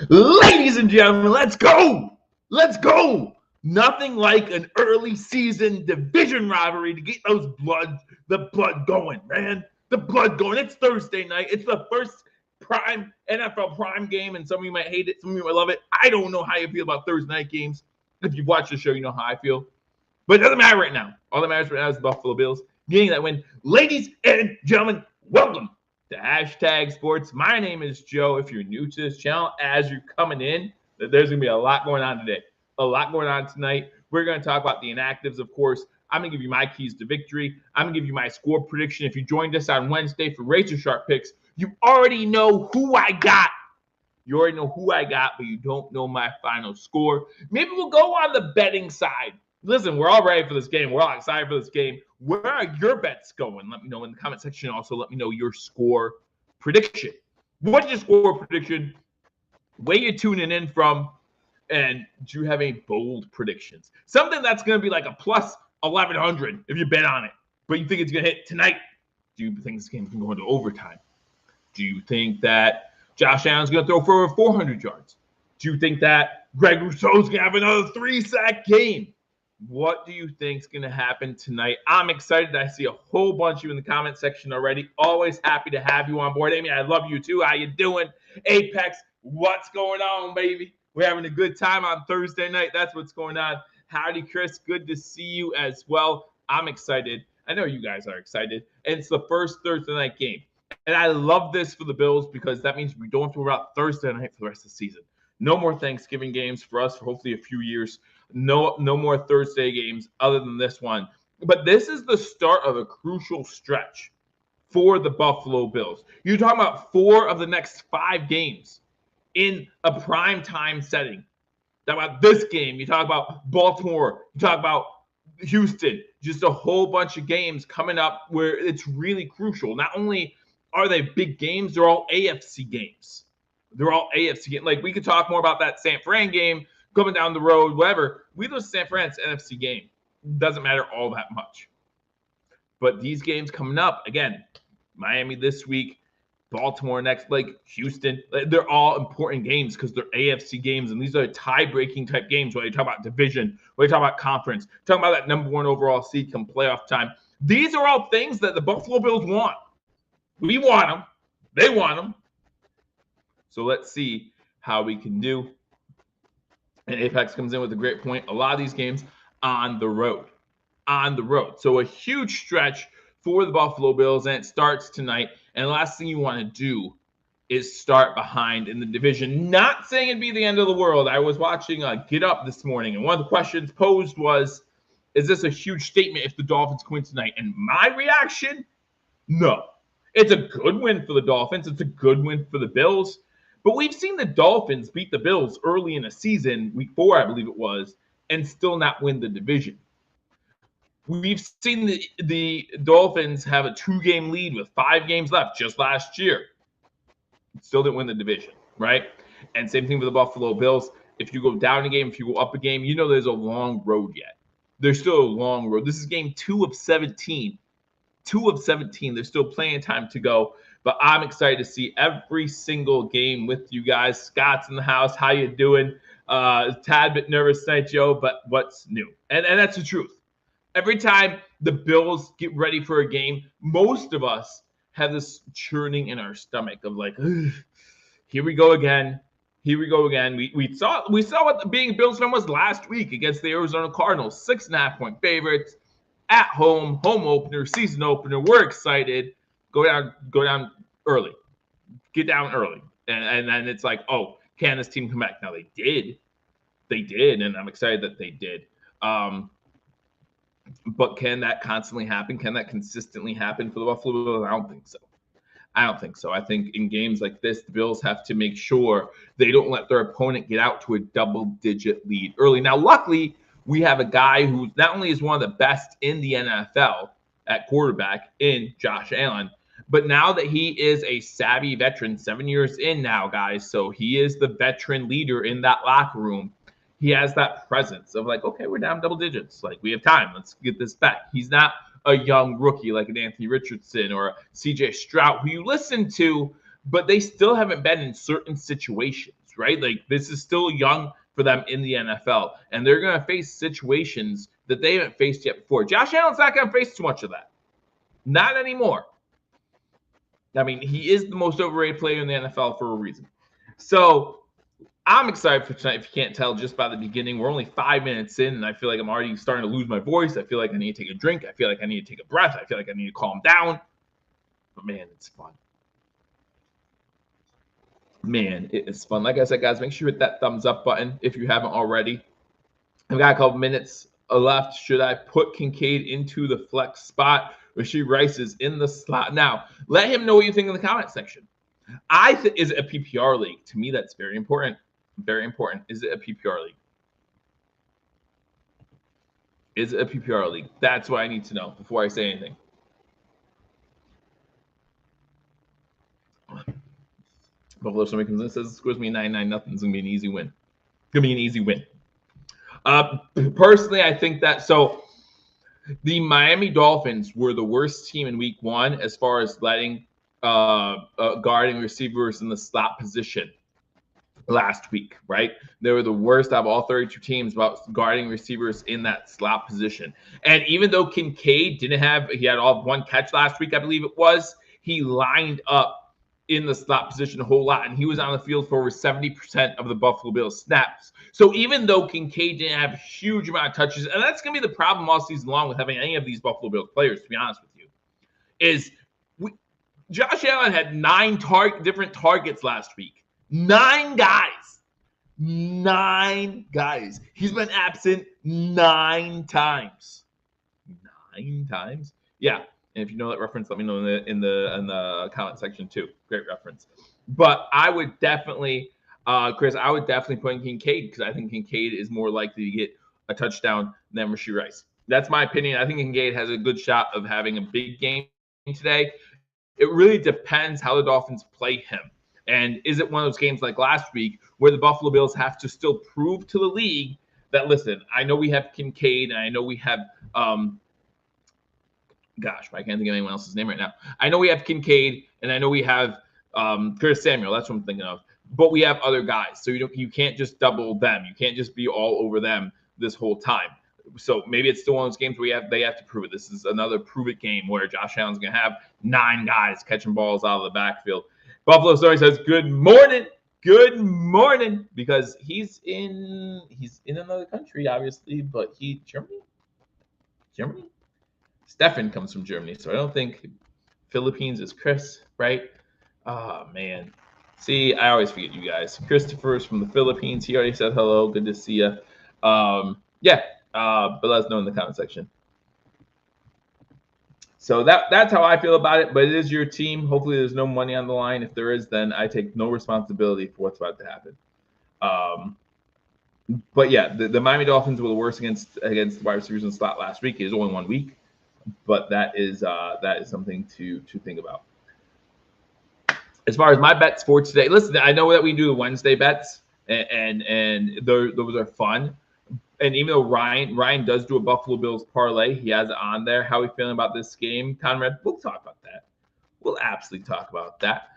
Ladies and gentlemen, let's go! Let's go! Nothing like an early season division rivalry to get the blood going, man. The blood going. It's Thursday night. It's the first prime NFL prime game, and some of you might hate it, some of you might love it. I don't know how you feel about Thursday night games. If you've watched the show, you know how I feel. But it doesn't matter right now. All that matters right now is the Buffalo Bills getting that win. Ladies and gentlemen, welcome to Hashtag Sports. My name is Joe. If you're new to this channel, as you're coming in, there's going to be a lot going on today. A lot going on tonight. We're going to talk about the inactives, of course. I'm going to give you my keys to victory. I'm going to give you my score prediction. If you joined us on Wednesday for Razor Sharp Picks, you already know who I got. You already know who I got, but you don't know my final score. Maybe we'll go on the betting side. Listen, we're all ready for this game. We're all excited for this game. Where are your bets going? Let me know in the comment section. Also, let me know your score prediction. What's your score prediction? Where you're tuning in from? And do you have any bold predictions? Something that's going to be like a plus 1,100 if you bet on it. But you think it's going to hit tonight? Do you think this game can go into overtime? Do you think that Josh Allen's going to throw for over 400 yards? Do you think that Greg Rousseau's going to have another 3-sack game? What do you think is going to happen tonight? I'm excited. I see a whole bunch of you in the comment section already. Always happy to have you on board. Amy, I love you too. How you doing? Apex, what's going on, baby? We're having a good time on Thursday night. That's what's going on. Howdy, Chris. Good to see you as well. I'm excited. I know you guys are excited. And it's the first Thursday night game. And I love this for the Bills because that means we don't have to worry about Thursday night for the rest of the season. No more Thanksgiving games for us for hopefully a few years. No more Thursday games other than this one. But this is the start of a crucial stretch for the Buffalo Bills. You're talking about 4 of the next 5 games in a prime time setting. Talk about this game. You talk about Baltimore. You talk about Houston. Just a whole bunch of games coming up where it's really crucial. Not only are they big games, they're all AFC games. They're all AFC games. Like, we could talk more about that San Fran game coming down the road, whatever. We lose San Fran's NFC game. Doesn't matter all that much. But these games coming up, again, Miami this week, Baltimore next, like Houston, they're all important games because they're AFC games, and these are tie-breaking type games. Whether you talk about division, whether you talk about conference, talking about that number 1 overall seed come playoff time. These are all things that the Buffalo Bills want. We want them. They want them. So let's see how we can do. And Apex comes in with a great point. A lot of these games on the road. On the road. So a huge stretch for the Buffalo Bills, and it starts tonight. And the last thing you want to do is start behind in the division. Not saying it'd be the end of the world. I was watching Get Up this morning, and one of the questions posed was, is this a huge statement if the Dolphins win tonight? And my reaction, no. It's a good win for the Dolphins. It's a good win for the Bills. But we've seen the Dolphins beat the Bills early in the season, week 4, I believe it was, and still not win the division. We've seen the Dolphins have a 2-game lead with 5 games left just last year. Still didn't win the division, right? And same thing with the Buffalo Bills. If you go down a game, if you go up a game, you know there's a long road yet. There's still a long road. This is game 2 of 17. 2 of 17. There's still plenty of time to go. But I'm excited to see every single game with you guys. Scott's in the house. How you doing? A tad bit nervous tonight, Joe, but what's new? And that's the truth. Every time the Bills get ready for a game, most of us have this churning in our stomach of like, here we go again. Here we go again. We saw what being a Bills fan was last week against the Arizona Cardinals. 6.5-point favorites at home opener, season opener. We're excited. Go down early. Get down early. And then it's like, oh, can this team come back? Now they did. They did, and I'm excited that they did. But can that constantly happen? Can that consistently happen for the Buffalo Bills? I don't think so. I think in games like this, the Bills have to make sure they don't let their opponent get out to a double-digit lead early. Now, luckily, we have a guy who not only is one of the best in the NFL at quarterback in Josh Allen, but now that he is a savvy veteran, 7 years in now, guys, so he is the veteran leader in that locker room. He has that presence of like, okay, we're down double digits. Like, we have time. Let's get this back. He's not a young rookie like an Anthony Richardson or a C.J. Stroud, who you listen to, but they still haven't been in certain situations, right? Like, this is still young for them in the NFL, and they're going to face situations that they haven't faced yet before. Josh Allen's not going to face too much of that. Not anymore. I mean, he is the most overrated player in the NFL for a reason. So I'm excited for tonight. If you can't tell just by the beginning, we're only 5 minutes in, and I feel like I'm already starting to lose my voice. I feel like I need to take a drink. I feel like I need to take a breath. I feel like I need to calm down. But man, it's fun. Man, it is fun. Like I said, guys, make sure you hit that thumbs up button if you haven't already. I've got a couple minutes left. Should I put Kincaid into the flex spot? Rashee Rice is in the slot. Now, let him know what you think in the comment section. Is it a PPR league? To me, that's very important. Very important. Is it a PPR league? Is it a PPR league? That's what I need to know before I say anything. Buffalo somebody comes in and says, scores me 9-9, nothing's going to be an easy win. It's going to be an easy win. Personally, I think that the Miami Dolphins were the worst team in week 1 as far as letting guarding receivers in the slot position last week, right? They were the worst out of all 32 teams about guarding receivers in that slot position. And even though Kincaid he had all 1 catch last week, I believe it was, he lined up in the slot position a whole lot, and he was on the field for over 70% of the Buffalo Bills snaps. So even though Kincaid didn't have a huge amount of touches, and that's going to be the problem all season long with having any of these Buffalo Bills players, to be honest with you, is Josh Allen had 9 different targets last week. 9 guys. 9 guys. He's been absent 9 times. 9 times? Yeah. And if you know that reference, let me know in the comment section too. Great reference. But I would definitely, Chris, I would definitely put in Kincaid because I think Kincaid is more likely to get a touchdown than Rashee Rice. That's my opinion. I think Kincaid has a good shot of having a big game today. It really depends how the Dolphins play him. And is it one of those games like last week where the Buffalo Bills have to still prove to the league that, listen, I know we have Kincaid and I know we have gosh, I can't think of anyone else's name right now. I know we have Kincaid and I know we have Curtis Samuel. That's what I'm thinking of. But we have other guys. So you can't just double them. You can't just be all over them this whole time. So maybe it's still one of those games where they have to prove it. This is another prove it game where Josh Allen's going to have 9 guys catching balls out of the backfield. Buffalo Story says, good morning. Good morning. Because he's in another country, obviously, but Germany? Stefan comes from Germany, so I don't think Philippines is Chris, right? Oh, man. See, I always forget you guys. Christopher's from the Philippines. He already said hello. Good to see you. Yeah, but let us know in the comment section. So that's how I feel about it, but it is your team. Hopefully there's no money on the line. If there is, then I take no responsibility for what's about to happen. But yeah, the Miami Dolphins were the worst against the wide receivers in the slot last week. It was only 1 week, but that is something to think about. As far as my bets for today, listen, I know that we do the Wednesday bets, and those are fun. And even though Ryan does do a Buffalo Bills parlay, he has it on there. How are we feeling about this game, Conrad? We'll talk about that. We'll absolutely talk about that.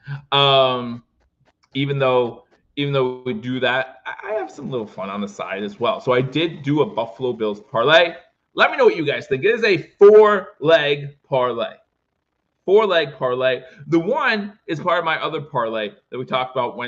Even though we do that, I have some little fun on the side as well. So I did do a Buffalo Bills parlay. Let me know what you guys think. It is a 4-leg parlay. 4-leg parlay. The one is part of my other parlay that we talked about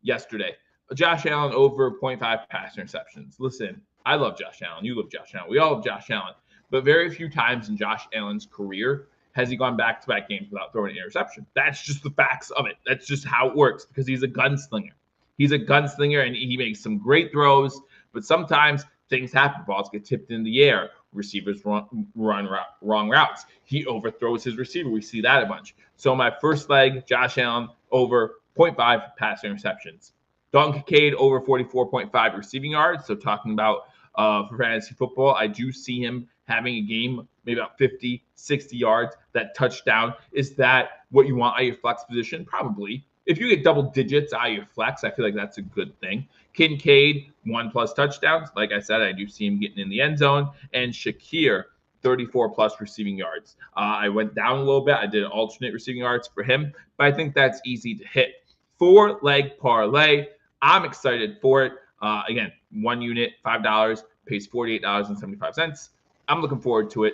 yesterday. Josh Allen over 0.5 pass interceptions. Listen, I love Josh Allen. You love Josh Allen. We all love Josh Allen. But very few times in Josh Allen's career has he gone back-to-back games without throwing an interception. That's just the facts of it. That's just how it works because he's a gunslinger. He's a gunslinger, and he makes some great throws, but sometimes things happen. Balls get tipped in the air. Receivers run wrong routes. He overthrows his receiver. We see that a bunch. So my first leg, Josh Allen over 0.5 pass interceptions. Dalton Kincaid over 44.5 receiving yards. So talking about for fantasy football, I do see him having a game, maybe about 50, 60 yards. That touchdown. Is that what you want out of your flex position? Probably. If you get double digits out of your flex, I feel like that's a good thing. Kincaid, 1+ touchdowns. Like I said, I do see him getting in the end zone. And Shakir, 34+ receiving yards. I went down a little bit. I did an alternate receiving yards for him, but I think that's easy to hit. 4-leg parlay. I'm excited for it. Again, 1 unit, $5, pays $48.75. I'm looking forward to it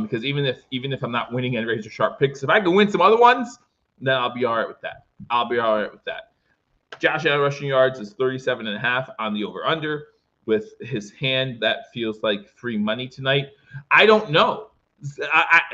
because even if I'm not winning any razor sharp picks, if I can win some other ones, then I'll be all right with that. Josh Allen rushing yards is 37.5 on the over/under. With his hand, that feels like free money tonight. I don't know,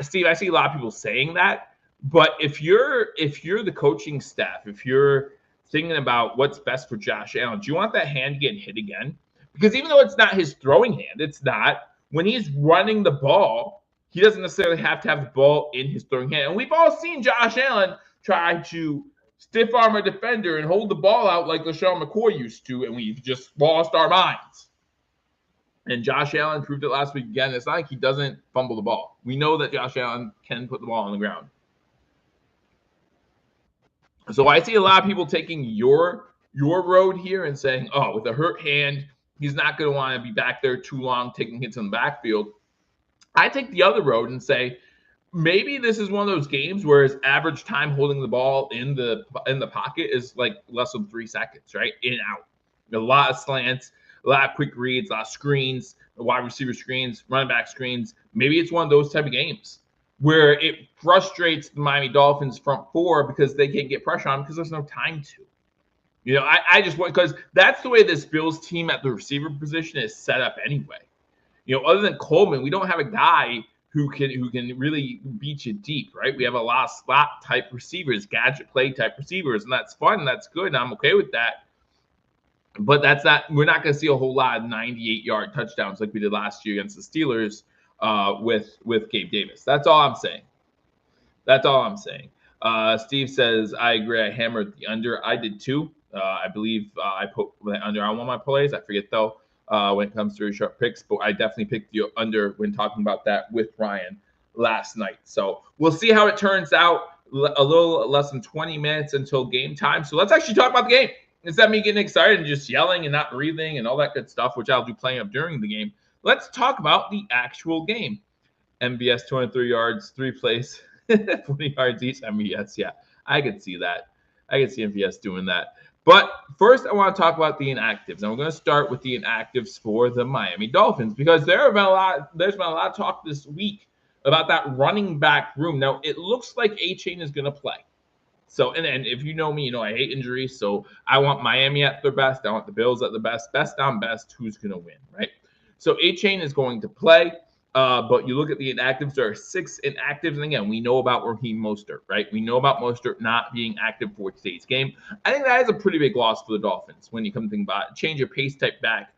Steve. I see a lot of people saying that, but if you're the coaching staff, if you're thinking about what's best for Josh Allen, do you want that hand getting hit again? Because even though it's not his throwing hand, it's not. When he's running the ball, he doesn't necessarily have to have the ball in his throwing hand. And we've all seen Josh Allen try to stiff arm a defender and hold the ball out like LaShawn McCoy used to, and we've just lost our minds. And Josh Allen proved it last week again. It's not like he doesn't fumble the ball. We know that Josh Allen can put the ball on the ground. So I see a lot of people taking your road here and saying, oh, with a hurt hand, he's not going to want to be back there too long taking hits in the backfield. I take the other road and say, maybe this is one of those games where his average time holding the ball in the pocket is like less than 3 seconds, right? In and out. A lot of slants, a lot of quick reads, a lot of screens, wide receiver screens, running back screens. Maybe it's one of those type of games where it frustrates the Miami Dolphins front four because they can't get pressure on them because there's no time to. You know, I just want, because that's the way this Bills team at the receiver position is set up anyway. You know, other than Coleman, we don't have a guy who can really beat you deep, right? We have a lot of slot type receivers, gadget play type receivers, and that's fun, and that's good, and I'm okay with that. But that's not, we're not going to see a whole lot of 98-yard touchdowns like we did last year against the Steelers with Gabe Davis. That's all I'm saying. Steve says, I agree. I hammered the under. I did too. I believe I put the under on one of my plays. I forget though when it comes to sharp picks, but I definitely picked the under when talking about that with Ryan last night. So we'll see how it turns out. A little less than 20 minutes until game time. So let's actually talk about the game. Instead of me getting excited and just yelling and not breathing and all that good stuff, which I'll do playing up during the game, let's talk about the actual game. MVS 23 yards, 3 plays, 40 yards each. MVS, yeah, I could see that. I could see MVS doing that. But first, I want to talk about the inactives. And we're going to start with the inactives for the Miami Dolphins because there's been a lot of talk this week about that running back room. Now, it looks like A-Chain is going to play. So, and if you know me, you know I hate injuries. So I want Miami at their best. I want the Bills at the best. Best on best, who's going to win, right? So A-Chain is going to play. But you look at the inactives, there are 6 inactives. And again, we know about Raheem Mostert, right? We know about Mostert not being active for today's game. I think that is a pretty big loss for the Dolphins when you come to think about it. Change of pace type back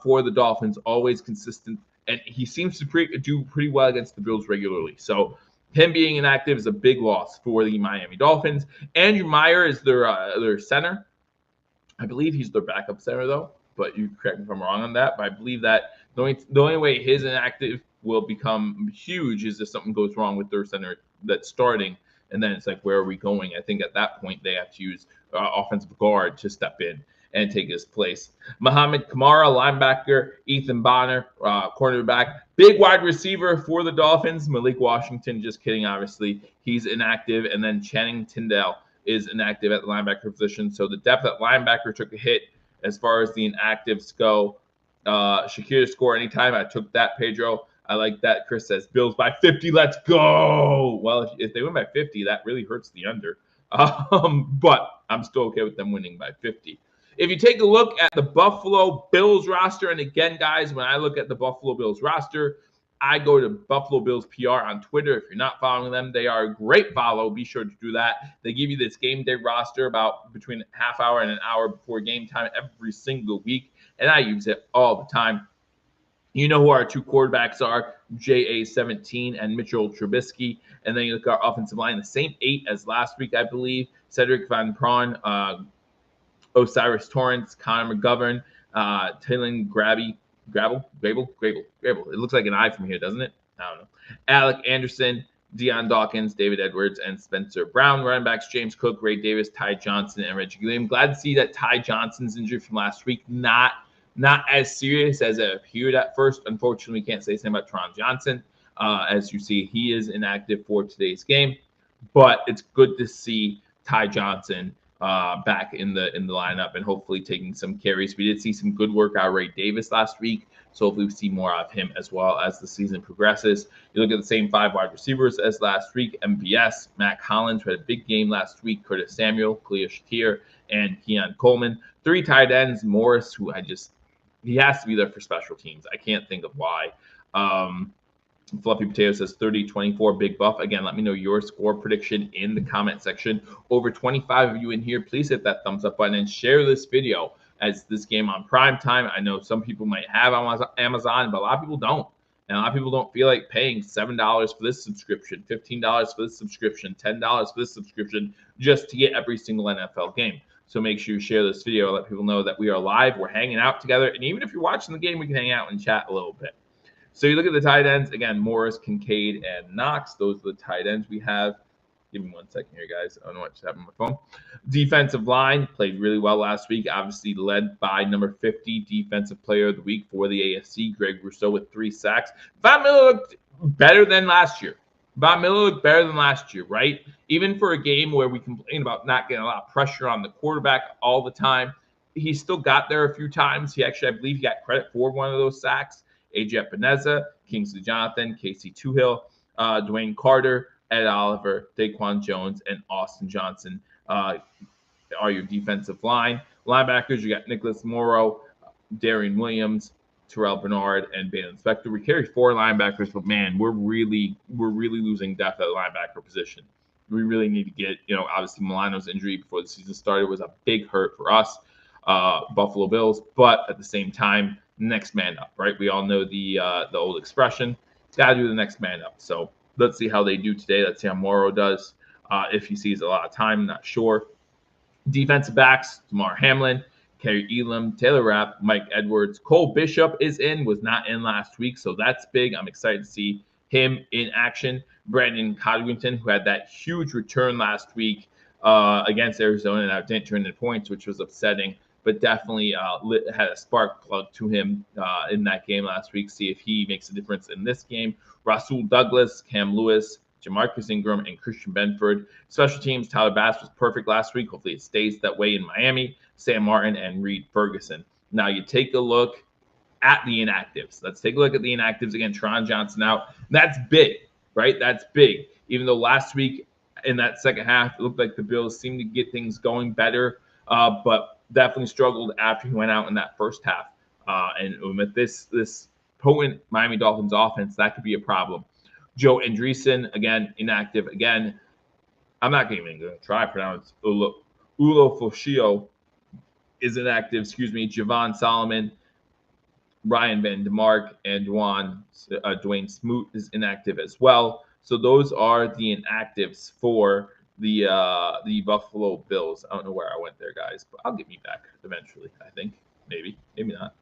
for the Dolphins, always consistent. And he seems to do pretty well against the Bills regularly. So him being inactive is a big loss for the Miami Dolphins. Andrew Meyer is their center. I believe he's their backup center, though. But you correct me if I'm wrong on that. But I believe that the only way his inactive will become huge is if something goes wrong with their center that's starting. And then it's like, where are we going? I think at that point they have to use offensive guard to step in and take his place. Muhammad Kamara, linebacker. Ethan Bonner, cornerback. Big wide receiver for the Dolphins. Malik Washington, just kidding, obviously. He's inactive. And then Channing Tindall is inactive at the linebacker position. So the depth at linebacker took a hit as far as the inactives go. Shakir to score anytime. I took that, Pedro. I like that. Chris says, Bills by 50. Let's go. Well, if they win by 50, that really hurts the under. But I'm still okay with them winning by 50. If you take a look at the Buffalo Bills roster, and again, guys, when I look at the Buffalo Bills roster, I go to Buffalo Bills PR on Twitter. If you're not following them, they are a great follow. Be sure to do that. They give you this game day roster about between a half hour and an hour before game time every single week, and I use it all the time. You know who our 2 quarterbacks are, JA-17 and Mitchell Trubisky. And then you look at our offensive line, the same 8 as last week, I believe. Cedric Van Prawn, Osiris Torrance, Connor McGovern, Taylon Grable. It looks like an I from here, doesn't it? I don't know. Alec Anderson, Deion Dawkins, David Edwards, and Spencer Brown. Running backs, James Cook, Ray Davis, Ty Johnson, and Reggie Gilliam. Glad to see that Ty Johnson's injury from last week not as serious as it appeared at first. Unfortunately, we can't say the same about Tron Johnson. As you see, he is inactive for today's game. But it's good to see Ty Johnson back in the lineup and hopefully taking some carries. We did see some good work out of Ray Davis last week, so hopefully we see more of him as well as the season progresses. You look at the same 5 wide receivers as last week: MVS, Matt Collins, who had a big game last week, Curtis Samuel, Khalil Shakir, and Keon Coleman. 3 tight ends: Morris, who he has to be there for special teams. I can't think of why. Fluffy Potato says 30-24 Big Buff. Again, let me know your score prediction in the comment section. Over 25 of you in here, please hit that thumbs up button and share this video as this game on prime time. I know some people might have Amazon, but a lot of people don't. And a lot of people don't feel like paying $7 for this subscription, $15 for this subscription, $10 for this subscription just to get every single NFL game. So make sure you share this video, let people know that we are live, we're hanging out together. And even if you're watching the game, we can hang out and chat a little bit. So you look at the tight ends, again, Morris, Kincaid, and Knox. Those are the tight ends we have. Give me 1 second here, guys. I don't know what just happened on my phone. Defensive line played really well last week, obviously led by number 50 Defensive Player of the Week for the AFC, Greg Rousseau, with 3 sacks. Von Miller looked better than last year. Right? Even for a game where we complain about not getting a lot of pressure on the quarterback all the time, he still got there a few times. I believe he got credit for one of those sacks. AJ Epineza, Kingsley Jonathan, Casey Toohill, Dwayne Carter, Ed Oliver, Daquan Jones, and Austin Johnson are your defensive line. Linebackers, you got Nicholas Morrow, Darian Williams, Terrell Bernard, and Baylon Spector. We carry 4 linebackers, but man, we're really losing depth at the linebacker position. We really need to get, obviously Milano's injury before the season started was a big hurt for us, Buffalo Bills, but at the same time, next man up, right? We all know the old expression, gotta do the next man up. So let's see how they do today. Let's see how Morrow does. If he sees a lot of time, I'm not sure. Defensive backs: Damar Hamlin, Kerry Elam, Taylor Rapp, Mike Edwards. Cole Bishop was not in last week, so that's big. I'm excited to see him in action. Brandon Codrington, who had that huge return last week against Arizona, and that didn't turn into points, which was upsetting, but definitely had a spark plug to him in that game last week. See if he makes a difference in this game. Rasul Douglas, Cam Lewis, Jamarcus Ingram, and Christian Benford. Special teams: Tyler Bass was perfect last week. Hopefully it stays that way in Miami. Sam Martin and Reed Ferguson. Now you take a look at the inactives. Let's take a look at the inactives again. Tron Johnson out. That's big, right? That's big. Even though last week in that second half, it looked like the Bills seemed to get things going better, but definitely struggled after he went out in that first half. And with this potent Miami Dolphins offense, that could be a problem. Joe Andreessen, again, inactive. Again, I'm not even going to try to pronounce Ulo is inactive. Javon Solomon, Ryan Van DeMark, and Dwayne Smoot is inactive as well. So those are the inactives for the Buffalo Bills. I don't know where I went there, guys, but I'll get me back eventually, I think. Maybe not.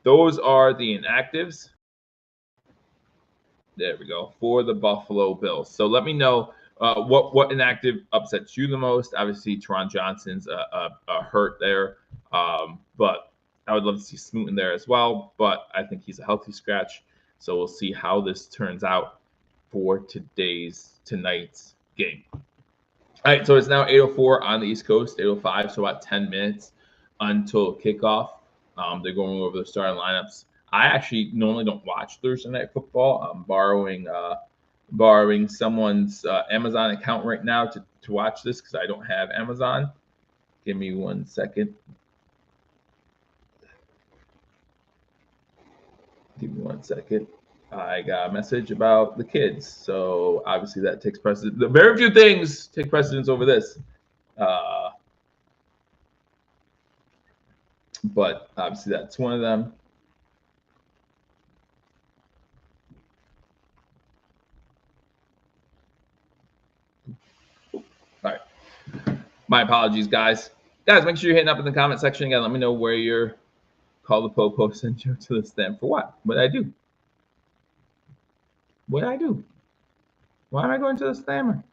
Those are the inactives. There we go, for the Buffalo Bills. So let me know what inactive upsets you the most. Obviously, Teron Johnson's a hurt there, but I would love to see Smoot in there as well, but I think he's a healthy scratch. So we'll see how this turns out for tonight's game. All right, so it's now 8:04 on the East Coast, 8:05, so about 10 minutes until kickoff. They're going over the starting lineups. I actually normally don't watch Thursday Night Football. I'm borrowing someone's Amazon account right now to watch this because I don't have Amazon. Give me 1 second. I got a message about the kids, so obviously that takes precedence. Very few things take precedence over this. But obviously that's one of them. All right. My apologies, guys. Guys, make sure you're hitting up in the comment section again. Let me know where you're call the Popo sent you to the stand for what? What did I do? Why am I going to the slammer?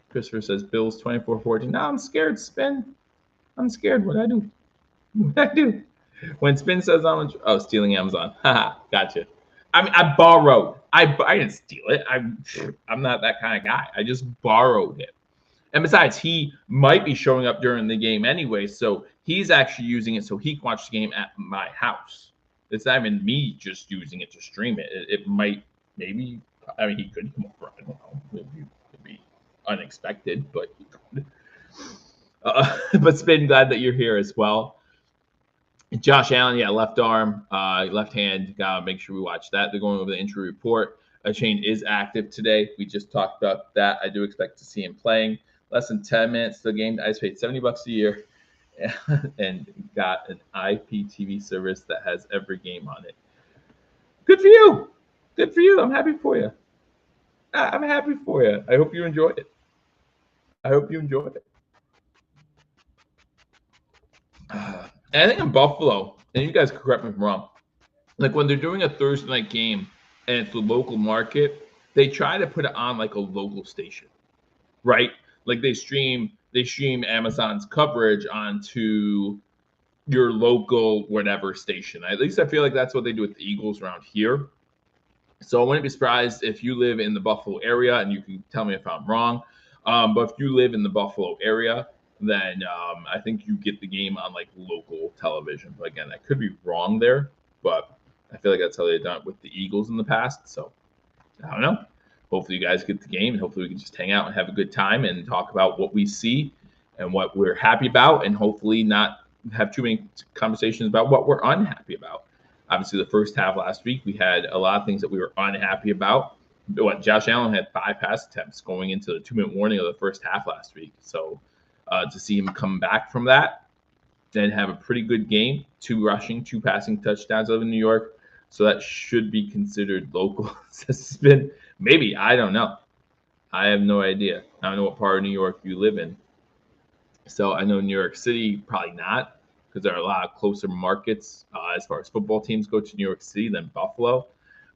Christopher says Bills 24-14. No, I'm scared, Spin. I'm scared. What did I do? When Spin says stealing Amazon. Haha, gotcha. I mean, I borrowed. I didn't steal it. I'm not that kind of guy. I just borrowed it. And besides, he might be showing up during the game anyway, so he's actually using it so he can watch the game at my house. It's not even me just using it to stream it. It might, maybe, I mean, he could come over. I don't know. It'd be unexpected, but he could. But Spin, glad that you're here as well. Josh Allen, yeah, left arm, left hand. Gotta make sure we watch that. They're going over the injury report. Shane is active today. We just talked about that. I do expect to see him playing. Less than 10 minutes to the game. I just paid $70 a year and got an IPTV service that has every game on it. Good for you. Good for you. I'm happy for you. I'm happy for you. I hope you enjoyed it. And I think in Buffalo, and you guys correct me if I'm wrong, like when they're doing a Thursday night game and it's the local market, they try to put it on like a local station, right? Like they stream Amazon's coverage onto your local whatever station. At least I feel like that's what they do with the Eagles around here. So I wouldn't be surprised if you live in the Buffalo area, and you can tell me if I'm wrong. But if you live in the Buffalo area, then I think you get the game on like local television. But again, I could be wrong there, but I feel like that's how they've done it with the Eagles in the past. So I don't know. Hopefully you guys get the game, and hopefully we can just hang out and have a good time and talk about what we see and what we're happy about, and hopefully not have too many conversations about what we're unhappy about. Obviously, the first half last week, we had a lot of things that we were unhappy about. Josh Allen had 5 pass attempts going into the 2-minute warning of the first half last week. So to see him come back from that and have a pretty good game, 2 rushing, 2 passing touchdowns over New York. So that should be considered local. It's been maybe, I don't know. I have no idea. I don't know what part of New York you live in. So I know New York City, probably not, because there are a lot of closer markets as far as football teams go to New York City than Buffalo.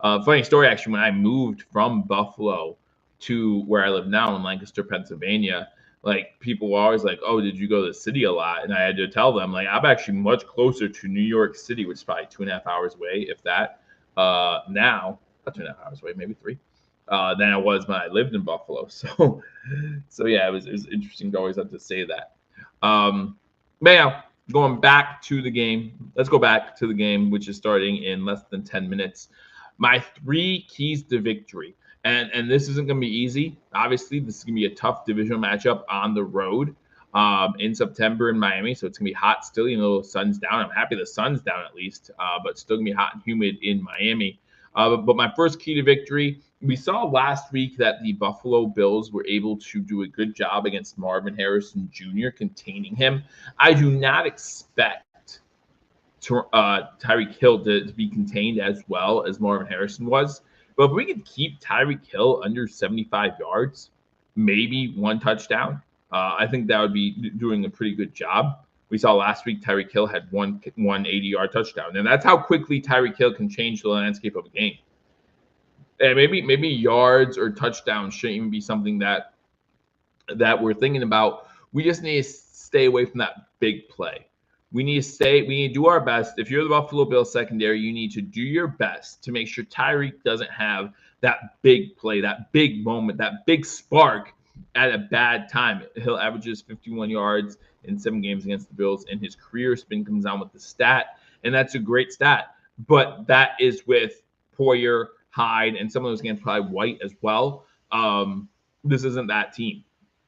Funny story, actually, when I moved from Buffalo to where I live now in Lancaster, Pennsylvania, like people were always like, "Oh, did you go to the city a lot?" And I had to tell them, like, I'm actually much closer to New York City, which is probably 2.5 hours away, if that. Now, not 2.5 hours away, maybe 3. Than I was when I lived in Buffalo. So yeah, it was interesting to always have to say that. But yeah, going back to the game. Let's go back to the game, which is starting in less than 10 minutes. My 3 keys to victory. And this isn't going to be easy. Obviously, this is going to be a tough divisional matchup on the road in September in Miami. So it's going to be hot still, even though the sun's down. I'm happy the sun's down at least, but it's still going to be hot and humid in Miami. But my first key to victory, we saw last week that the Buffalo Bills were able to do a good job against Marvin Harrison Jr., containing him. I do not expect Tyreek Hill to be contained as well as Marvin Harrison was. But if we could keep Tyreek Hill under 75 yards, maybe 1 touchdown, I think that would be doing a pretty good job. We saw last week Tyreek Hill had one 80-yard touchdown, and that's how quickly Tyreek Hill can change the landscape of a game. And maybe yards or touchdowns shouldn't even be something that we're thinking about. We just need to stay away from that big play. We need to do our best. If you're the Buffalo Bills secondary, you need to do your best to make sure Tyreek doesn't have that big play, that big moment, that big spark at a bad time. Hill averages 51 yards in 7 games against the Bills in his career. Spin comes down with the stat, and that's a great stat. But that is with Poyer, Hyde, and some of those games probably White as well. This isn't that team.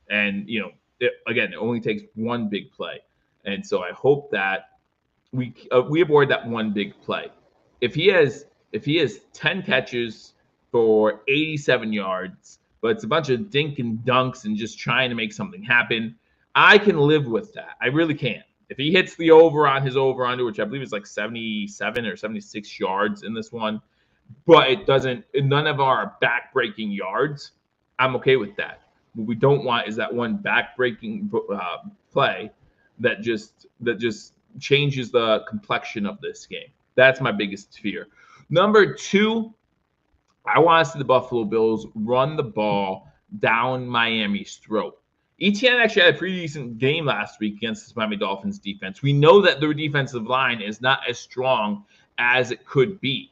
And, it only takes 1 big play. And so I hope that we avoid that 1 big play. If he has 10 catches for 87 yards, but it's a bunch of dink and dunks and just trying to make something happen, I can live with that. I really can. If he hits the over on his over-under, which I believe is like 77 or 76 yards in this one, but none of our back-breaking yards, I'm okay with that. What we don't want is that 1 back-breaking play that just changes the complexion of this game. That's my biggest fear. Number 2, I want to see the Buffalo Bills run the ball down Miami's throat. ETN actually had a pretty decent game last week against this Miami Dolphins defense. We know that their defensive line is not as strong as it could be.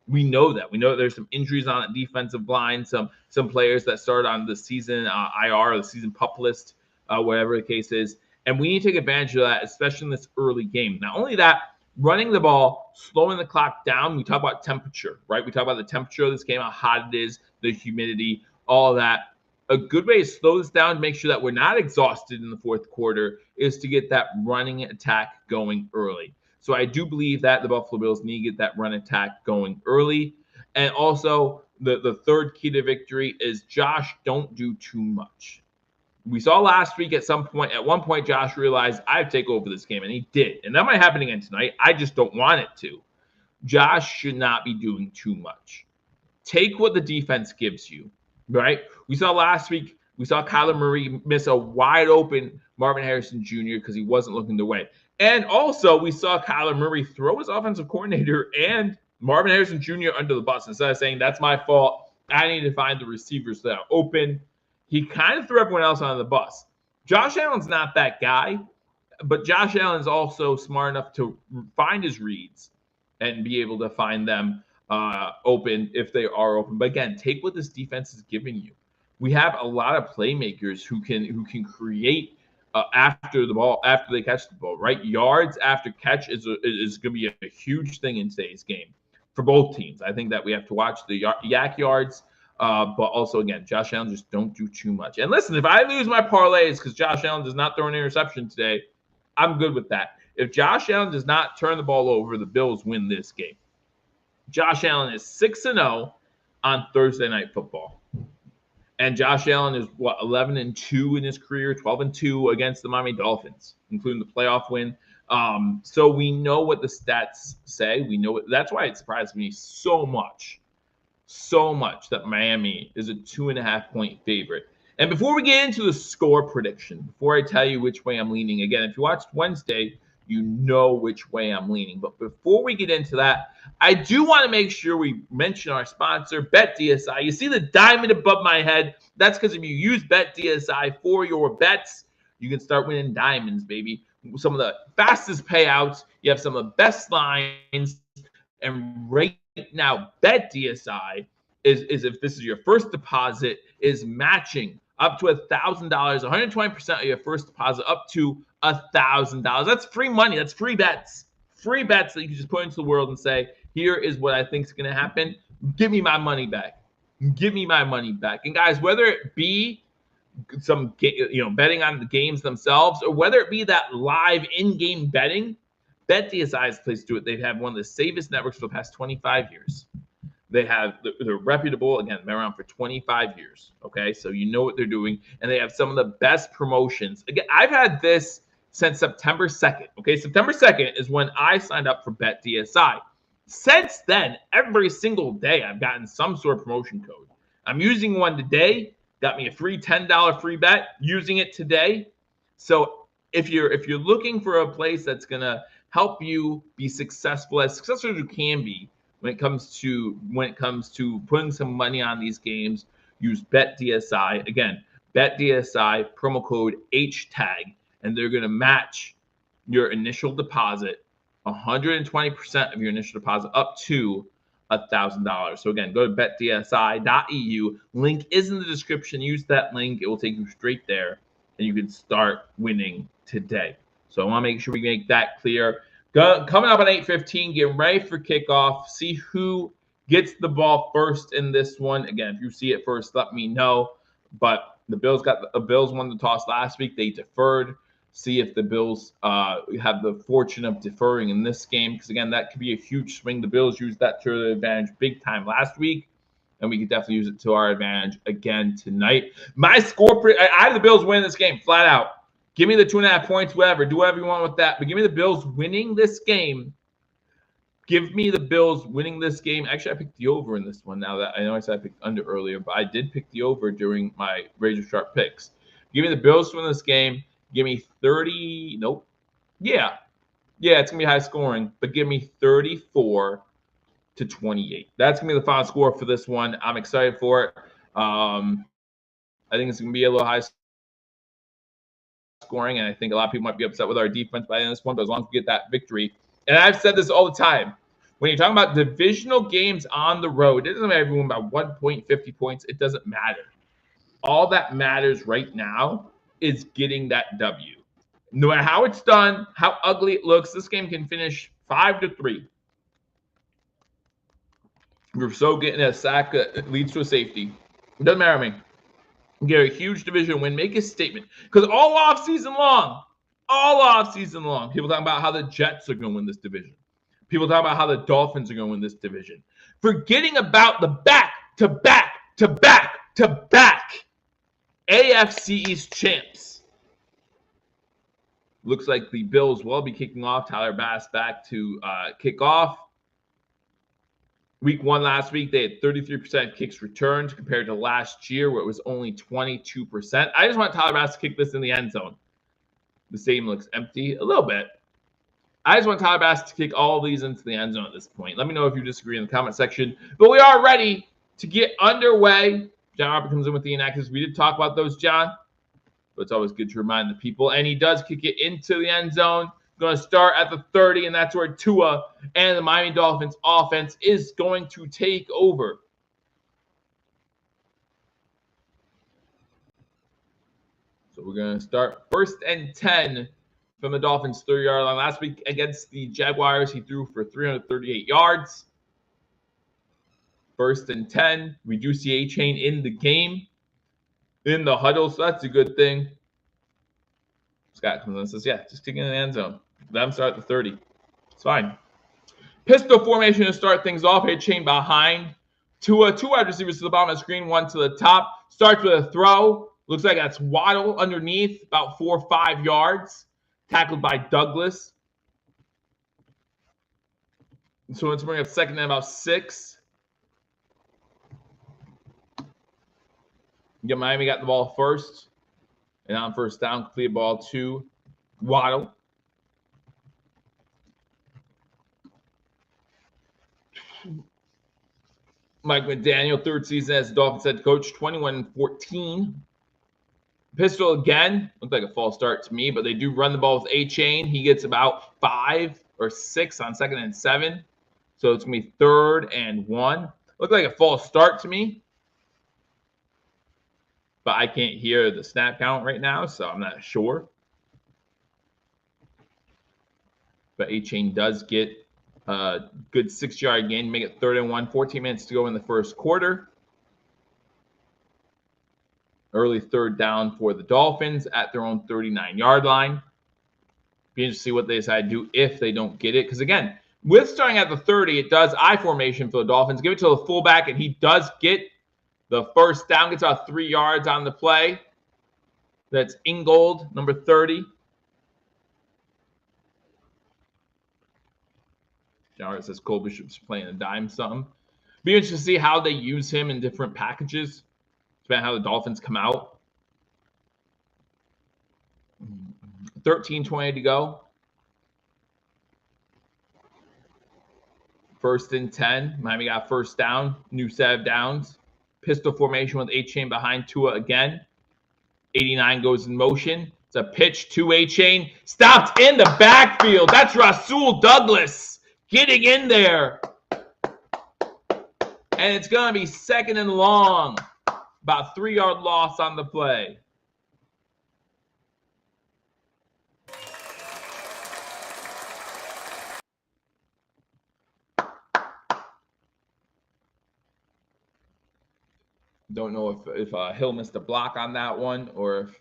We know that. We know that there's some injuries on the defensive line, some players that started on the season IR or the season PUP list whatever the case is. And we need to take advantage of that, especially in this early game. Not only that, running the ball, slowing the clock down. We talk about temperature, right? We talk about the temperature of this game, how hot it is, the humidity, all of that. A good way to slow this down to make sure that we're not exhausted in the fourth quarter is to get that running attack going early. So I do believe that the Buffalo Bills need to get that run attack going early. And also, the third key to victory is Josh, don't do too much. We saw last week at one point, Josh realized I have to take over this game, and he did. And that might happen again tonight. I just don't want it to. Josh should not be doing too much. Take what the defense gives you, right? We saw last week, we saw Kyler Murray miss a wide open Marvin Harrison Jr. because he wasn't looking the way. And also, we saw Kyler Murray throw his offensive coordinator and Marvin Harrison Jr. under the bus instead of saying, that's my fault. I need to find the receivers that are open. He kind of threw everyone else under the bus. Josh Allen's not that guy, but Josh Allen's also smart enough to find his reads and be able to find them open if they are open. But again, take what this defense is giving you. We have a lot of playmakers who can create after they catch the ball, right? Yards after catch is going to be a huge thing in today's game for both teams. I think that we have to watch the yak yards. But also, again, Josh Allen, just don't do too much. And listen, if I lose my parlays because Josh Allen does not throw an interception today, I'm good with that. If Josh Allen does not turn the ball over, the Bills win this game. Josh Allen is 6-0 on Thursday Night Football. And Josh Allen is, 11-2 in his career, 12-2 against the Miami Dolphins, including the playoff win. So we know what the stats say. We know that's why it surprised me so much that Miami is a 2.5-point favorite. And before we get into the score prediction, before I tell you which way I'm leaning, again, if you watched Wednesday, you know which way I'm leaning. But before we get into that, I do want to make sure we mention our sponsor, BetDSI. You see the diamond above my head? That's because if you use BetDSI for your bets, you can start winning diamonds, baby. Some of the fastest payouts. You have some of the best lines. And right now, BetDSI is if this is your first deposit, is matching up to $1,000, 120% of your first deposit up to $1,000. That's free money. That's free bets that you can just put into the world and say, here is what I think is going to happen. Give me my money back. Give me my money back. And guys, whether it be some betting on the games themselves or whether it be that live in-game betting, BetDSI is the place to do it. They've had one of the safest networks for the past 25 years. They're reputable. Again, they're around for 25 years. Okay, so you know what they're doing, and they have some of the best promotions. Again, I've had this since September 2nd. Okay, September 2nd is when I signed up for BetDSI. Since then, every single day, I've gotten some sort of promotion code. I'm using one today. Got me a free $10 free bet. Using it today. So if you're looking for a place that's gonna help you be as successful as you can be when it comes to putting some money on these games, use BetDSI. Again, BetDSI, promo code HTAG, and they're going to match your initial deposit, 120% of your initial deposit up to $1,000. So again, go to betdsi.eu. Link is in the description. Use that link. It will take you straight there, and you can start winning today. So I want to make sure we make that clear. Coming up at 8:15, get ready for kickoff. See who gets the ball first in this one. Again, if you see it first, let me know. But the Bills won the toss last week. They deferred. See if the Bills have the fortune of deferring in this game, because again, that could be a huge swing. The Bills used that to their advantage big time last week, and we could definitely use it to our advantage again tonight. My score, I have the Bills winning this game flat out. Give me the 2.5 points, whatever. Do whatever you want with that. But give me the Bills winning this game. Give me the Bills winning this game. Actually, I picked the over in this one. Now that I know I said I picked under earlier, but I did pick the over during my razor sharp picks. Give me the Bills to win this game. Give me 30. Nope. Yeah, it's going to be high scoring, but give me 34-28. That's going to be the final score for this one. I'm excited for it. I think it's going to be a little high scoring, and I think a lot of people might be upset with our defense by the end of this one, but as long as we get that victory. And I've said this all the time. When you're talking about divisional games on the road, it doesn't matter if you win by 1 point, 50 points. It doesn't matter. All that matters right now is getting that W. No matter how it's done, how ugly it looks, this game can finish 5-3. Rousseau getting a sack that leads to a safety. It doesn't matter to me. Get a huge division win, make a statement. Because all offseason long, people talking about how the Jets are going to win this division. People talking about how the Dolphins are going to win this division. Forgetting about the back-to-back AFC East champs. Looks like the Bills will be kicking off. Tyler Bass back to kick off. Week 1 last week, they had 33% kicks returned compared to last year where it was only 22%. I just want Tyler Bass to kick this in the end zone. The stadium looks empty a little bit. I just want Tyler Bass to kick all of these into the end zone at this point. Let me know if you disagree in the comment section. But we are ready to get underway. John Robert comes in with the inactives. We did talk about those, John. But it's always good to remind the people. And he does kick it into the end zone. Going to start at the 30, and that's where Tua and the Miami Dolphins offense is going to take over. So we're going to start 1st and 10 from the Dolphins' 30-yard line. Last week against the Jaguars, he threw for 338 yards. 1st and 10. We do see A-Chain in the game, in the huddle, so that's a good thing. Scott comes in and says, yeah, just kick it in the end zone. Let him start at the 30. It's fine. Pistol formation to start things off. A-Chain behind. Tua, 2 wide receivers to the bottom of the screen, 1 to the top. Starts with a throw. Looks like that's Waddle underneath, about 4 or 5 yards. Tackled by Douglas. So let's bring up 2nd and about 6. Miami got the ball first. And on 1st down, complete ball to Waddle. Mike McDaniel, 3rd season as the Dolphins head coach, 21-14. Pistol again. Looked like a false start to me, but they do run the ball with A-Chain. He gets about 5 or 6 on 2nd and 7. So it's going to be 3rd and 1. Looked like a false start to me. But I can't hear the snap count right now, so I'm not sure. But A-Chain does get a good 6-yard gain, make it 3rd and 1, 14 minutes to go in the 1st quarter. Early 3rd down for the Dolphins at their own 39-yard line. Be interested to see what they decide to do if they don't get it. Because, again, with starting at the 30, it does I formation for the Dolphins. Give it to the fullback, and he does get the 1st down. Gets about 3 yards on the play. That's Ingold, number 30. John says Cole Bishop's playing a dime something. Be interested to see how they use him in different packages. Depending on how the Dolphins come out. 13:20 to go. 1st and 10. Miami got 1st down. New set of downs. Pistol formation with A-Chain behind Tua again. 89 goes in motion. It's a pitch to A-Chain. Stopped in the backfield. That's Rasul Douglas getting in there. And it's going to be 2nd and long. About 3-yard loss on the play. Don't know if Hill missed a block on that one or if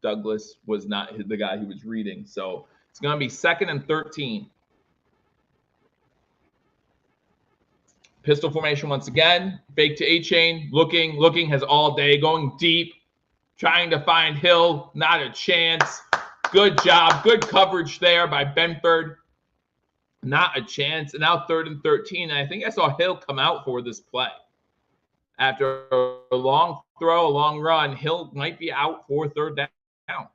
Douglas was not the guy he was reading. So it's going to be 2nd and 13. Pistol formation once again. Fake to A-Chain. Looking, has all day. Going deep. Trying to find Hill. Not a chance. Good job. Good coverage there by Benford. Not a chance. And now 3rd and 13. And I think I saw Hill come out for this play. After a long throw, a long run, Hill might be out for 3rd down.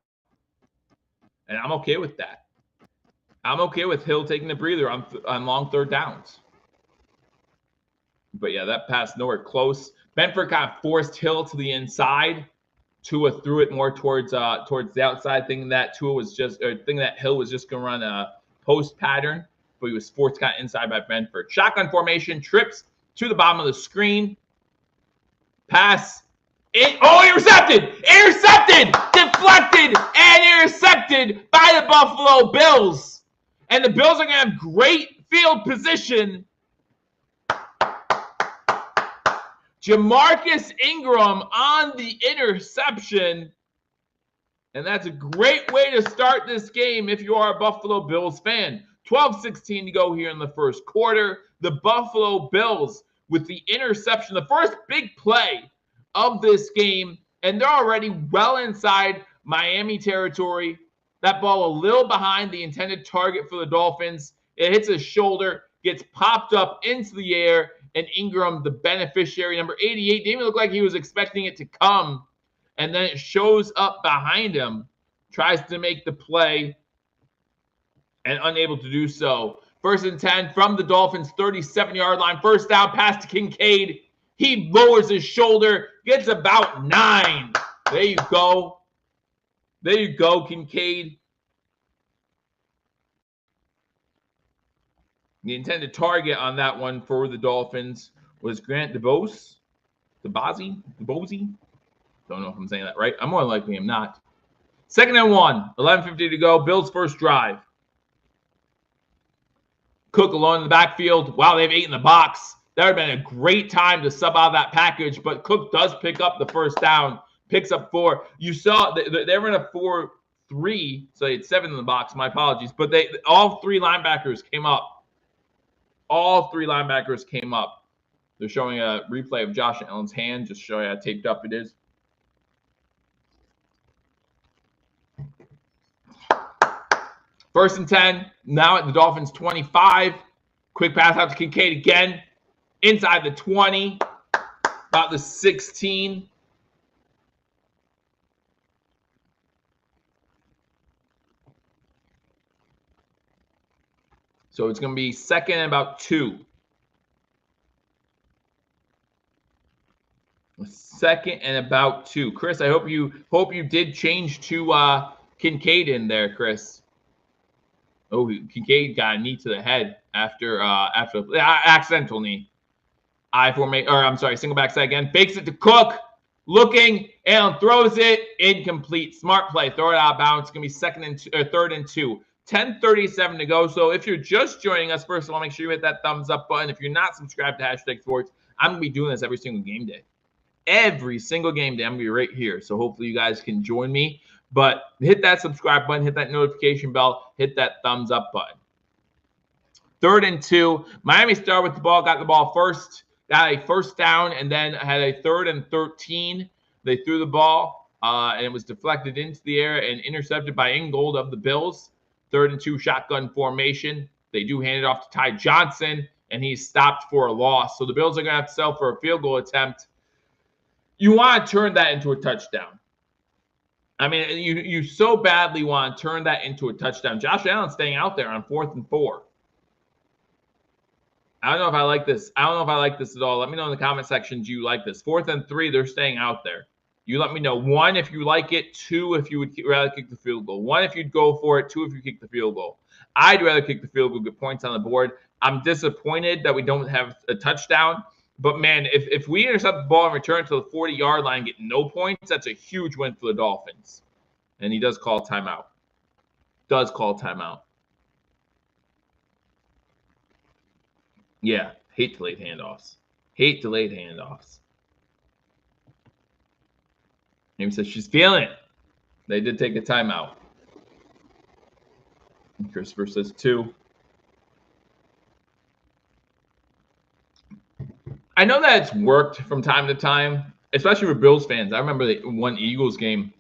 And I'm okay with that. I'm okay with Hill taking a breather on long 3rd downs. But yeah, that pass nowhere close. Benford kind of forced Hill to the inside. Tua threw it more towards the outside, thinking that Hill was just going to run a post pattern, but he was forced kind of inside by Benford. Shotgun formation, trips to the bottom of the screen. Pass Intercepted! Intercepted! Deflected and intercepted by the Buffalo Bills. And the Bills are going to have great field position. Jamarcus Ingram on the interception. And that's a great way to start this game if you are a Buffalo Bills fan. 12-16 to go here in the first quarter. The Buffalo Bills with the interception, the first big play of this game, and they're already well inside Miami territory. That ball a little behind the intended target for the Dolphins. It hits his shoulder, gets popped up into the air, and Ingram, the beneficiary, number 88, didn't even look like he was expecting it to come. And then it shows up behind him, tries to make the play, and unable to do so. 1st and 10 from the Dolphins' 37-yard line. First down, pass to Kincaid. He lowers his shoulder, gets about 9. There you go. There you go, Kincaid. The intended target on that one for the Dolphins was Grant DeBose. DeBose? Don't know if I'm saying that right. I'm more likely I'm not. 2nd and 1, 11:50 to go. Bills' first drive. Cook alone in the backfield. Wow, they have 8 in the box. That would have been a great time to sub out that package, but Cook does pick up the first down, picks up 4. You saw they were in a 4-3, so they had 7 in the box. My apologies. But all 3 linebackers came up. All 3 linebackers came up. They're showing a replay of Josh Allen's hand, just showing how taped up it is. First and 10, now at the Dolphins' 25. Quick pass out to Kincaid again. Inside the 20, about the 16. So it's going to be 2nd and about 2. 2nd and about 2. Chris, I hope you did change to Kincaid in there, Chris. Oh, Kincaid got a knee to the head after accidental knee. Single backside again. Fakes it to Cook. Looking. Allen throws it. Incomplete. Smart play. Throw it out of bounds. It's going to be 3rd and 2. 10:37 to go. So if you're just joining us, first of all, make sure you hit that thumbs up button. If you're not subscribed to #sports, I'm going to be doing this every single game day. Every single game day, I'm going to be right here. So hopefully you guys can join me. But hit that subscribe button, hit that notification bell, hit that thumbs up button. 3rd and 2. Miami started with the ball, got the ball first, got a first down, and then had a 3rd and 13. They threw the ball, and it was deflected into the air and intercepted by Ingold of the Bills. 3rd and 2 shotgun formation. They do hand it off to Ty Johnson, and he's stopped for a loss. So the Bills are going to have to settle for a field goal attempt. You want to turn that into a touchdown. I mean, you so badly want to turn that into a touchdown. Josh Allen staying out there on 4th and 4. I don't know if I like this. I don't know if I like this at all. Let me know in the comment section, do you like this? 4th and 3, they're staying out there. You let me know. 1, if you like it. 2, if you would rather kick the field goal. 1, if you'd go for it. 2, if you kick the field goal. I'd rather kick the field goal, get points on the board. I'm disappointed that we don't have a touchdown. But, man, if we intercept the ball and return to the 40-yard line and get no points, that's a huge win for the Dolphins. And he does call timeout. Yeah, hate delayed handoffs. Amy says she's feeling it. They did take a timeout. And Christopher says 2. I know that it's worked from time to time, especially for Bills fans. I remember the one Eagles game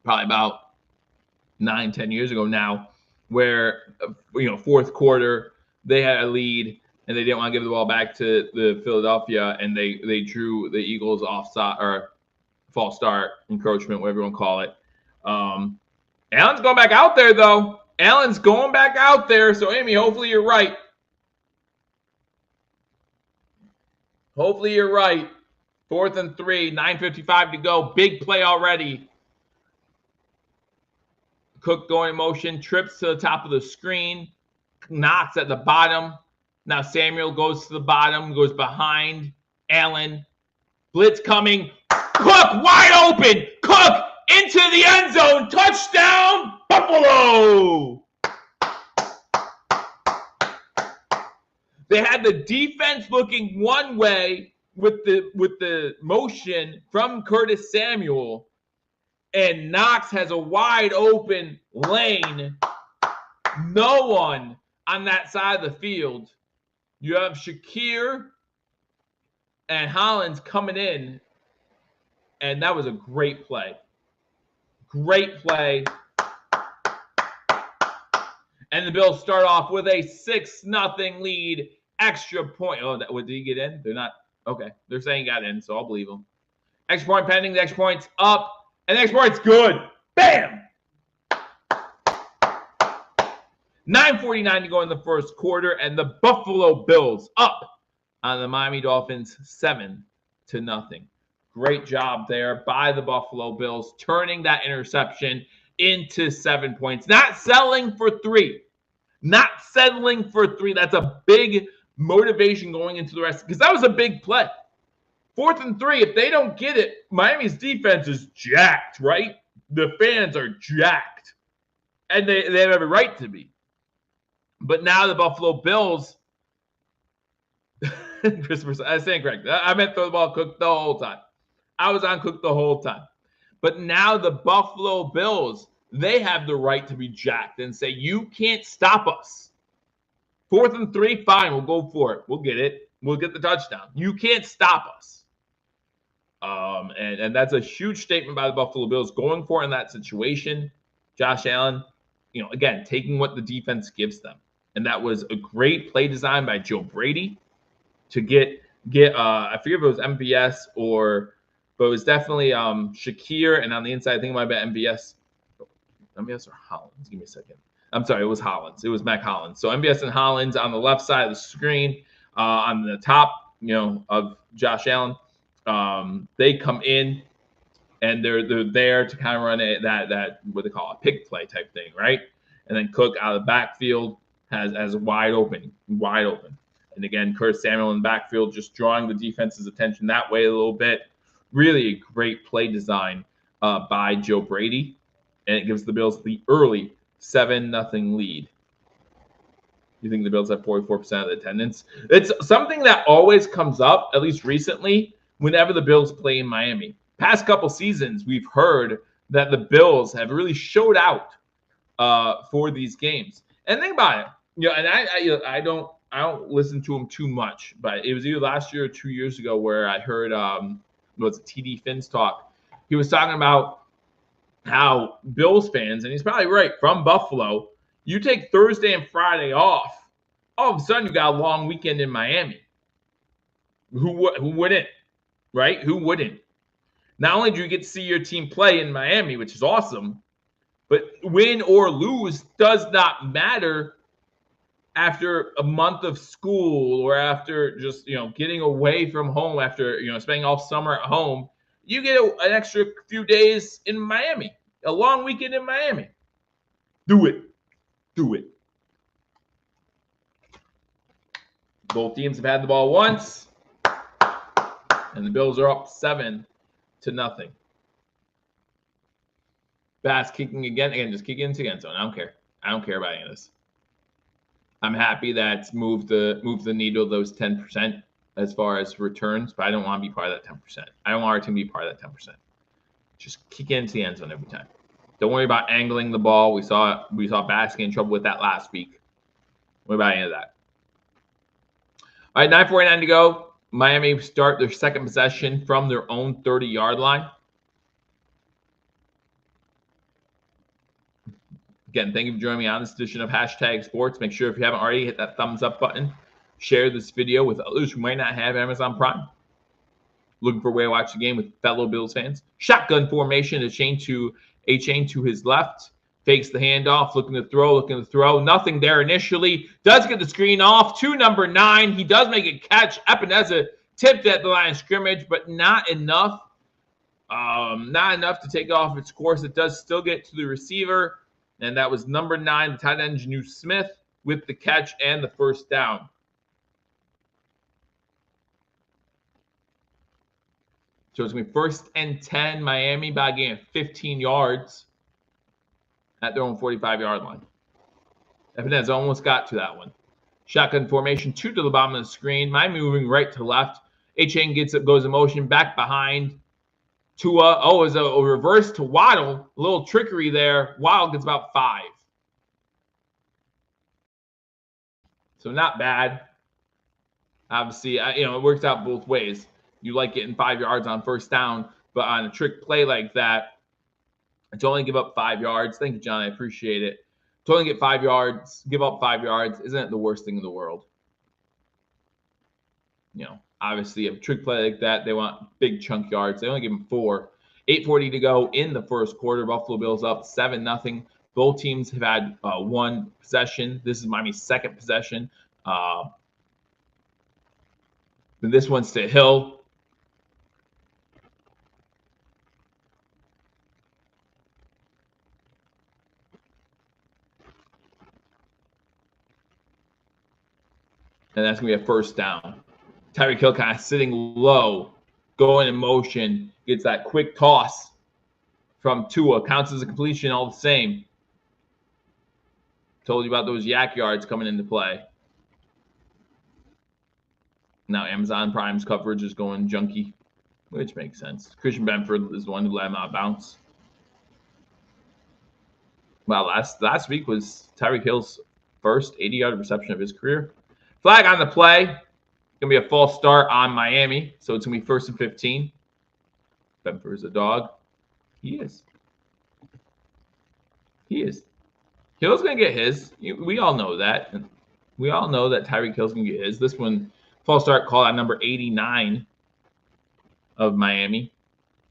probably about 9-10 years ago now where, 4th quarter, they had a lead and they didn't want to give the ball back to the Philadelphia, and they drew the Eagles offside or false start, encroachment, whatever you want to call it. Allen's going back out there, though. Allen's going back out there. So, Amy, hopefully you're right. 4th and 3, 9:55 to go. Big play already. Cook going in motion, trips to the top of the screen, knocks at the bottom. Now Samuel goes to the bottom, goes behind Allen. Blitz coming. Cook wide open. Cook into the end zone. Touchdown, Buffalo. They had the defense looking one way with the motion from Curtis Samuel, and Knox has a wide open lane. No one on that side of the field. You have Shakir and Hollins coming in, and that was a great play. Great play. And the Bills start off with a 6-0 lead, extra point. Oh, did he get in? They're not. Okay. They're saying he got in, so I'll believe them. Extra point pending. The extra point's up, and the extra point's good. Bam! 9:49 to go in the first quarter, and the Buffalo Bills up on the Miami Dolphins 7-0. Great job there by the Buffalo Bills, turning that interception into 7 points. Not settling for 3. Not settling for 3. That's a big motivation going into the rest, because that was a big play. 4th and 3. If they don't get it, Miami's defense is jacked, right? The fans are jacked, and they have every right to be. But now the Buffalo Bills, Christopher, I was saying correct. I meant throw the ball Cook the whole time. I was on Cook the whole time. But now the Buffalo Bills, they have the right to be jacked and say, you can't stop us. 4th and 3, fine, we'll go for it. We'll get it. We'll get the touchdown. You can't stop us. And that's a huge statement by the Buffalo Bills going for it in that situation. Josh Allen, again, taking what the defense gives them. And that was a great play design by Joe Brady to get I forget if it was MVS but it was definitely Shakir, and on the inside, I think it might have been MVS or Hollins. Give me a second. I'm sorry, it was Hollins. It was Mac Hollins. So MVS and Hollins on the left side of the screen, on the top, of Josh Allen. They come in, and they're there to kind of run that what they call a pick play type thing, right? And then Cook out of the backfield has wide open. And again, Curtis Samuel in the backfield, just drawing the defense's attention that way a little bit. Really a great play design by Joe Brady, and it gives the Bills the early 7-0 lead. You think the Bills have 44% of the attendance? It's something that always comes up, at least recently, whenever the Bills play in Miami. Past couple seasons, we've heard that the Bills have really showed out for these games. And think about it, and I don't listen to them too much, but it was either last year or 2 years ago where I heard was TD Finn's talk. He was talking about how Bills fans, and he's probably right, from Buffalo, you take Thursday and Friday off, all of a sudden you got a long weekend in Miami. Who wouldn't, right? Who wouldn't? Not only do you get to see your team play in Miami, which is awesome, but win or lose does not matter after a month of school or after just, getting away from home after, spending all summer at home. You get an extra few days in Miami, a long weekend in Miami. Do it. Both teams have had the ball once, and the Bills are up 7-0. Bass kicking again, just kick into the end zone. I don't care about any of this. I'm happy that it's moved the needle those 10% as far as returns, but I don't want to be part of that 10%. I don't want our team to be part of that 10%. Just kick into the end zone every time. Don't worry about angling the ball. We saw Bass get in trouble with that last week. Don't worry about any of that. All right, 9:49 to go. Miami start their second possession from their own 30-yard line. Again, thank you for joining me on this edition of Hashtag Sports. Make sure if you haven't already, hit that thumbs up button. Share this video with others who might not have Amazon Prime. Looking for a way to watch the game with fellow Bills fans. Shotgun formation, a chain to his left. Fakes the handoff, looking to throw. Nothing there initially. Does get the screen off to number 9. He does make a catch. Epineza tipped at the line of scrimmage, but not enough. Not enough to take off its course. It does still get to the receiver. And that was number 9, the tight end, Janu Smith, with the catch and the first down. So it's going to be 1st and 10, Miami by a gain of 15 yards at their own 45-yard line. Epinez almost got to that one. Shotgun formation, 2 to the bottom of the screen. Miami moving right to left. A-Chain goes in motion, back behind. Tua, is a reverse to Waddle. A little trickery there. Waddle gets about 5. So not bad. Obviously, it works out both ways. You like getting 5 yards on 1st down, but on a trick play like that, to only give up 5 yards. Thank you, John. I appreciate it. To only get 5 yards, give up 5 yards, isn't it the worst thing in the world? Obviously, a trick play like that, they want big chunk yards. They only give them 4. 8:40 to go in the 1st quarter. Buffalo Bills up 7-0. Both teams have had 1 possession. This is Miami's 2nd possession. This one's to Hill. And that's going to be a 1st down. Tyreek Hill kind of sitting low, going in motion, gets that quick toss from Tua. Counts as a completion all the same. Told you about those yak yards coming into play. Now Amazon Prime's coverage is going junky, which makes sense. Christian Benford is the one who let him out of bounds. Well, last week was Tyreek Hill's first 80-yard reception of his career. Flag on the play. Going to be a false start on Miami, so it's going to be 1st and 15. Benford's a dog. He is. Hill's going to get his. We all know that. We all know that Tyreek Hill's going to get his. This one, false start call on number 89 of Miami.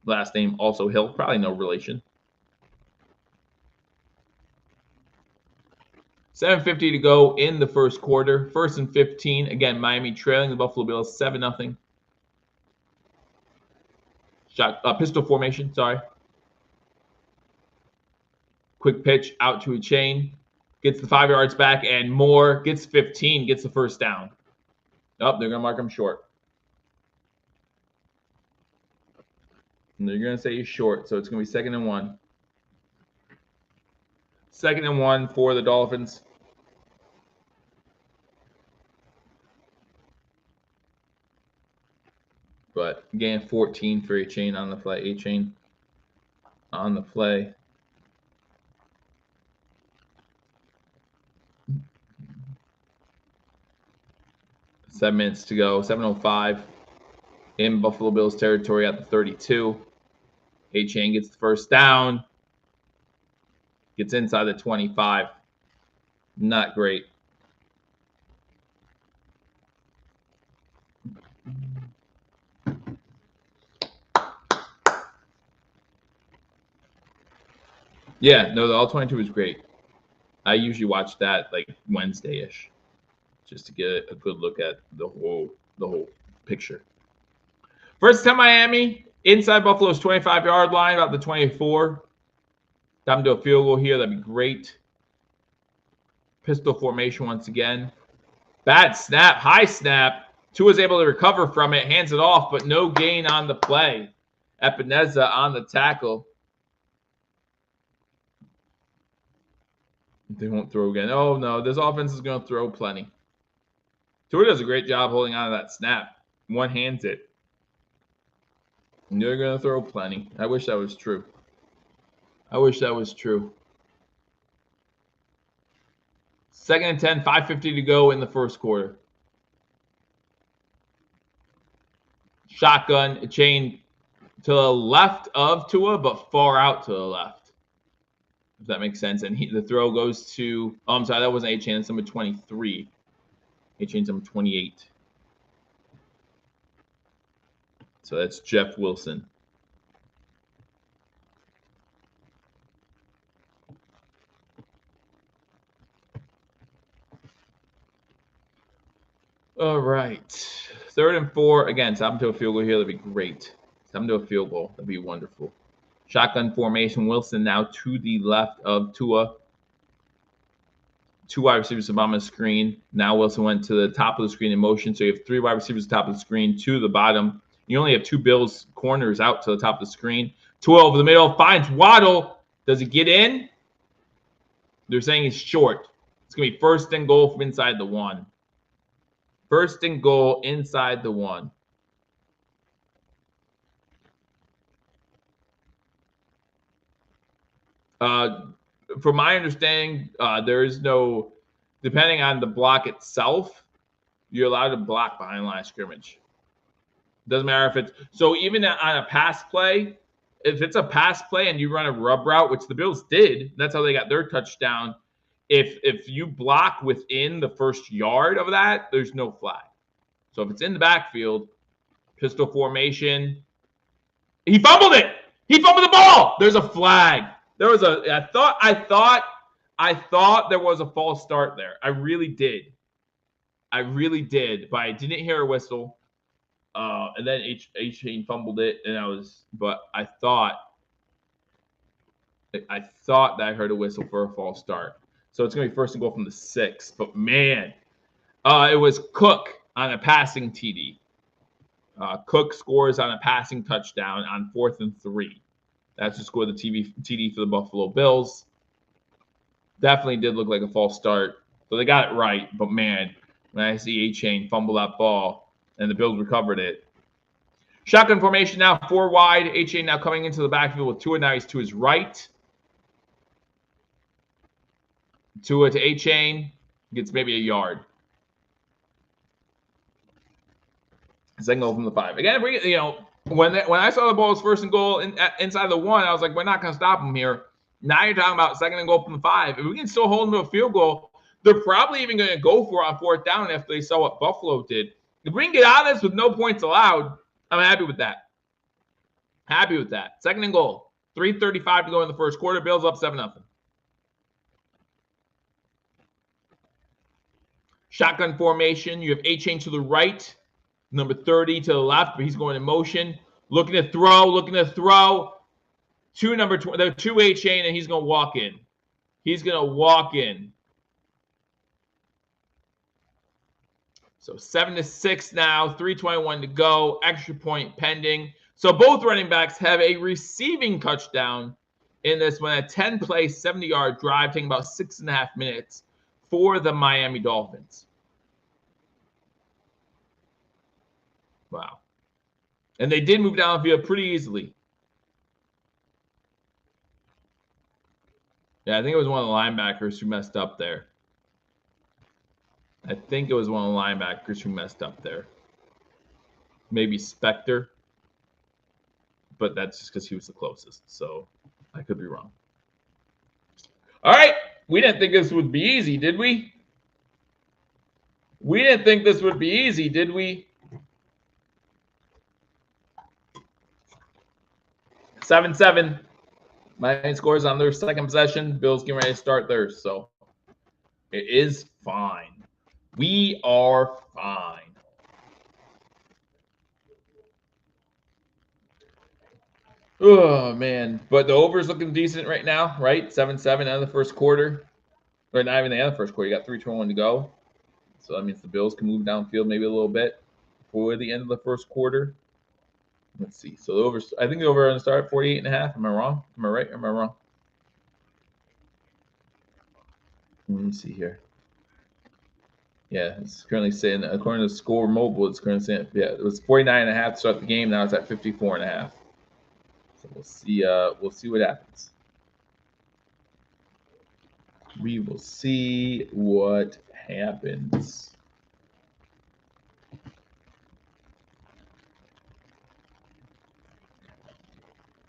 Last name also Hill. Probably no relation. 7:50 to go in the 1st quarter. 1st and 15. Again, Miami trailing the Buffalo Bills 7-0. Pistol formation, sorry. Quick pitch out to A-Chain. Gets the 5 yards back and more. Gets 15. Gets the 1st down. Oh, they're going to mark him short. And they're going to say he's short, so it's going to be 2nd and 1. 2nd and 1 for the Dolphins. But again, 14 for A-Chain on the play. A-Chain on the play. Seven minutes to go. 7:05 in Buffalo Bills territory at the 32. A-Chain gets the 1st down. Gets inside the 25. Not great. Yeah, no, the All 22 was great. I usually watch that like Wednesday-ish, just to get a good look at the whole picture. 1st to Miami, inside Buffalo's 25-yard line, about the 24. Time to do a field goal here. That'd be great. Pistol formation once again. Bad snap, high snap. Tua's able to recover from it, hands it off, but no gain on the play. Epineza on the tackle. They won't throw again. Oh, no. This offense is going to throw plenty. Tua does a great job holding on to that snap. One hands it. And they're going to throw plenty. I wish that was true. 2nd and 10, 5:50 to go in the 1st quarter. Shotgun, A-Chain to the left of Tua, but far out to the left. If that makes sense. And the throw goes to, I'm sorry, that wasn't A-Chain. That's number 23. A-Chain's number 28. So that's Jeff Wilson. All right. 3rd and 4. Again, stop to a field goal here. That'd be great. Stop to a field goal. That'd be wonderful. Shotgun formation. Wilson now to the left of Tua. 2 wide receivers at the bottom of the screen. Now Wilson went to the top of the screen in motion. So you have 3 wide receivers at the top of the screen, 2 to the bottom. You only have 2 Bills corners out to the top of the screen. Tua over the middle, finds Waddle. Does he get in? They're saying he's short. It's going to be 1st and goal from inside the 1. 1st and goal inside the 1. From my understanding, there is no, depending on the block itself, you're allowed to block behind line of scrimmage. Doesn't matter if it's, so even on a pass play, if it's a pass play and you run a rub route, which the Bills did, that's how they got their touchdown. If you block within the 1st yard of that, there's no flag. So if it's in the backfield, pistol formation, he fumbled it. He fumbled the ball. There's a flag. There was a, I thought there was a false start there. I really did, but I didn't hear a whistle. And then H-Chain fumbled it, and but I thought that I heard a whistle for a false start. So it's going to be 1st and goal from the 6. But man, it was Cook on a passing TD. Cook scores on a passing touchdown on 4th and 3. That's to score the TD for the Buffalo Bills. Definitely did look like a false start. So they got it right. But man, when I see A-Chain fumble that ball and the Bills recovered it. Shotgun formation now, 4 wide. A-Chain now coming into the backfield with Tua. Now he's to his right. Tua to A-Chain. Gets maybe a yard. 2nd goal from the 5. Again, when I saw the ball was 1st and goal inside the 1, I was like, we're not going to stop him here. Now you're talking about 2nd and goal from the 5. If we can still hold him to a field goal, they're probably even going to go for it on 4th down after they saw what Buffalo did. If we can get out of this with no points allowed, I'm happy with that. 2nd and goal. 3:35 to go in the 1st quarter. Bills up 7-0. Shotgun formation. You have A-Chain to the right. Number 30 to the left, but he's going in motion. Looking to throw. To number 20, the 2 A-Chain, and he's going to walk in. So 7-6 now, 3:21 to go. Extra point pending. So both running backs have a receiving touchdown in this one. A 10-play, 70-yard drive, taking about 6.5 minutes for the Miami Dolphins. Wow. And they did move down the field pretty easily. Yeah, I think it was one of the linebackers who messed up there. Maybe Spector. But that's just because he was the closest. So I could be wrong. All right. We didn't think this would be easy, did we? 7-7. Miami scores on their 2nd possession. Bills getting ready to start theirs. So it is fine. We are fine. Oh, man. But the over is looking decent right now, right? 7-7 out of the 1st quarter. Or not even the end of the 1st quarter. You got 3:21 to go. So that means the Bills can move downfield maybe a little bit before the end of the 1st quarter. Let's see. So the over, I think the over going to start at 48.5. Am I wrong? Am I right or am I wrong? Let me see here. Yeah, it's currently saying, according to Score Mobile, it's currently saying, yeah, it was 49.5 to start the game. Now it's at 54.5. So we'll see. We'll see what happens. We will see what happens.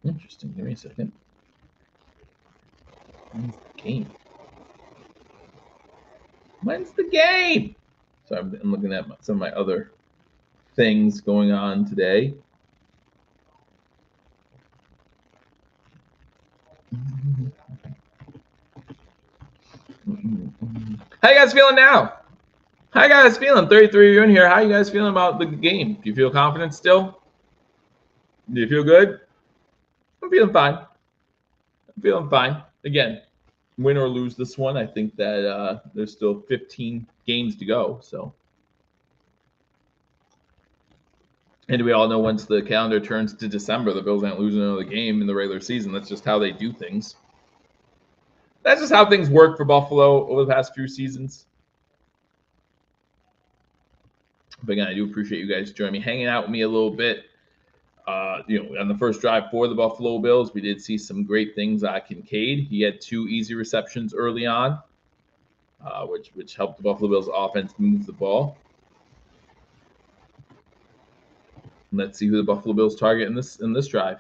Interesting. Give me a second. When's the game? So I'm looking at some of my other things going on today. How you guys feeling now? How you guys feeling? 33 of you in here. How you guys feeling about the game? Do you feel confident still? Do you feel good? I'm feeling fine. Again, win or lose this one, I think that there's still 15 games to go. So And we all know once the calendar turns to December, the Bills aren't losing another game in the regular season. That's just how they do things. That's just how things work for Buffalo over the past few seasons. But again, I do appreciate you guys joining me, hanging out with me a little bit. On the first drive for the Buffalo Bills, we did see some great things out of Kincaid. He had 2 easy receptions early on, which helped the Buffalo Bills offense move the ball. Let's see who the Buffalo Bills target in this drive.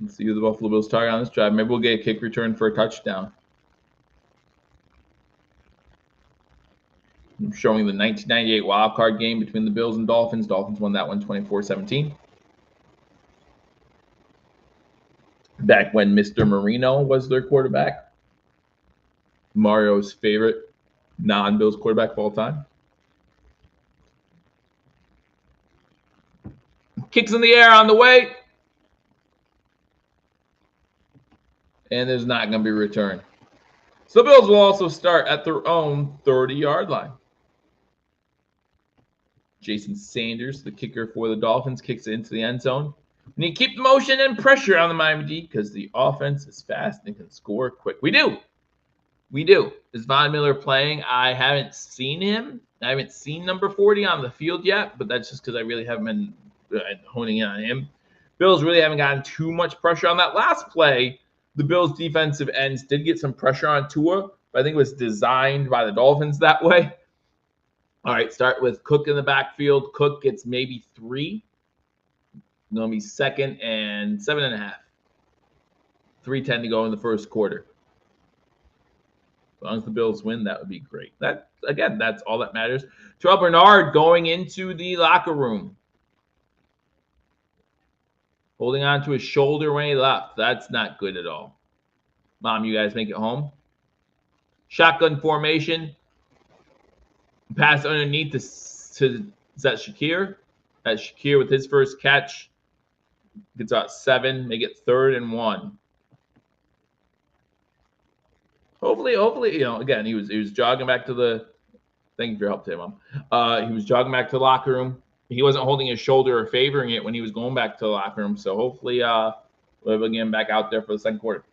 Let's see who the Buffalo Bills target on this drive. Maybe we'll get a kick return for a touchdown. I'm showing the 1998 wildcard game between the Bills and Dolphins. Dolphins won that one 24-17. Back when Mr. Marino was their quarterback. Mario's favorite non-Bills quarterback of all time. Kicks in the air on the way. And there's not going to be a return. So the Bills will also start at their own 30-yard line. Jason Sanders, the kicker for the Dolphins, kicks it into the end zone. We need to keep the motion and pressure on the Miami D because the offense is fast and can score quick. We do. Is Von Miller playing? I haven't seen him. I haven't seen number 40 on the field yet, but that's just because I really haven't been honing in on him. Bills really haven't gotten too much pressure on that last play. The Bills' defensive ends did get some pressure on Tua, but I think it was designed by the Dolphins that way. All right, start with Cook in the backfield. Cook gets maybe 3. Going to be 2nd and 7.5. 3:10 to go in the first quarter. As long as the Bills win, that would be great. That's all that matters. Terrell Bernard going into the locker room. Holding on to his shoulder when he left. That's not good at all. Mom, you guys make it home. Shotgun formation. Pass underneath to is that Shakir? That's Shakir with his first catch. Gets out 7. Make it 3rd and 1. Hopefully, again, he was jogging back to the. Thank you for your help today, Mom. He was jogging back to the locker room. He wasn't holding his shoulder or favoring it when he was going back to the locker room. So hopefully, we'll get him back out there for the second quarter.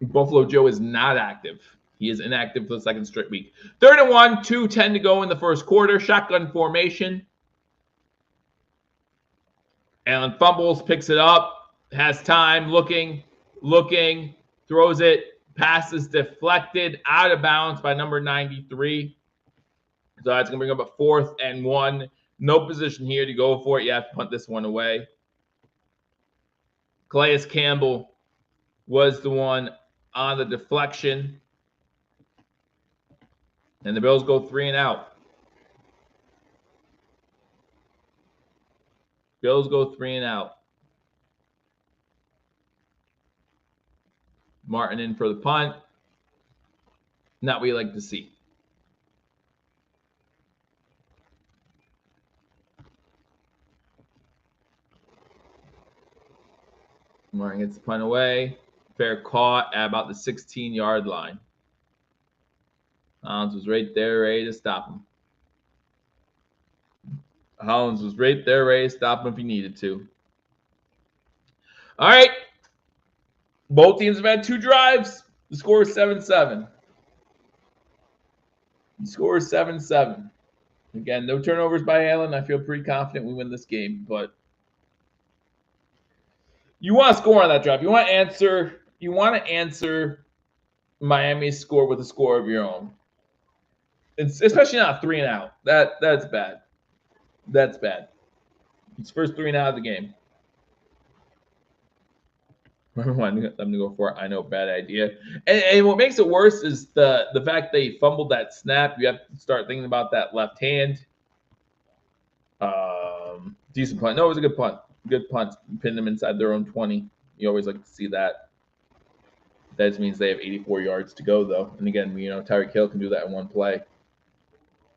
Buffalo Joe is not active. He is inactive for the second straight week. 3rd and 1, 2:10 to go in the first quarter. Shotgun formation. Allen fumbles, picks it up, has time, looking, throws it. Pass is deflected, out of bounds by number 93. So that's going to bring up a 4th and 1. No position here to go for it. You have to punt this one away. Calais Campbell was the one on the deflection. And the Bills go 3 and out. Bills go 3 and out. Martin in for the punt. Not what you like to see. Martin gets the punt away. Fair caught at about the 16-yard line. Hollins was right there ready to stop him. Hollins was right there ready to stop him if he needed to. All right. Both teams have had 2 drives. The score is 7-7. The score is 7-7. Again, no turnovers by Allen. I feel pretty confident we win this game, but you want to score on that drive. You want to answer Miami's score with a score of your own. It's especially not 3 and out. That's bad. That's bad. It's first 3 and out of the game. I'm going to go for it. I know, bad idea. And what makes it worse is the fact they fumbled that snap. You have to start thinking about that left hand. Decent punt. No, it was a good punt. Good punt. Pinned them inside their own 20. You always like to see that. That just means they have 84 yards to go, though. And again, Tyreek Hill can do that in one play.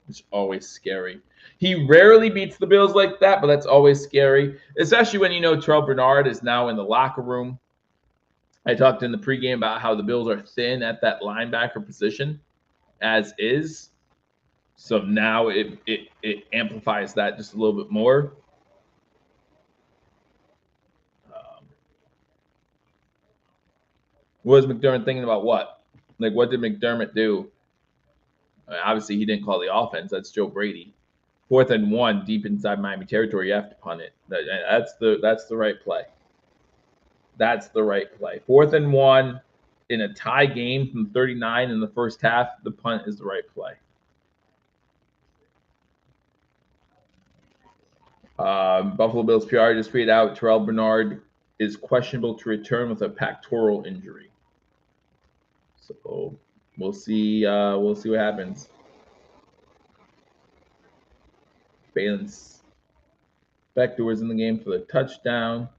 It's always scary. He rarely beats the Bills like that, but that's always scary, especially when Terrell Bernard is now in the locker room. I talked in the pregame about how the Bills are thin at that linebacker position. as is. So now it amplifies that just a little bit more. What was McDermott thinking about what? Like, what did McDermott do? I mean, obviously, he didn't call the offense. That's Joe Brady. 4th and 1, deep inside Miami territory. You have to punt it. That's the right play. That's the right play. 4th and 1 in a tie game from 39 in the first half. The punt is the right play. Buffalo Bills PR just tweeted out Terrell Bernard is questionable to return with a pectoral injury. So we'll see. We'll see what happens. Balin Spector was in the game for the touchdown.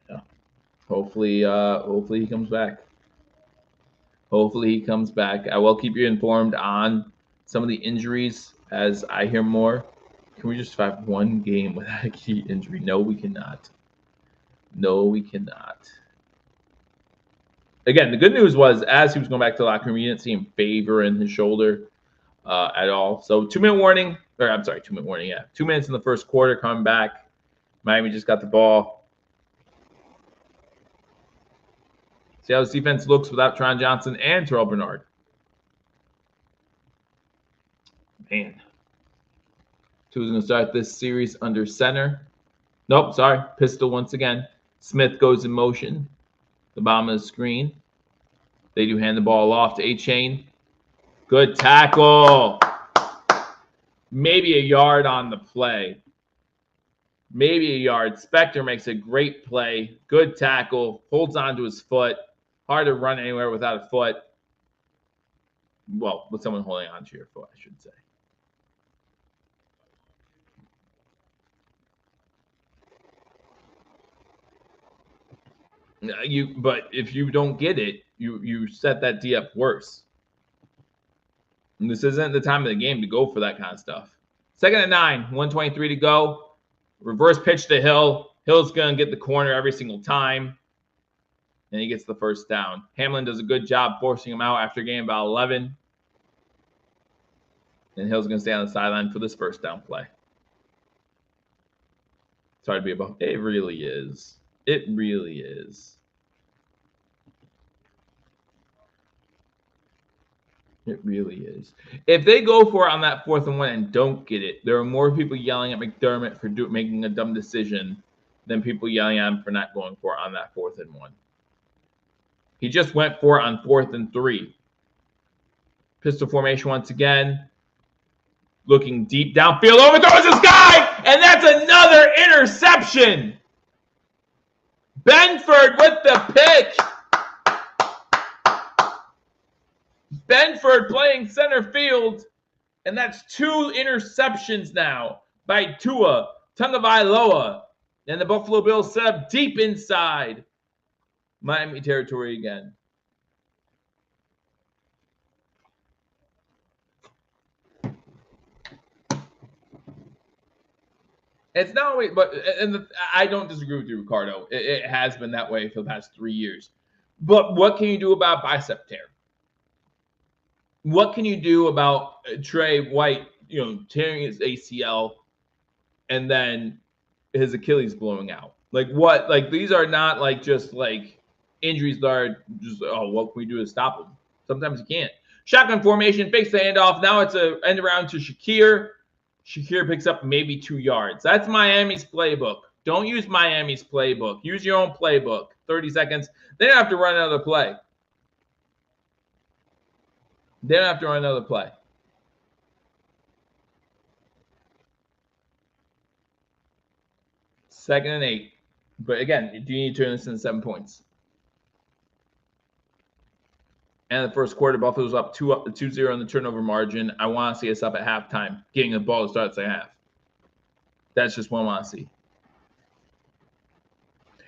Yeah. Hopefully he comes back. Hopefully he comes back. I will keep you informed on some of the injuries as I hear more. Can we just have one game without a key injury? No, we cannot. No, we cannot. Again, the good news was as he was going back to the locker room, you didn't see him favor in his shoulder at all. So 2-minute warning. Or I'm sorry, 2-minute warning. Yeah, 2 minutes in the first quarter. Coming back. Miami just got the ball. See how this defense looks without Tron Johnson and Terrell Bernard. Man. Who's going to start this series under center? Nope, sorry. Pistol once again. Smith goes in motion. The bottom of the screen. They do hand the ball off to A-Chain. Good tackle. Maybe a yard on the play. Maybe a yard. Spector makes a great play. Good tackle. Holds on to his foot. Hard to run anywhere without a foot. Well, with someone holding on to your foot, I should say. But if you don't get it, you set that D up worse. And this isn't the time of the game to go for that kind of stuff. 2nd and 9, 1:23 to go. Reverse pitch to Hill. Hill's going to get the corner every single time. And he gets the first down. Hamlin does a good job forcing him out after getting about 11. And Hill's going to stay on the sideline for this first down play. It's hard to be about. It really is. It really is. It really is. If they go for it on that 4th and 1 and don't get it, there are more people yelling at McDermott for making a dumb decision than people yelling at him for not going for it on that 4th and 1. He just went for it on 4th and 3. Pistol formation once again. Looking deep downfield, overthrows this guy, and that's another interception. Benford with the pick. Benford playing center field, and that's 2 interceptions now by Tua Tagovailoa. And the Buffalo Bills set up deep inside Miami territory again. It's not always, but I don't disagree with you, Ricardo. It has been that way for the past 3 years. But what can you do about bicep tear? What can you do about Trey White, tearing his ACL and then his Achilles blowing out? Like what? Like these are not like just like injuries that are just, what can we do to stop them? Sometimes you can't. Shotgun formation, fakes the handoff. Now it's an end around to Shakir. Shakir picks up maybe 2 yards. That's Miami's playbook. Don't use Miami's playbook. Use your own playbook. 30 seconds. They don't have to run another play. They don't have to run another play. Second and 8. But again, do you need to turn this into 7 points? And the first quarter, Buffalo's up 2-0 in the turnover margin. I want to see us up at halftime, getting the ball to start the second half. That's just what I want to see.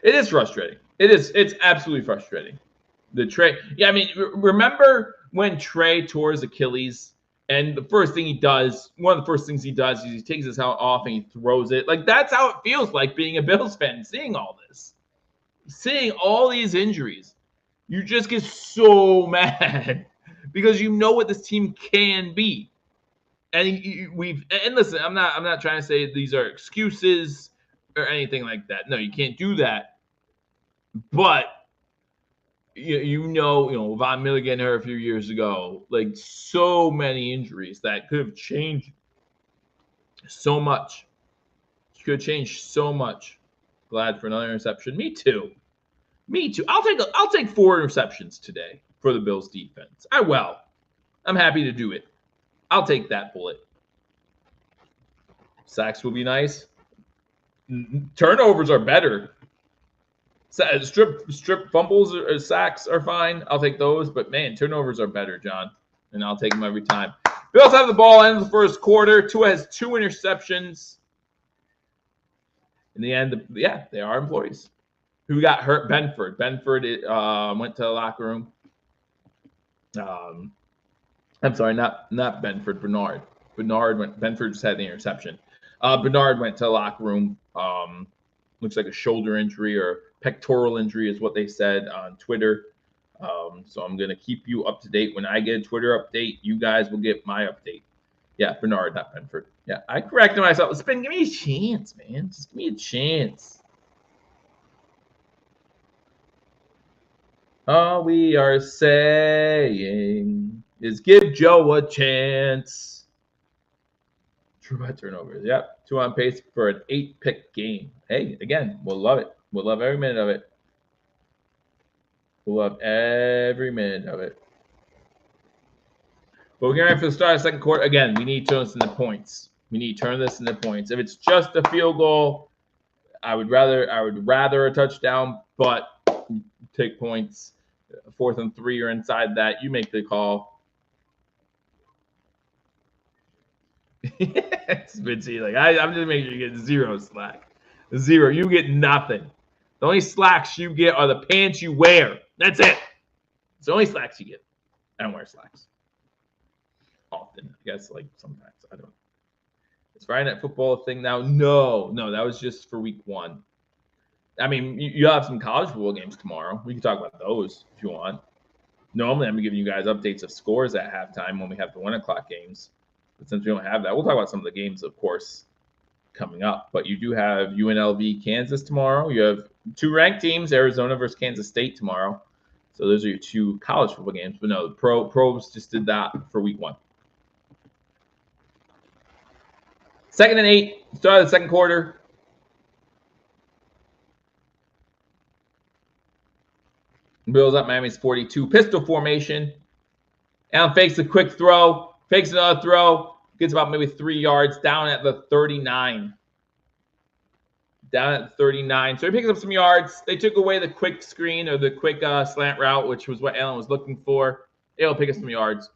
It is frustrating. It's absolutely frustrating. Remember when Trey tore his Achilles, and one of the first things he does is he takes his helmet off and he throws it. Like, that's how it feels like being a Bills fan, seeing all this. Seeing all these injuries. You just get so mad because you know what this team can be. And listen, I'm not trying to say these are excuses or anything like that. No, you can't do that. But you know, Von Miller getting hurt a few years ago, like so many injuries that could have changed so much. Could have changed so much. Glad for another interception. Me too. Me too. I'll take 4 interceptions today for the Bills defense. I will. I'm happy to do it. I'll take that bullet. Sacks will be nice. Turnovers are better. Strip fumbles or sacks are fine. I'll take those. But man, turnovers are better, John, and I'll take them every time. Bills have the ball in the first quarter. Tua has 2 interceptions. In the end, yeah, they are employees. Who got hurt? Benford. Benford went to the locker room. I'm sorry, not Benford. Bernard. Benford just had the interception. Bernard went to the locker room. Looks like a shoulder injury or pectoral injury is what they said on Twitter. So I'm going to keep you up to date. When I get a Twitter update, you guys will get my update. Yeah, Bernard, not Benford. Yeah, I corrected myself. Spin, give me a chance, man. Just give me a chance. All we are saying is give Joe a chance. True by turnovers. Yep. 2 on pace for an 8-pick game. Hey, again, we'll love it. We'll love every minute of it. We'll love every minute of it. But we're getting ready for the start of the second quarter. Again, we need to turn this into points. We need to turn this into points. If it's just a field goal, I would rather a touchdown, but take points. 4th and 3 or inside that. You make the call. It's Mitzi. Like I'm just making sure you get 0 slack. 0. You get nothing. The only slacks you get are the pants you wear. That's it. It's the only slacks you get. I don't wear slacks often. I guess like sometimes I don't. Is Friday Night Football a thing now? No, that was just for week 1. I mean, you have some college football games tomorrow. We can talk about those if you want. Normally, I'm giving you guys updates of scores at halftime when we have the 1 o'clock games. But since we don't have that, we'll talk about some of the games, of course, coming up. But you do have UNLV Kansas tomorrow. You have 2 ranked teams, Arizona versus Kansas State tomorrow. So those are your 2 college football games. But no, the pros just did that for week 1. 2nd and 8, start of the second quarter. Bills up Miami's 42. Pistol formation. Allen fakes a quick throw. Fakes another throw. Gets about maybe 3 yards. Down at the 39. So he picks up some yards. They took away the quick screen or the quick slant route, which was what Allen was looking for. It'll pick up some yards.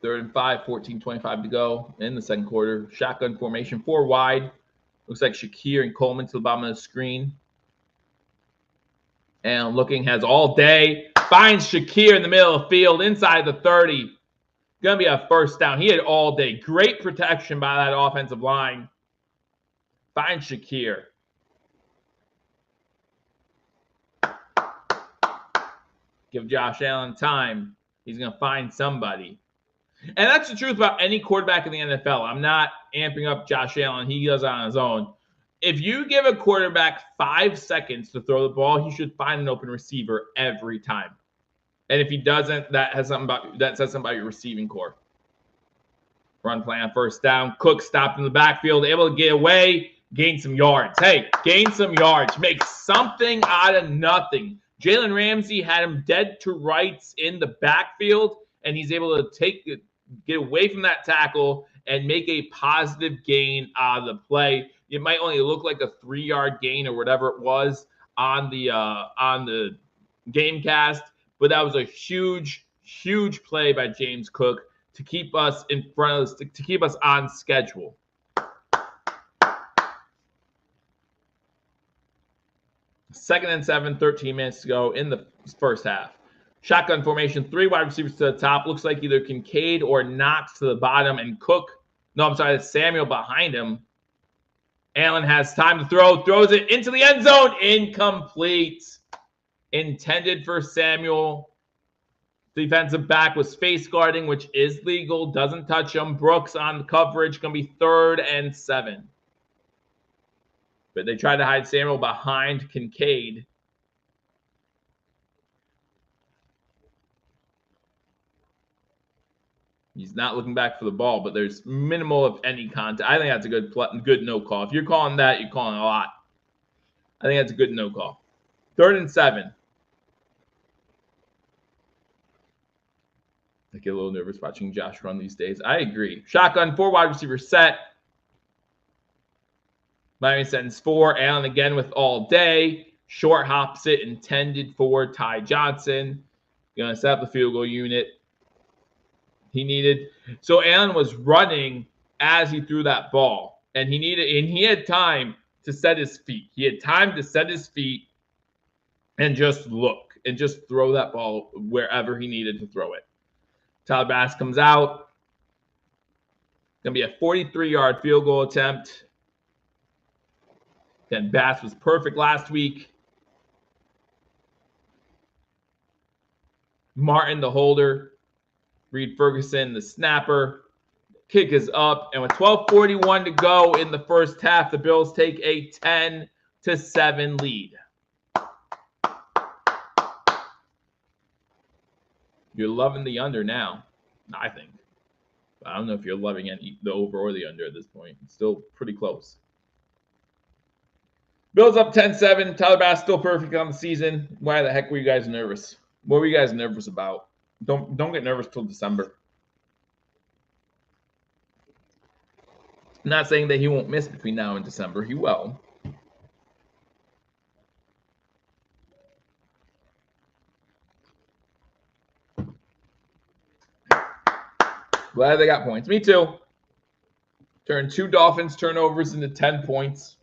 Third and 5, 14:25 to go in the second quarter. Shotgun formation, 4 wide. Looks like Shakir and Coleman to the bottom of the screen. And looking has all day. Finds Shakir in the middle of the field inside the 30. Going to be a first down. He had all day. Great protection by that offensive line. Finds Shakir. Give Josh Allen time. He's going to find somebody. And that's the truth about any quarterback in the NFL. I'm not amping up Josh Allen. He does it on his own. If you give a quarterback 5 seconds to throw the ball, he should find an open receiver every time. And if he doesn't, that says something about your receiving core. Run play on first down. Cook stopped in the backfield, able to get away, gain some yards. Hey, gain some yards. Make something out of nothing. Jalen Ramsey had him dead to rights in the backfield, and he's able to get away from that tackle and make a positive gain out of the play. It might only look like a 3-yard gain or whatever it was on the game cast, but that was a huge play by James Cook to keep us in front of us, to keep us on schedule. Second and 7, 13 minutes to go in the first half. Shotgun formation, 3 wide receivers to the top. Looks like either Kincaid or Knox to the bottom, and Cook. No, I'm sorry, it's Samuel behind him. Allen has time to throw, throws it into the end zone. Incomplete. Intended for Samuel. Defensive back was face guarding, which is legal. Doesn't touch him. Brooks on coverage. Going to be 3rd and 7. But they tried to hide Samuel behind Kincaid. He's not looking back for the ball, but there's minimal, if any, contact. I think that's a good no call. If you're calling that, you're calling a lot. I think that's a good no call. 3rd and 7. I get a little nervous watching Josh run these days. I agree. Shotgun, 4 wide receiver set. Miami sends 4. Allen again with all day. Short hops it, intended for Ty Johnson. Going to set up the field goal unit. He needed, so Allen was running as he threw that ball, and he had time to set his feet. He had time to set his feet and just look and just throw that ball wherever he needed to throw it. Tyler Bass comes out. Gonna be a 43-yard field goal attempt. Then Bass was perfect last week. Martin, the holder. Reed Ferguson, the snapper. Kick is up, and with 12:41 to go in the first half, the Bills take a 10-7 lead. You're loving the under now, I think. I don't know if you're loving the over or the under at this point. It's still pretty close. Bills up 10-7. Tyler Bass still perfect on the season. Why the heck were you guys nervous? What were you guys nervous about? Don't get nervous till December. I'm not saying that he won't miss between now and December. He will. Glad they got points. Me too. Turned 2 Dolphins turnovers into 10 points.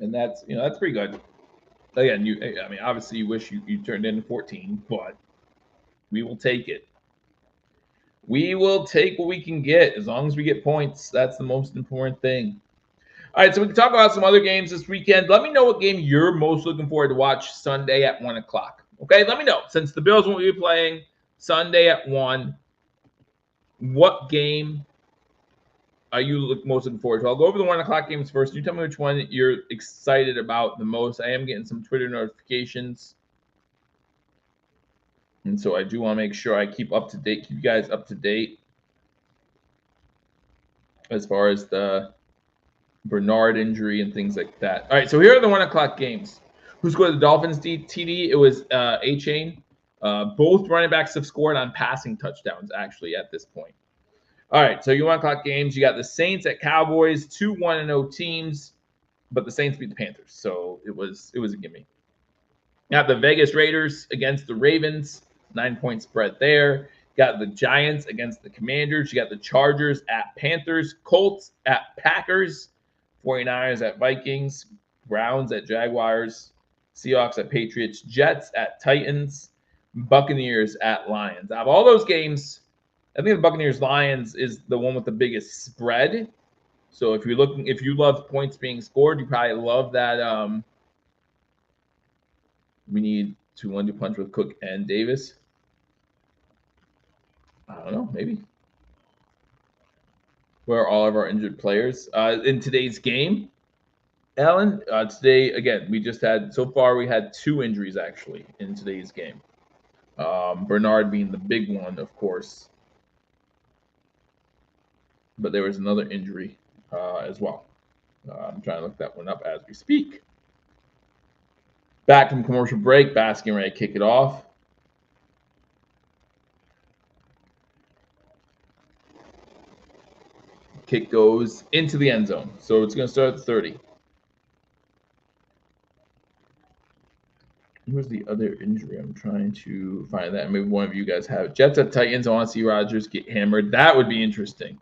And that's pretty good. Again, obviously you wish you turned into 14, but we will take it. We will take what we can get as long as we get points. That's the most important thing. All right, so we can talk about some other games this weekend. Let me know what game you're most looking forward to watch Sunday at 1 o'clock. Okay, let me know. Since the Bills won't be playing Sunday at 1, what game are you most looking forward to? I'll go over the 1 o'clock games first. You tell me which one you're excited about the most. I am getting some Twitter notifications. And so I do want to make sure I keep you guys up to date as far as the Bernard injury and things like that. All right, so here are the 1 o'clock games. Who scored the Dolphins TD? It was A-Chain. Both running backs have scored on passing touchdowns, actually, at this point. All right, so your 1 o'clock games, you got the Saints at Cowboys, 2 1-0 teams, but the Saints beat the Panthers, so it was a gimme. You got the Vegas Raiders against the Ravens, 9-point spread there. Got the Giants against the Commanders. You got the Chargers at Panthers, Colts at Packers, 49ers at Vikings, Browns at Jaguars, Seahawks at Patriots, Jets at Titans, Buccaneers at Lions. Out of all those games, I think the Buccaneers-Lions is the one with the biggest spread. So if you love points being scored, you probably love that. We need to 1-2 punch with Cook and Davis. I don't know, maybe. Where are all of our injured players in today's game? Alan, today again we had 2 injuries actually in today's game. Bernard being the big one, of course. But there was another injury as well. I'm trying to look that one up as we speak. Back from commercial break, Bass getting ready to kick it off. Kick goes into the end zone. So it's going to start at 30. Where's the other injury? I'm trying to find that. Maybe one of you guys have it. Jets at Titans. I want to see Rodgers get hammered. That would be interesting.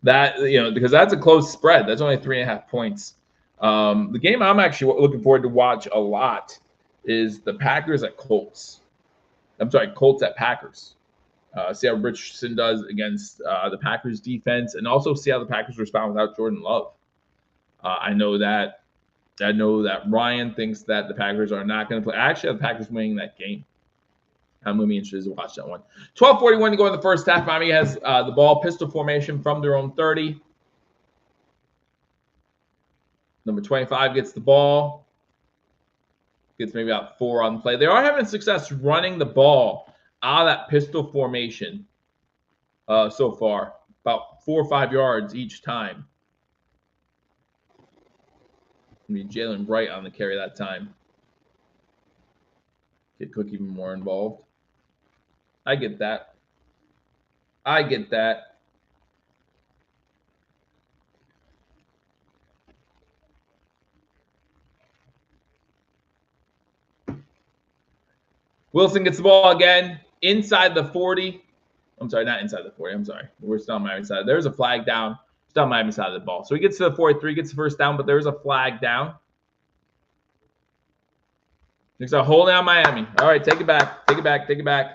Because that's a close spread. That's only 3.5 points. The game I'm actually looking forward to watch a lot is the Packers at Colts. I'm sorry, Colts at Packers. See how Richardson does against the Packers defense, and also see how the Packers respond without Jordan Love. I know that Ryan thinks that the Packers are not going to play. I actually have the Packers winning that game. I'm going to be interested to watch that one. 12:41 to go in the first half. Miami has the ball, pistol formation from their own 30. Number 25 gets the ball. Gets maybe about 4 on the play. They are having success running the ball out of that pistol formation so far. About 4 or 5 yards each time. Be Jalen Bright on the carry that time. Get Cook even more involved. I get that. Wilson gets the ball again inside the 40. I'm sorry, not inside the 40. I'm sorry. We're still on Miami side. There's a flag down. Still on Miami side of the ball. So he gets to the 43, gets the first down, but there's a flag down. Looks like holding on Miami. All right, take it back. Take it back. Take it back.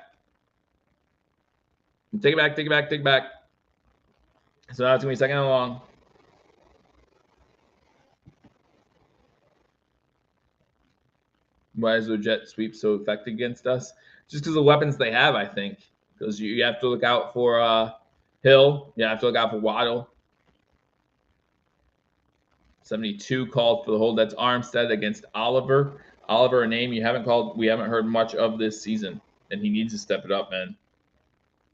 Take it back. Take it back. Take it back. So now it's going to be 2nd and long. Why is the jet sweep so effective against us? Just because of the weapons they have, I think. Because you have to look out for Hill. You have to look out for Waddle. 72 called for the hold. That's Armstead against Oliver. Oliver, a name we haven't heard much of this season, and he needs to step it up, man.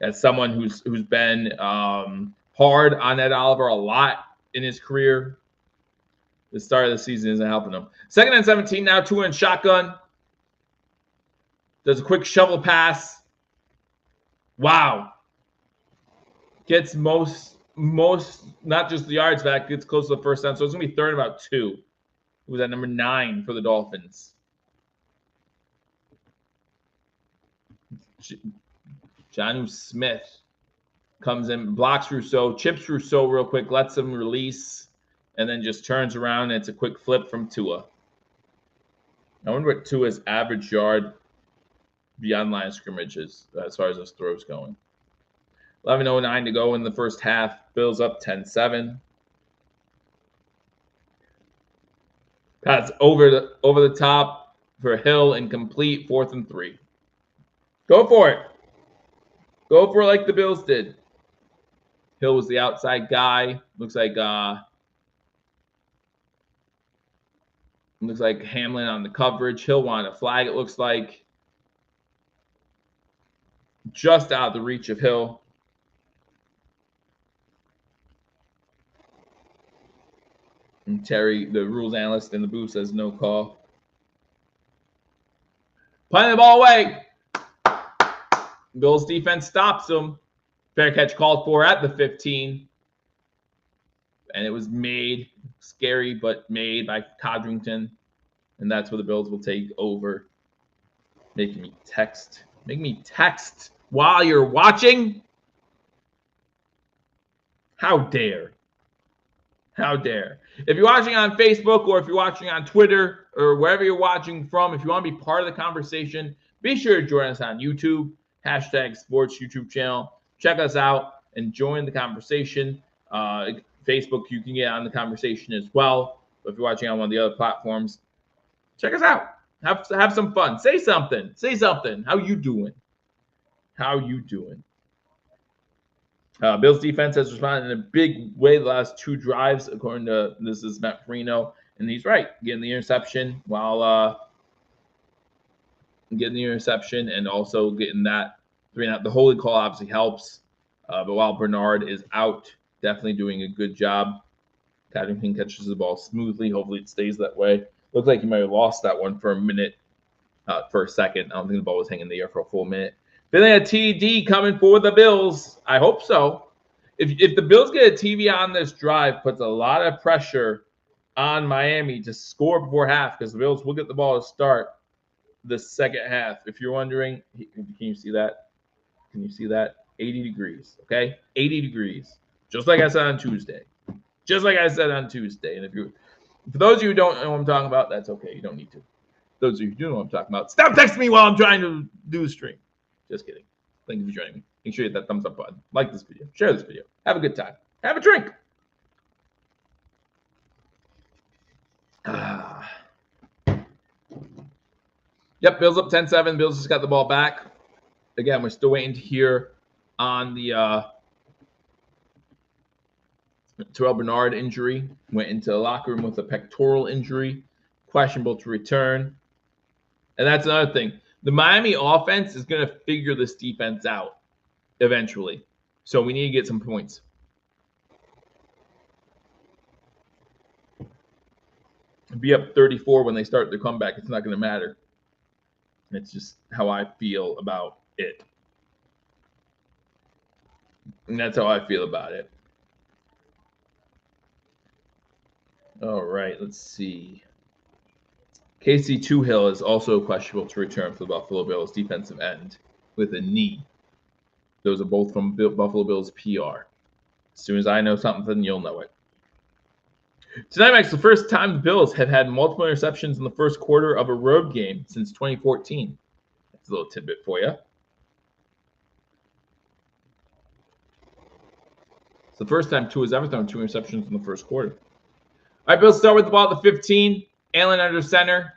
As someone who's been hard on Ed Oliver a lot in his career, the start of the season isn't helping him. 2nd and 17 now, 2 in shotgun. Does a quick shovel pass. Wow. Gets most not just the yards back, gets close to the first down. So it's going to be 3rd and about 2. It was at number 9 for the Dolphins. Jonnu Smith comes in, blocks Rousseau, chips Rousseau real quick, lets him release, and then just turns around, and it's a quick flip from Tua. I wonder what Tua's average yard beyond line of scrimmage is as far as those throws going. 11:09 to go in the first half. Bills up 10-7. Pass over the top for Hill, incomplete, 4th and 3. Go for it. Go for it like the Bills did. Hill was the outside guy. Looks like Hamlin on the coverage. Hill wanted a flag, it looks like. Just out of the reach of Hill. And Terry, the rules analyst in the booth, says no call. Playing the ball away. Bills defense stops him. Fair catch called for at the 15. And it was made, scary, but made by Codrington. And that's where the Bills will take over. Making me text. Make me text while you're watching. How dare. How dare. If you're watching on Facebook or if you're watching on Twitter or wherever you're watching from, if you want to be part of the conversation, be sure to join us on YouTube, #sports YouTube channel. Check us out and join the conversation. Facebook, you can get on the conversation as well. But if you're watching on one of the other platforms, check us out. Have some fun. Say something. Say something. How you doing? How you doing? Bills defense has responded in a big way the last 2 drives, according to this is Matt Perino, and he's right, getting the interception while getting the interception and also getting that 3-and-out. The holding call obviously helps, but while Bernard is out, definitely doing a good job. Codrington catches the ball smoothly. Hopefully it stays that way. Looks like he might have lost that one for a minute, for a second. I don't think the ball was hanging in the air for a full minute. Feeling a TD coming for the Bills. I hope so. If the Bills get a TV on this drive, puts a lot of pressure on Miami to score before half, because the Bills will get the ball to start the second half. If you're wondering, can you see that? Can you see that? 80 degrees, okay? 80 degrees. Just like I said on Tuesday. Just like I said on Tuesday. And for those of you who don't know what I'm talking about, that's okay. You don't need to. Those of you who do know what I'm talking about, stop texting me while I'm trying to do the stream. Just kidding. Thank you for joining me. Make sure you hit that thumbs up button. Like this video. Share this video. Have a good time. Have a drink. Yep, Bills up 10-7. Bills just got the ball back. Again, we're still waiting to hear on the Terrell Bernard injury. Went into the locker room with a pectoral injury. Questionable to return. And that's another thing. The Miami offense is going to figure this defense out eventually. So we need to get some points. Be up 34 when they start their comeback. It's not going to matter. It's just how I feel about it. And that's how I feel about it. All right, let's see. Casey Toohill is also questionable to return for the Buffalo Bills defensive end with a knee. Those are both from Buffalo Bills PR. As soon as I know something, you'll know it. Tonight marks the first time the Bills have had multiple interceptions in the first quarter of a road game since 2014. That's a little tidbit for you. It's the first time Tua has ever thrown 2 interceptions in the first quarter. All right, Bills start with the ball at the 15. Allen under center.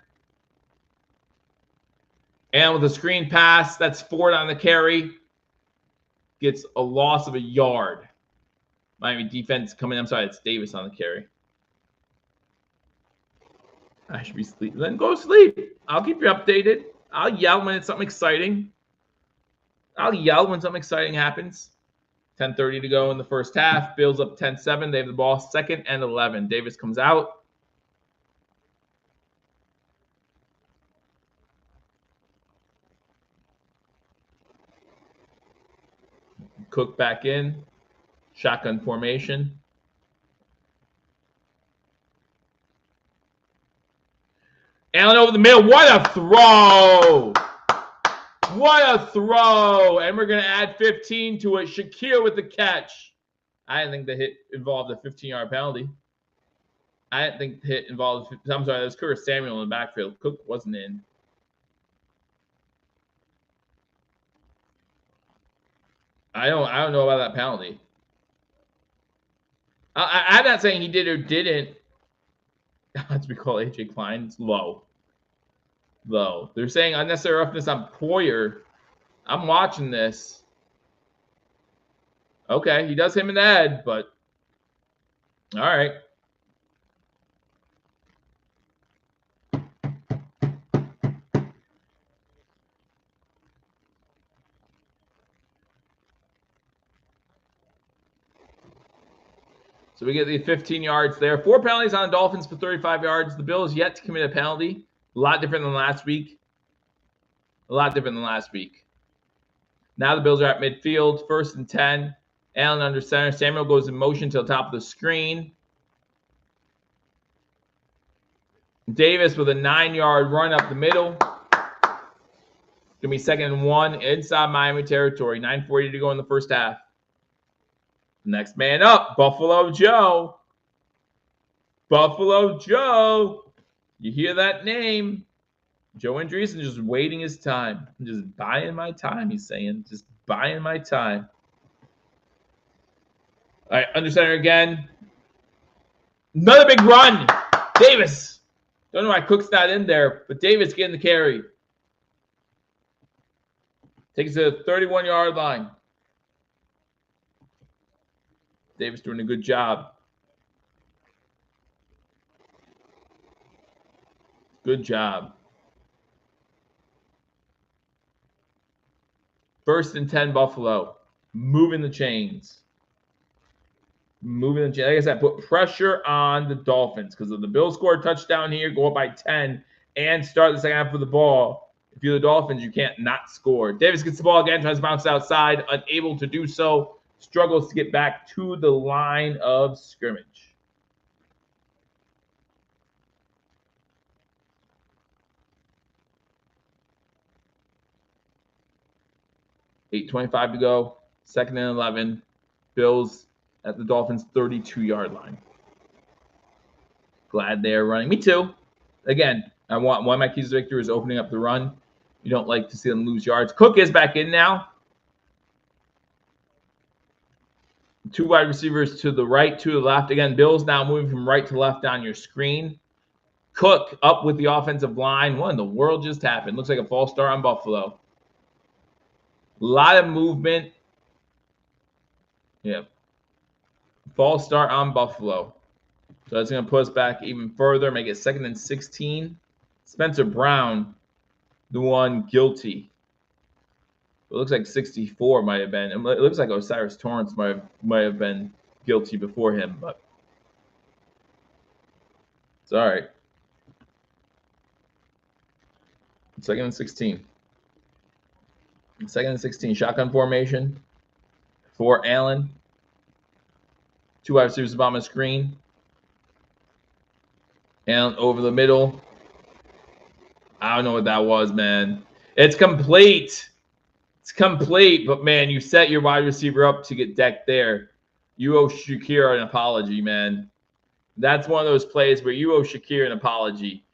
And with a screen pass, that's Ford on the carry. Gets a loss of a yard. Miami defense coming. I'm sorry, it's Davis on the carry. I should be sleeping. Then go sleep. I'll keep you updated. I'll yell when it's something exciting. I'll yell when something exciting happens. 10:30 to go in the first half. Bills up 10-7. They have the ball 2nd and 11. Davis comes out. Cook back in. Shotgun formation. Allen over the middle. What a throw! What a throw! And we're going to add 15 to it. Shakir with the catch. I didn't think the hit involved a 15-yard penalty. I didn't think the hit involved. I'm sorry, that was Curtis Samuel in the backfield. Cook wasn't in. I don't know about that penalty. I'm not saying he did or didn't. That's we call AJ Klein. It's low. Low. They're saying unnecessary roughness on Poyer. I'm watching this. Okay, he does him in the head, but all right. So we get the 15 yards there. 4 penalties on the Dolphins for 35 yards. The Bills yet to commit a penalty. A lot different than last week. A lot different than last week. Now the Bills are at midfield. 1st and 10. Allen under center. Samuel goes in motion to the top of the screen. Davis with a 9-yard run up the middle. Going to be 2nd and 1 inside Miami territory. 9:40 to go in the first half. Next man up, Buffalo Joe. Buffalo Joe. You hear that name. Joe Andreessen just waiting his time. I'm just buying my time, he's saying. Just buying my time. All right, under center again. Another big run. Davis. Don't know why Cook's not in there, but Davis getting the carry. Takes it to the 31-yard line. Davis doing a good job. Good job. 1st and 10 Buffalo. Moving the chains. Moving the chains. Like I said, put pressure on the Dolphins because if the Bills score a touchdown here, go up by 10, and start the second half with the ball. If you're the Dolphins, you can't not score. Davis gets the ball again, tries to bounce outside, unable to do so. Struggles to get back to the line of scrimmage. $8:25 to go. 2nd and 11. Bills at the Dolphins' 32-yard line. Glad they're running. Me too. Again, One of my keys to victory is opening up the run. You don't like to see them lose yards. Cook is back in now. 2 wide receivers to the right, 2 to the left. Again, Bills now moving from right to left on your screen. Cook up with the offensive line. What in the world just happened? Looks like a false start on Buffalo. A lot of movement. Yeah. False start on Buffalo. So that's going to put us back even further, make it 2nd and 16. Spencer Brown, the one guilty. It looks like 64 might have been. It looks like Osiris Torrance might have been guilty before him, but it's all right. 2nd and 16. 2nd and 16. Shotgun formation for Allen. 2 wide receivers above my screen. Allen over the middle. I don't know what that was, man. It's complete. It's complete, but man, you set your wide receiver up to get decked there. You owe Shakir an apology, man. That's one of those plays where you owe Shakir an apology.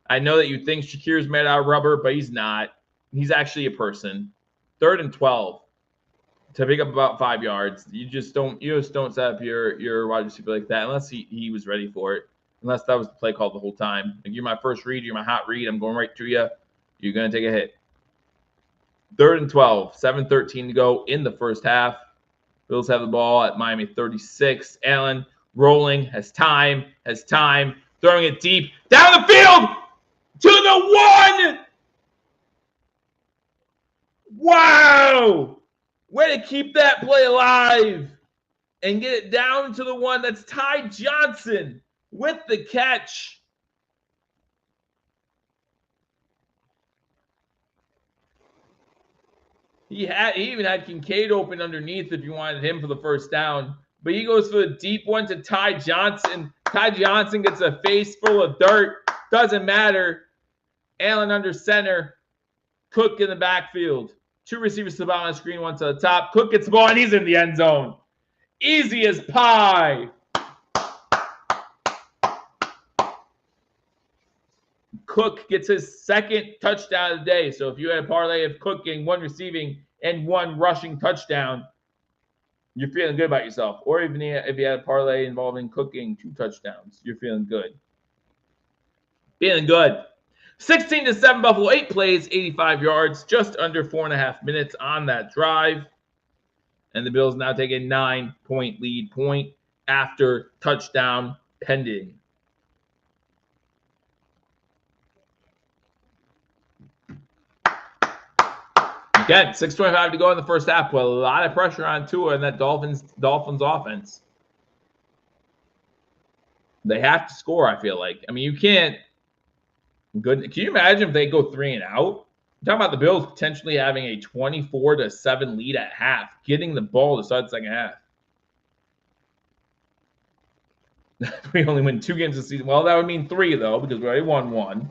I know that you think Shakir's made out of rubber, but he's not. He's actually a person. 3rd and 12 to pick up about 5 yards. You just don't set up your wide receiver like that unless he was ready for it. Unless that was the play call the whole time. Like, you're my first read, you're my hot read, I'm going right to you. You're going to take a hit. 3rd and 12, 7:13 to go in the first half. Bills have the ball at Miami 36. Allen rolling, has time, throwing it deep, down the field to the 1. Wow! Way to keep that play alive and get it down to the 1. That's Ty Johnson with the catch. He even had Kincaid open underneath if you wanted him for the first down. But he goes for the deep one to Ty Johnson. Ty Johnson gets a face full of dirt. Doesn't matter. Allen under center. Cook in the backfield. 2 receivers to the bottom of the screen, 1 to the top. Cook gets the ball, and he's in the end zone. Easy as pie. Cook gets his 2nd touchdown of the day. So if you had a parlay of Cook getting 1 receiving and 1 rushing touchdown, you're feeling good about yourself. Or even if you had a parlay involving Cook getting 2 touchdowns, you're feeling good. Feeling good. 16-7 Buffalo, 8 plays, 85 yards, just under 4.5 minutes on that drive. And the Bills now take a 9-point lead, point after touchdown pending. Again, 6:25 to go in the first half, with a lot of pressure on Tua and that Dolphins offense. They have to score, I feel like. I mean, you can't. Can you imagine if they go 3 and out? I'm talking about the Bills potentially having a 24-7 lead at half, getting the ball to start the second half. We only win 2 games this season. Well, that would mean 3, though, because we already won 1.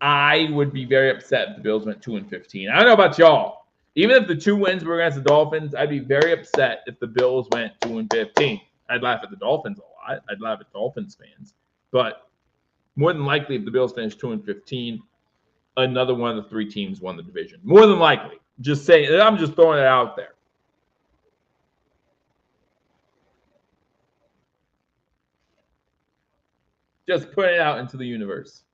I would be very upset if the Bills went 2-15. I don't know about y'all. Even if the 2 wins were against the Dolphins, I'd be very upset if the Bills went 2-15. I'd laugh at the Dolphins a lot. I'd laugh at Dolphins fans. But more than likely, if the Bills finish 2-15, another one of the 3 teams won the division. More than likely. Just saying. I'm just throwing it out there. Just putting it out into the universe.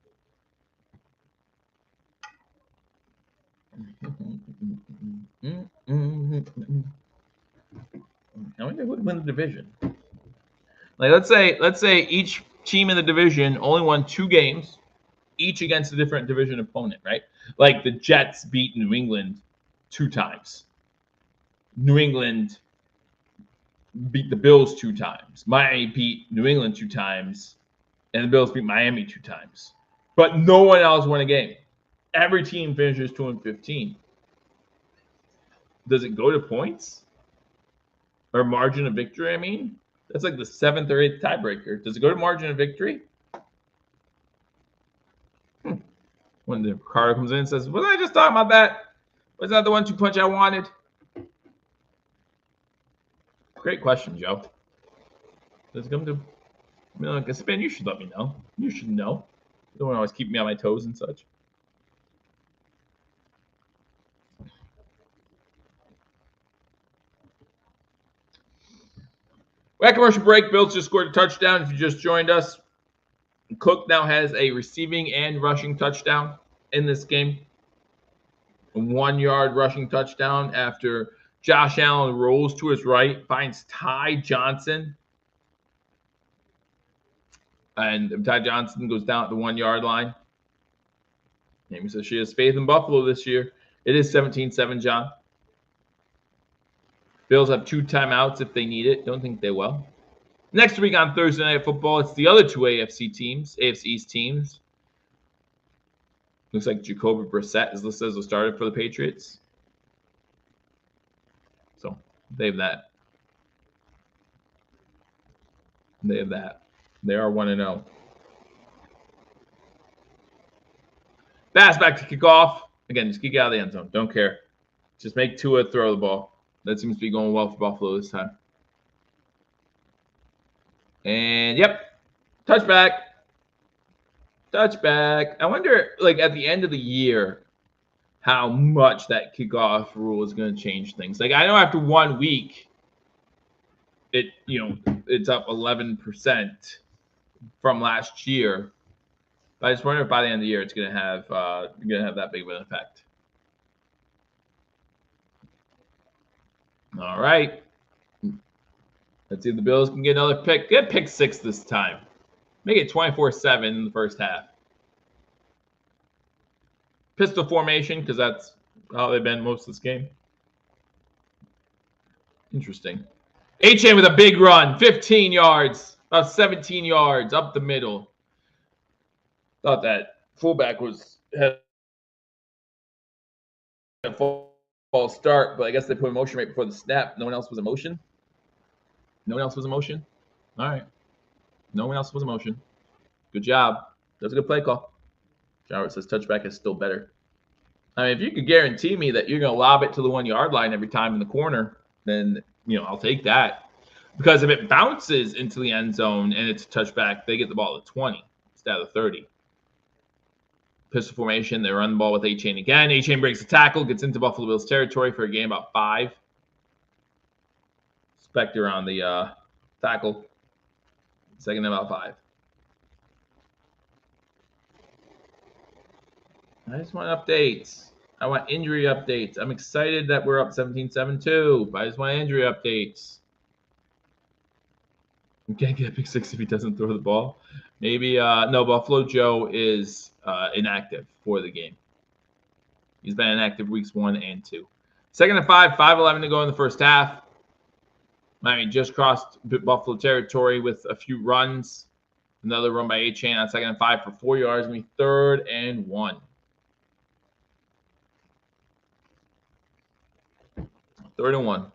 How many would win the division? Like, let's say each team in the division only won 2 games, each against a different division opponent, right? Like the Jets beat New England 2 times. New England beat the Bills 2 times. Miami beat New England 2 times, and the Bills beat Miami 2 times. But no one else won a game. Every team finishes 2-15. Does it go to points? Or margin of victory, I mean? That's like the 7th or 8th tiebreaker. Does it go to margin of victory? When the card comes in and says, was I just talking about that? Was that the 1-2 punch I wanted? Great question, Joe. Does it come to, like a spin? You should let me know. You should know. Don't always keep me on my toes and such. We're at commercial break. Bills just scored a touchdown. If you just joined us, Cook now has a receiving and rushing touchdown in this game. A 1-yard rushing touchdown after Josh Allen rolls to his right, finds Ty Johnson. And Ty Johnson goes down at the 1-yard line. Amy says she has faith in Buffalo this year. It is 17-7, John. Bills have 2 timeouts if they need it. Don't think they will. Next week on Thursday Night Football, it's the other 2 AFC East teams. Looks like Jacoby Brissett is listed as a starter for the Patriots. So they have that. They have that. They are 1-0. Pass back to kickoff. Again, just kick out of the end zone. Don't care. Just make Tua throw the ball. That seems to be going well for Buffalo this time. And, yep, touchback. Touchback. I wonder, like, at the end of the year, how much that kickoff rule is going to change things. Like, I know after 1 week, it's up 11% from last year. But I just wonder if by the end of the year, it's going to have that big of an effect. All right. Let's see if the Bills can get another pick. Get pick 6 this time. Make it 24-7 in the first half. Pistol formation, because that's how they've been most of this game. Interesting. H.A. with a big run. 15 yards. About 17 yards up the middle. Thought that fullback had a false start, but I guess they put a motion right before the snap. No one else was in motion? No one else was in motion? All right. No one else was in motion. Good job. That's a good play call. Jarrett says touchback is still better. I mean, if you could guarantee me that you're going to lob it to the 1-yard line every time in the corner, then, I'll take that. Because if it bounces into the end zone and it's a touchback, they get the ball at the 20 instead of the 30. Pistol formation, they run the ball with A-Chain again. A-Chain breaks the tackle, gets into Buffalo Bills territory for a gain about 5. Spectre on the tackle. Second and about 5. I just want updates. I want injury updates. I'm excited that we're up 17-7 too, but I just want injury updates. We can't get a pick 6 if he doesn't throw the ball. Maybe no, Buffalo Joe is inactive for the game. He's been inactive weeks 1 and 2. Second and 5, 5:11 to go in the first half. Miami just crossed Buffalo territory with a few runs. Another run by A-Chain on second and 5 for 4 yards. Going to be 3rd and 1. 3rd and 1.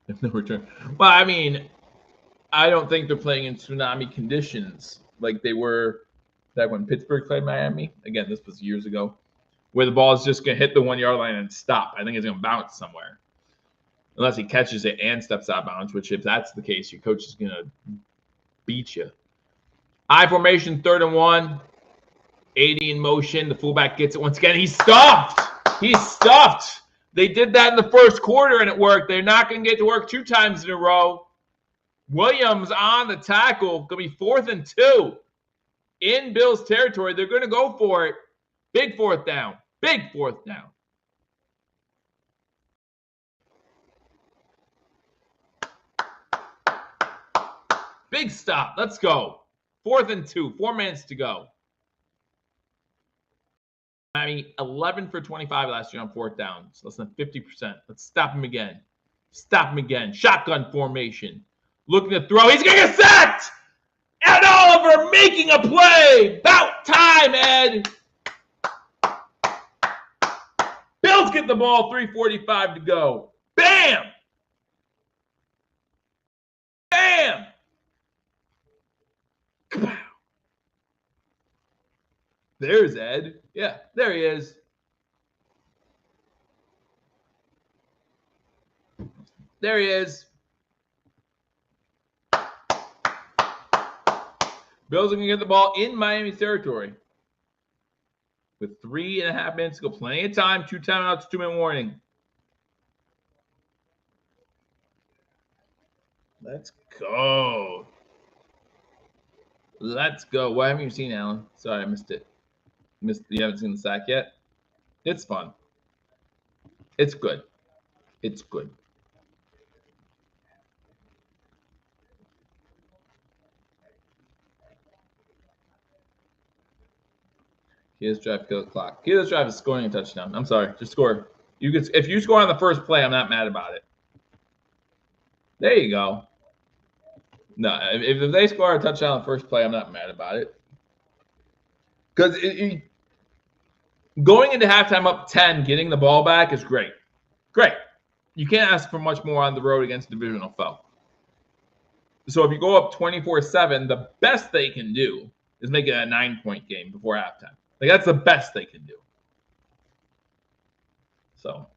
If no return. Well, I mean, I don't think they're playing in tsunami conditions like they were back when Pittsburgh played Miami. Again, this was years ago, where the ball is just going to hit the 1-yard line and stop. I think it's going to bounce somewhere. Unless he catches it and steps out of bounds, which if that's the case, your coach is going to beat you. I formation, 3rd and 1. 80 in motion. The fullback gets it once again. He's stuffed. He's stuffed. They did that in the first quarter, and it worked. They're not going to get to work 2 times in a row. Williams on the tackle. Going to be 4th and 2. In Bills territory. They're going to go for it. Big 4th down. Big 4th down. Big stop. Let's go. 4th and 2. 4 minutes to go. Miami, 11 for 25 last year on 4th downs. Less than 50%. Let's stop him again. Stop him again. Shotgun formation. Looking to throw. He's going to get sacked! Ed Oliver making a play. About time, Ed. Bills get the ball. 3:45 to go. Bam! Bam! Kapow! There's Ed. Yeah, there he is. There he is. Bills are going to get the ball in Miami territory with 3.5 minutes to go. Plenty of time. 2 timeouts, 2-minute warning. Let's go. Let's go. What haven't you seen, Alan? Sorry, I missed it. You haven't seen the sack yet? It's fun. It's good. It's good. Key drive, kill the clock. Key drive is scoring a touchdown. I'm sorry. Just score. If you score on the first play, I'm not mad about it. There you go. No, if they score a touchdown on the first play, I'm not mad about it. Because going into halftime up 10, getting the ball back is great. Great. You can't ask for much more on the road against a divisional foe. So if you go up 24-7, the best they can do is make it a 9-point game before halftime. Like, that's the best they can do. So,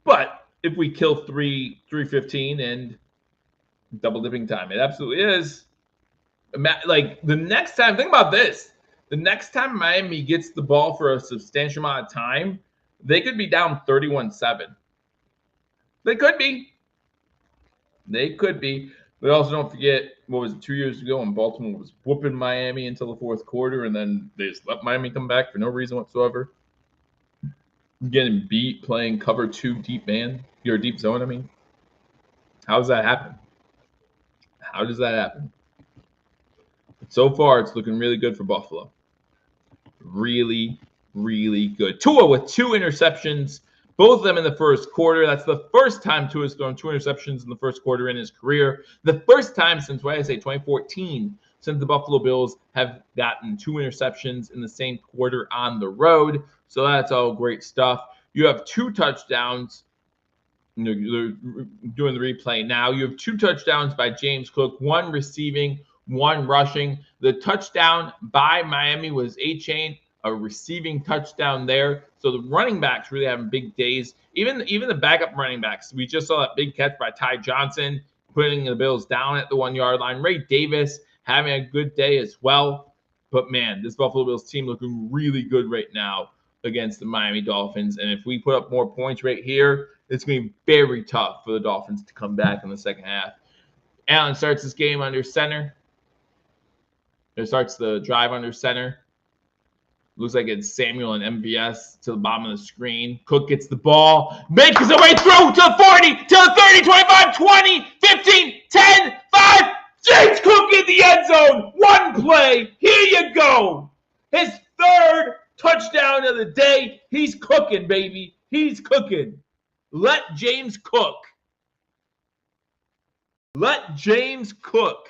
but if we kill 3:15 and double dipping time, it absolutely is. Like, the next time, think about this. The next time Miami gets the ball for a substantial amount of time, they could be down 31-7. They could be. They could be. But also don't forget, what was it, 2 years ago when Baltimore was whooping Miami until the fourth quarter, and then they just let Miami come back for no reason whatsoever. Getting beat playing cover 2 deep man, or deep zone, I mean. How does that happen? How does that happen? So far, it's looking really good for Buffalo. Really, really good. Tua with 2 interceptions, both of them in the first quarter. That's the first time Tua's thrown 2 interceptions in the first quarter in his career. The first time since, 2014, since the Buffalo Bills have gotten 2 interceptions in the same quarter on the road. So that's all great stuff. You have 2 touchdowns. They're doing the replay now. You have 2 touchdowns by James Cook, 1 receiving, 1 rushing. The touchdown by Miami was A-Chain, a receiving touchdown there. So the running backs really having big days. Even the backup running backs. We just saw that big catch by Ty Johnson, putting the Bills down at the 1-yard line. Ray Davis having a good day as well. But, man, this Buffalo Bills team looking really good right now against the Miami Dolphins. And if we put up more points right here, it's going to be very tough for the Dolphins to come back in the second half. Allen starts this game under center. It starts the drive under center. Looks like it's Samuel and MVS to the bottom of the screen. Cook gets the ball, makes his way through to the 40, to the 30, 25, 20, 15, 10, 5. James Cook in the end zone. 1 play. Here you go. His 3rd touchdown of the day. He's cooking, baby. He's cooking. Let James cook. Let James cook.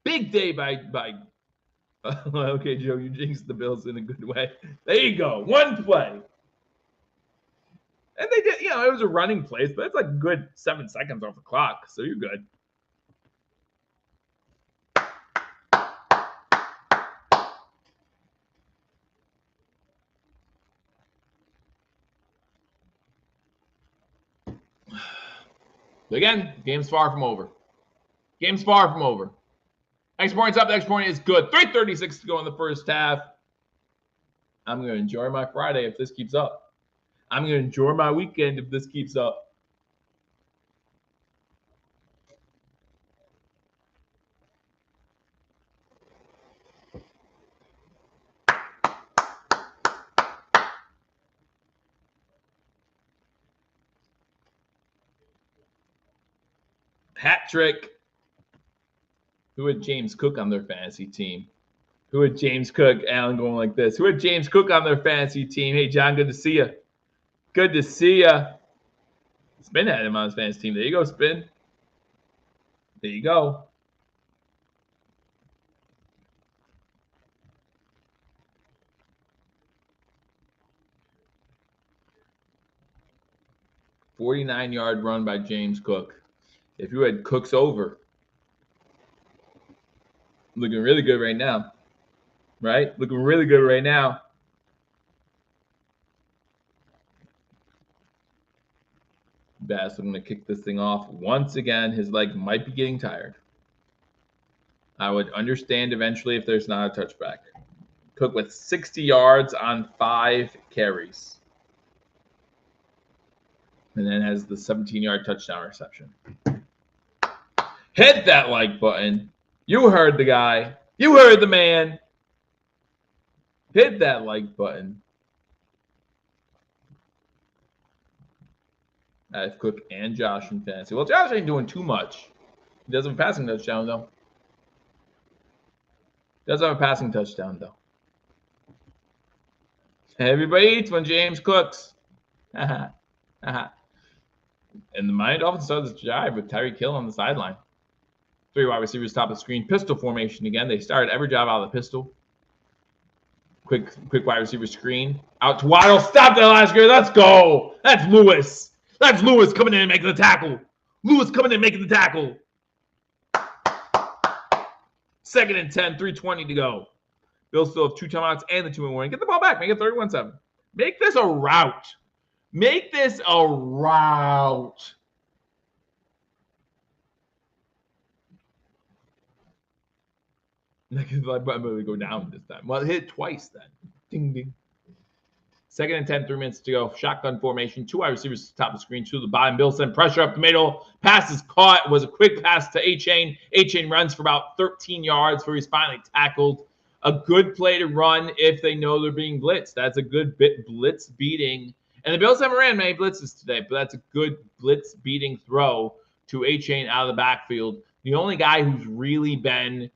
Big day by okay, Joe, you jinxed the Bills in a good way. There you go. 1 play. And they did, it was a running place, but it's like a good 7 seconds off the clock, so you're good. Again, game's far from over. Game's far from over. Next point's up. Next point is good. 3:36 to go in the first half. I'm going to enjoy my Friday if this keeps up. I'm going to enjoy my weekend if this keeps up. Hat trick. Who had James Cook on their fantasy team? Who had James Cook? Alan going like this. Who had James Cook on their fantasy team? Hey, John, good to see you. Good to see you. Spin had him on his fantasy team. There you go, Spin. There you go. $49-yard run by James Cook. If you had Cook's over, looking really good right now. Right? Looking really good right now. Bass going to kick this thing off once again. His leg might be getting tired. I would understand eventually if there's not a touchback. Cook with 60 yards on 5 carries. And then has the 17-yard touchdown reception. Hit that like button. You heard the guy. You heard the man. Hit that like button. I have Cook and Josh in fantasy. Well, Josh ain't doing too much. He does have a passing touchdown, though. Everybody eats when James cooks. And the Miami Dolphins start this drive with Tyreek Hill on the sideline. 3 wide receivers top of the screen. Pistol formation again. They started every drive out of the pistol. Quick wide receiver screen. Out to Waddle. Stop that last year. Let's go. That's Lewis. That's Lewis coming in and making the tackle. Second and 10, 3:20 to go. Bills still have 2 timeouts and the 2-minute warning. Get the ball back. Make it 31-7. Make this a rout. I'm going to go down this time. Well, hit it twice then. Ding, ding. Second and 10, 3 minutes to go. Shotgun formation. 2 wide receivers top of the screen, 2 to the bottom. Bill send pressure up the middle. Pass is caught. It was a quick pass to A-Chain. A-Chain runs for about 13 yards before he's finally tackled. A good play to run if they know they're being blitzed. That's a good blitz beating. And the Bills haven't ran many blitzes today, but that's a good blitz beating throw to A-Chain out of the backfield. The only guy who's really been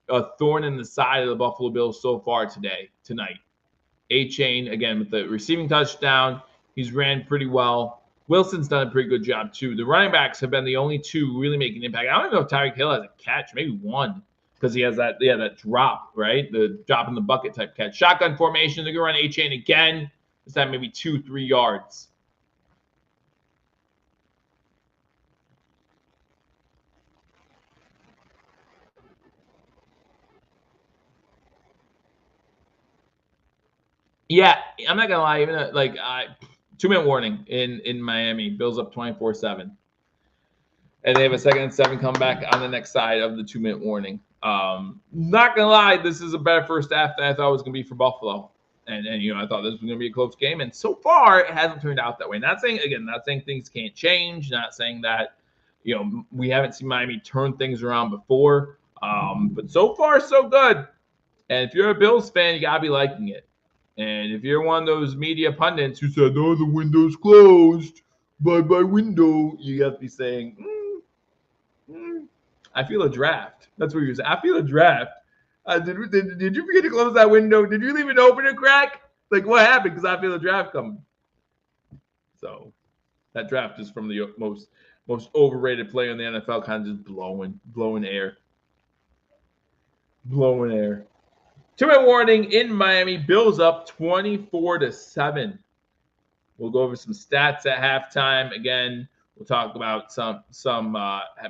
a thorn in the side of the Buffalo Bills so far tonight. A-Chain, again, with the receiving touchdown. He's ran pretty well. Wilson's done a pretty good job, too. The running backs have been the only 2 really making an impact. I don't even know if Tyreek Hill has a catch, maybe 1, because he has that drop, right? The drop in the bucket type catch. Shotgun formation. They're going to run A-Chain again. This time maybe 2-3 yards. Yeah, I'm not gonna lie. Even 2-minute warning in Miami. Bills up 24-7, and they have a 2nd and 7 comeback on the next side of the 2-minute warning. Not gonna lie, this is a better first half than I thought it was gonna be for Buffalo, and I thought this was gonna be a close game, and so far it hasn't turned out that way. Not saying things can't change. Not saying that we haven't seen Miami turn things around before, but so far so good. And if you're a Bills fan, you gotta be liking it. And if you're one of those media pundits who said, "Oh, the window's closed, bye-bye window," you have to be saying, I feel a draft. That's what you're saying. I feel a draft. Did you forget to close that window? Did you leave it open a crack? Like, what happened? Because I feel a draft coming. So that draft is from the most overrated player in the NFL, kind of just blowing air. 2-minute warning in Miami. Bills up 24-7. We'll go over some stats at halftime. Again, we'll talk about some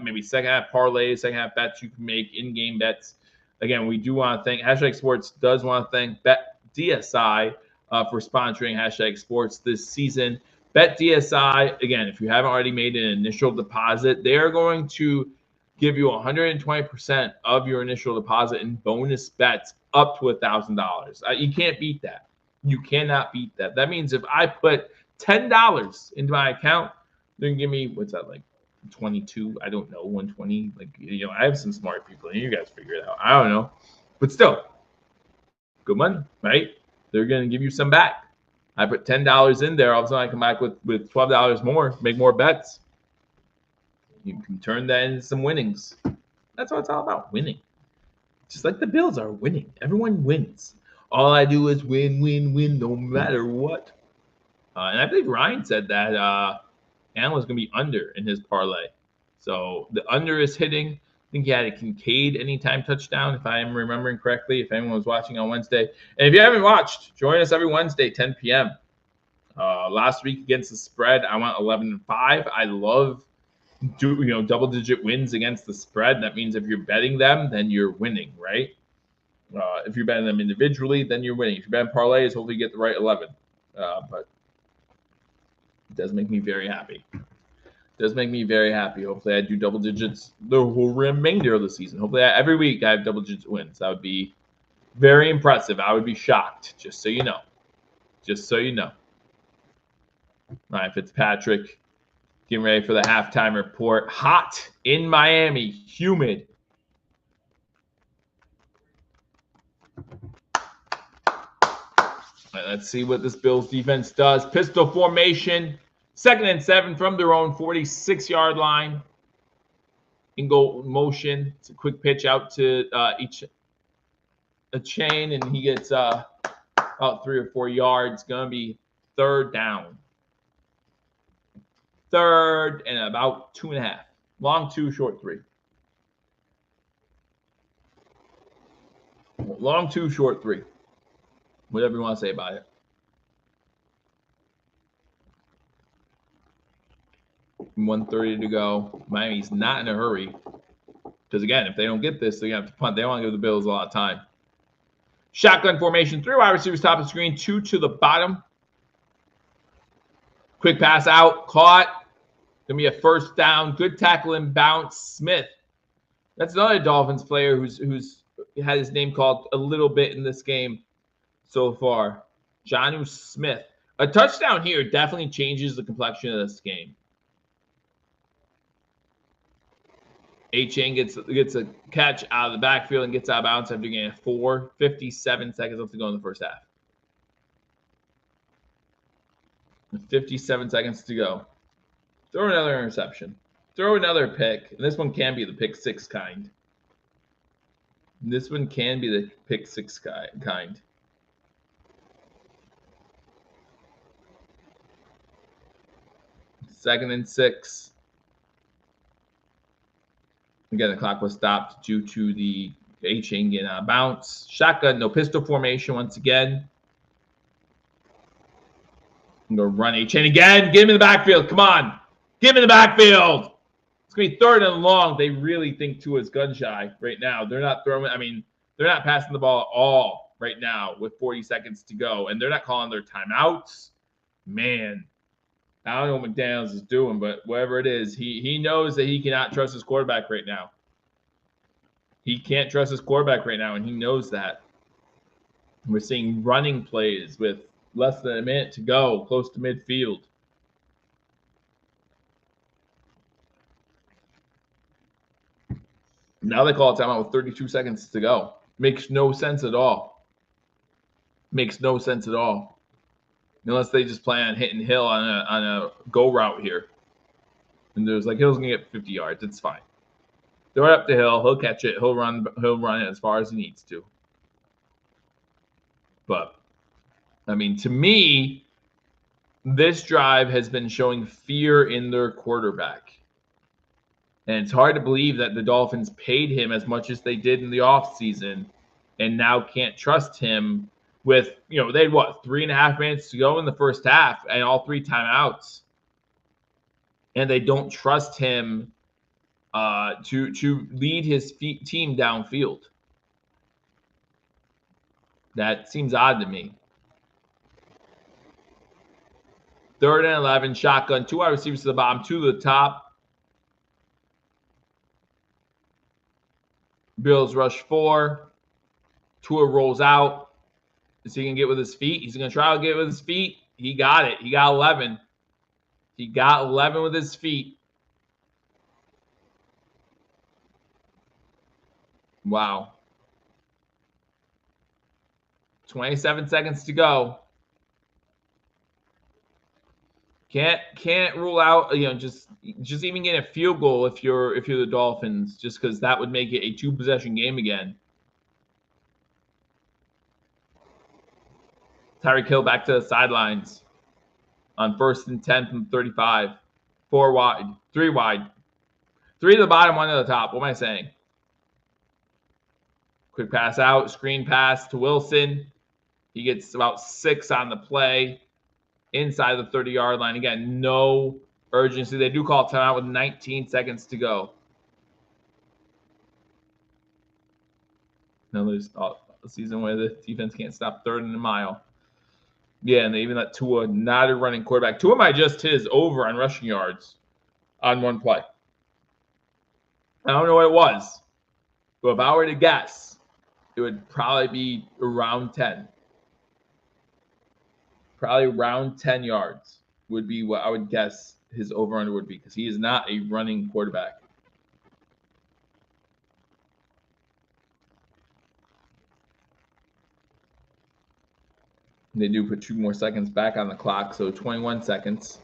maybe second half parlays, second half bets you can make, in-game bets. Again, we do want to thank Hashtag Sports does want to thank Bet DSI for sponsoring Hashtag Sports this season. Bet DSI, again, if you haven't already made an initial deposit, they are going to give you 120% of your initial deposit in bonus bets up to $1,000. You can't beat that. You cannot beat that. That means if I put $10 into my account, they're gonna give me, what's that, like 22? I don't know, 120. I have some smart people, and you guys figure it out. I don't know, but still, good money, right? They're gonna give you some back. I put $10 in there, all of a sudden I come back with $12 more, make more bets. You can turn that into some winnings. That's what it's all about, winning. Just like the Bills are winning. Everyone wins. All I do is win, no matter what. And I believe Ryan said that Allen was going to be under in his parlay. So the under is hitting. I think he had a Kincaid anytime touchdown, if I am remembering correctly, if anyone was watching on Wednesday. And if you haven't watched, join us every Wednesday, 10 p.m. Last week against the spread, I went 11-5. I love double-digit wins against the spread. That means if you're betting them, then you're winning, right? If you're betting them individually, then you're winning. If you're betting parlays, hopefully you get the right 11. But it does make me very happy. Does make me very happy. Hopefully, I do double digits the whole remainder of the season. Hopefully, every week I have double digit wins. That would be very impressive. I would be shocked, just so you know. Just so you know. All right, Fitzpatrick getting ready for the halftime report. Hot in Miami, humid. All right, let's see what this Bills defense does. Pistol formation. 2nd and 7 from their own 46-yard line. In goal motion. It's a quick pitch out to a chain, and he gets about 3 or 4 yards. Going to be 3rd down. 3rd and about 2.5. Long 2, short 3. Long 2, short 3. Whatever you want to say about it. 1:30 to go. Miami's not in a hurry. Because, again, if they don't get this, they're going to have to punt. They don't want to give the Bills a lot of time. Shotgun formation. 3 wide receivers top of the screen. 2 to the bottom. Quick pass out. Caught. Going to be a 1st down. Good tackle and bounce. Smith. That's another Dolphins player who's had his name called a little bit in this game so far. Jonnu Smith. A touchdown here definitely changes the complexion of this game. A-Chain gets a catch out of the backfield and gets out of bounds after getting 57 seconds left to go in the first half. 57 seconds to go. Throw another interception. Throw another pick. And this one can be the pick 6 kind. This one can be the pick 6 kind. Second and 6. Again, the clock was stopped due to the A-Chain getting out of bounds. Shotgun, no pistol formation once again. I'm going to run A-Chain again. Get him in the backfield. Come on. Get him in the backfield. It's going to be 3rd and long. They really think Tua's gun shy right now. They're not throwing, they're not passing the ball at all right now with 40 seconds to go. And they're not calling their timeouts. Man, I don't know what McDaniels is doing, but whatever it is, he knows that he cannot trust his quarterback right now. He can't trust his quarterback right now, and he knows that. We're seeing running plays with less than a minute to go, close to midfield. Now they call a timeout with 32 seconds to go. Makes no sense at all. Makes no sense at all. Unless they just plan on hitting Hill on a go route here. And there's like Hill's gonna get 50 yards. It's fine. Throw it up to Hill. He'll catch it. He'll run it as far as he needs to. But to me, this drive has been showing fear in their quarterback. And it's hard to believe that the Dolphins paid him as much as they did in the offseason and now can't trust him with, they had 3.5 minutes to go in the first half and all 3 timeouts. And they don't trust him to lead his team downfield. That seems odd to me. 3rd and 11, shotgun, 2 wide receivers to the bottom, 2 to the top. Bills rush 4. Tua rolls out. Is he going to get with his feet? He's going to try to get with his feet. He got it. He got 11. He got 11 with his feet. Wow. 27 seconds to go. Can't rule out, just even getting a field goal if you're the Dolphins, just because that would make it a 2-possession game again. Tyreek Hill back to the sidelines on 1st and 10 from 35. 4 wide, 3 wide. 3 to the bottom, 1 to the top. What am I saying? Quick pass out, screen pass to Wilson. He gets about 6 on the play inside the 30-yard line. Again, no urgency. They do call timeout with 19 seconds to go. Another season where the defense can't stop 3rd and a mile. Yeah, and they even let Tua, not a running quarterback. Tua might just hit his over on rushing yards on one play. I don't know what it was, but if I were to guess, it would probably be around 10. Probably around 10 yards would be what I would guess his over-under would be, because he is not a running quarterback. They do put 2 more seconds back on the clock, so 21 seconds.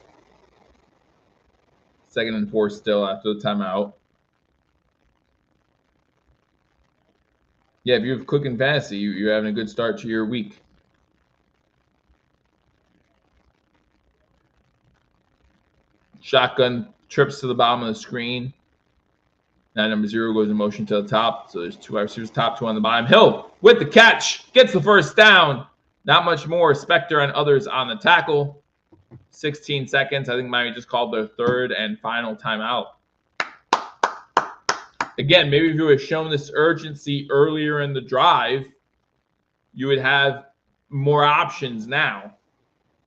2nd and 4 still after the timeout. Yeah, if you have cooking fantasy, you're having a good start to your week. Shotgun trips to the bottom of the screen. Now number 0 goes in motion to the top. So there's 2 wide receivers, top 2 on the bottom. Hill with the catch, gets the first down. Not much more. Spector and others on the tackle. 16 seconds. I think Miami just called their 3rd and final timeout. Again, maybe if you had shown this urgency earlier in the drive, you would have more options now.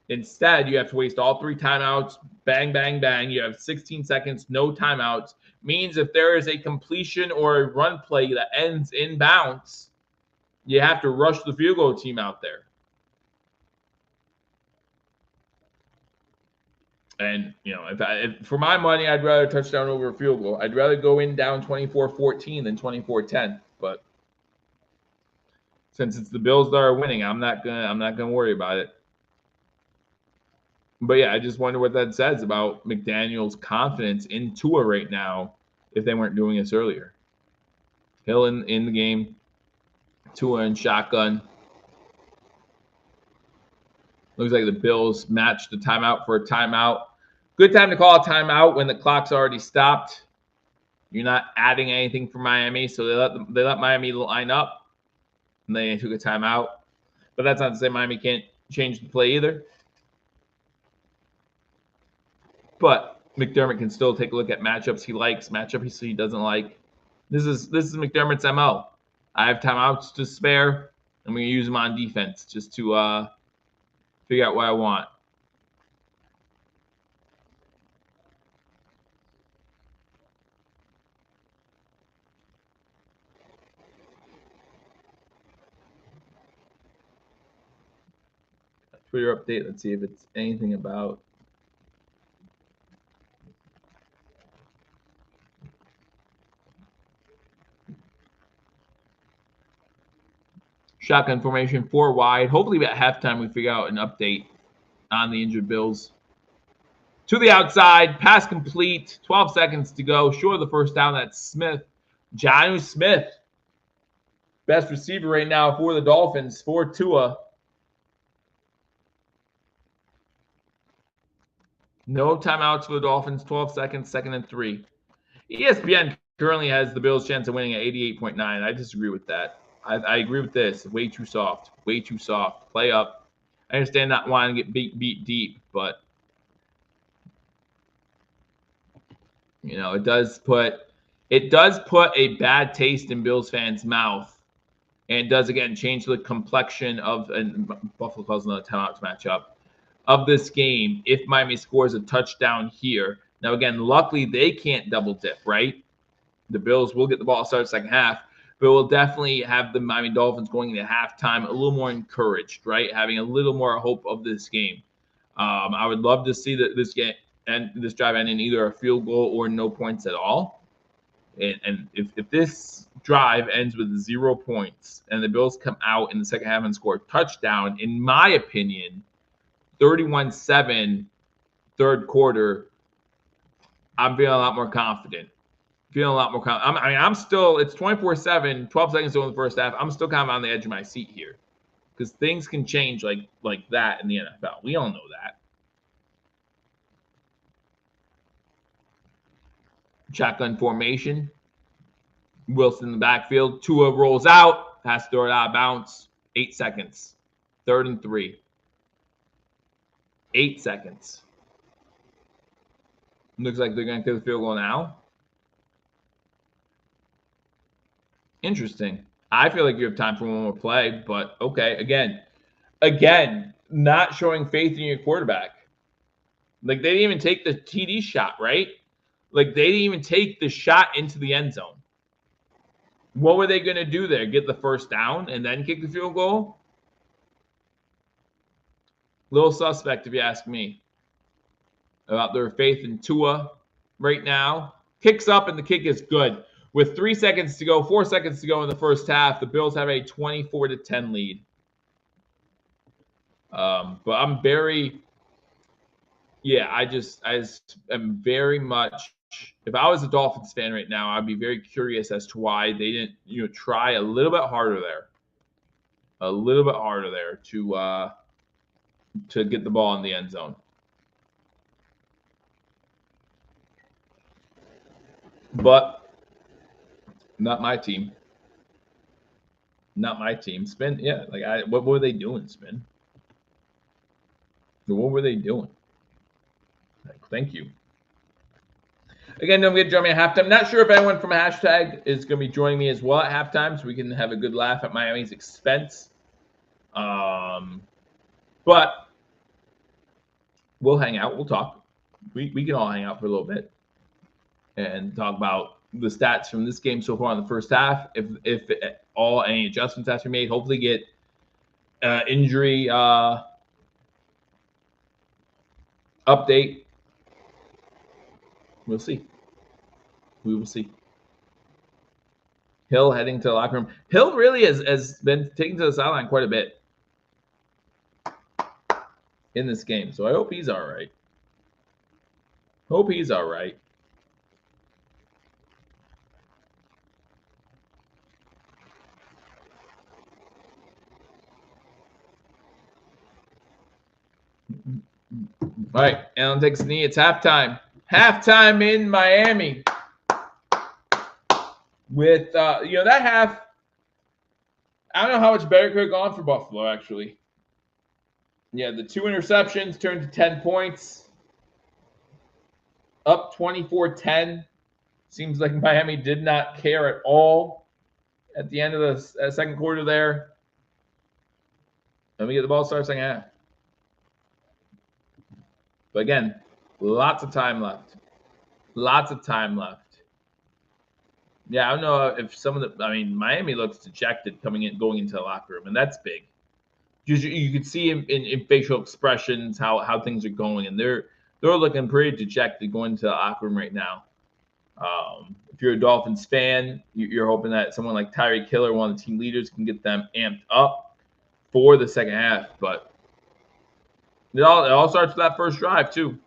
Instead, you have to waste all 3 timeouts. Bang, bang, bang. You have 16 seconds, no timeouts. Means if there is a completion or a run play that ends in bounds, you have to rush the field goal team out there. And, if for my money, I'd rather touchdown over a field goal. I'd rather go in down 24-14 than 24-10. But since it's the Bills that are winning, I'm not gonna worry about it. But yeah, I just wonder what that says about McDaniel's confidence in Tua right now if they weren't doing this earlier. Hill in the game, Tua in shotgun. Looks like the Bills matched the timeout for a timeout. Good time to call a timeout when the clock's already stopped. You're not adding anything for Miami, so they let Miami line up, and they took a timeout. But that's not to say Miami can't change the play either. But McDermott can still take a look at matchups he likes, matchups he doesn't like. This is McDermott's MO. I have timeouts to spare. I'm going to use them on defense just to figure out what I want. Twitter update. Let's see if it's anything about shotgun formation, 4 wide. Hopefully at halftime we figure out an update on the injured Bills. To the outside, pass complete, 12 seconds to go. Short of the first down, that's Smith. Jonnu Smith, best receiver right now for the Dolphins, for Tua. No timeouts for the Dolphins, 12 seconds, 2nd and 3. ESPN currently has the Bills' chance of winning at 88.9. I disagree with that. I agree with this. Way too soft. Way too soft. Play up. I understand not wanting to get beat deep, but it does put a bad taste in Bills fans' mouth, and it does again change the complexion of, and Buffalo calls another timeout matchup of this game if Miami scores a touchdown here. Now again, luckily they can't double dip, right? The Bills will get the ball started second half, but we'll definitely have the Miami Dolphins going into halftime a little more encouraged, right? Having a little more hope of this game. I would love to see that this game and this drive end in either a field goal or no points at all. And if this drive ends with 0 points and the Bills come out in the second half and score a touchdown, in my opinion, 31-7, third quarter, I'm feeling a lot more confident. I'm still, it's 24-7, 12 seconds to go in the first half. I'm still kind of on the edge of my seat here because things can change like that in the NFL. We all know that. Shotgun formation. Wilson in the backfield. Tua rolls out. Pass throw it out of bounds. 8 seconds. 3rd and 3. 8 seconds. Looks like they're going to kick the field goal now. Interesting. I feel like you have time for one more play, but okay. Again, not showing faith in your quarterback. Like they didn't even take the TD shot, right? Like, they didn't even take the shot into the end zone. What were they going to do there? Get the first down and then kick the field goal? Little suspect, if you ask me, about their faith in Tua right now. Kicks up, and the kick is good. With 3 seconds to go, 4 seconds to go in the first half, the Bills have a 24-10 lead. But I'm very, I am very much, if I was a Dolphins fan right now, I'd be very curious as to why they didn't, try a little bit harder there. To get the ball in the end zone. But not my team. Not my team. Spin, yeah. Like, what were they doing, Spin? What were they doing? Like, thank you. Again, don't forget to join me at halftime. Not sure if anyone from hashtag is going to be joining me as well at halftime, so we can have a good laugh at Miami's expense. But we'll hang out. We'll talk. We can all hang out for a little bit and talk about the stats from this game so far in the first half. If any adjustments have to be made, hopefully get injury update. We'll see. We will see. Hill heading to the locker room. Hill really has been taken to the sideline quite a bit in this game, so I hope he's all right. All right, Allen takes a knee. It's halftime. Halftime in Miami. With that half, I don't know how much better it could have gone for Buffalo, actually. Yeah, the 2 interceptions turned to 10 points. Up 24-10. Seems like Miami did not care at all at the end of the second quarter there. Let me get the ball started second half. But again, lots of time left. Yeah, I don't know if Miami looks dejected going into the locker room, and that's big. You could see in facial expressions how things are going, and they're looking pretty dejected going into the locker room right now. If you're a Dolphins fan, you're hoping that someone like Tyreek Hill, one of the team leaders, can get them amped up for the second half. But it all starts with that first drive too.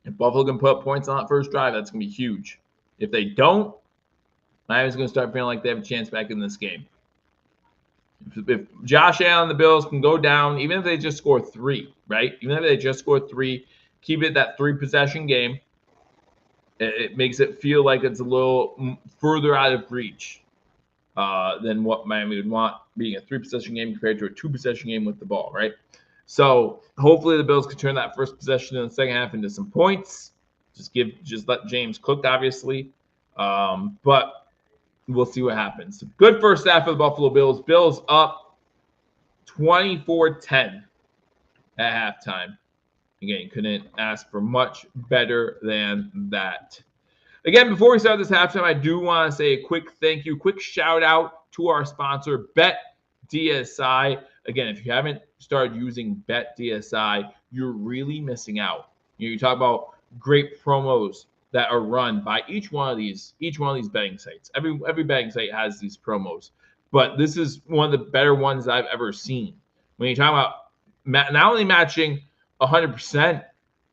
If Buffalo can put up points on that first drive, that's going to be huge. If they don't, Miami's going to start feeling like they have a chance back in this game. If Josh Allen and the Bills can go down, even if they just score 3, right? Even if they just score 3, keep it that 3-possession game. It makes it feel like it's a little further out of reach than what Miami would want, being a 3-possession game compared to a 2-possession game with the ball, right? So hopefully the Bills can turn that first possession in the second half into some points. Just let James cook, obviously. But we'll see what happens. Good first half for the Buffalo Bills. Bills up 24-10 at halftime. Again, couldn't ask for much better than that. Again, before we start this halftime, I do want to say a quick thank you, quick shout out to our sponsor, BetDSI. Again, if you haven't started using BetDSI, you're really missing out. You talk about great promos that are run by each one of these betting sites. Every betting site has these promos, but this is one of the better ones I've ever seen. When you talk about not only matching 100%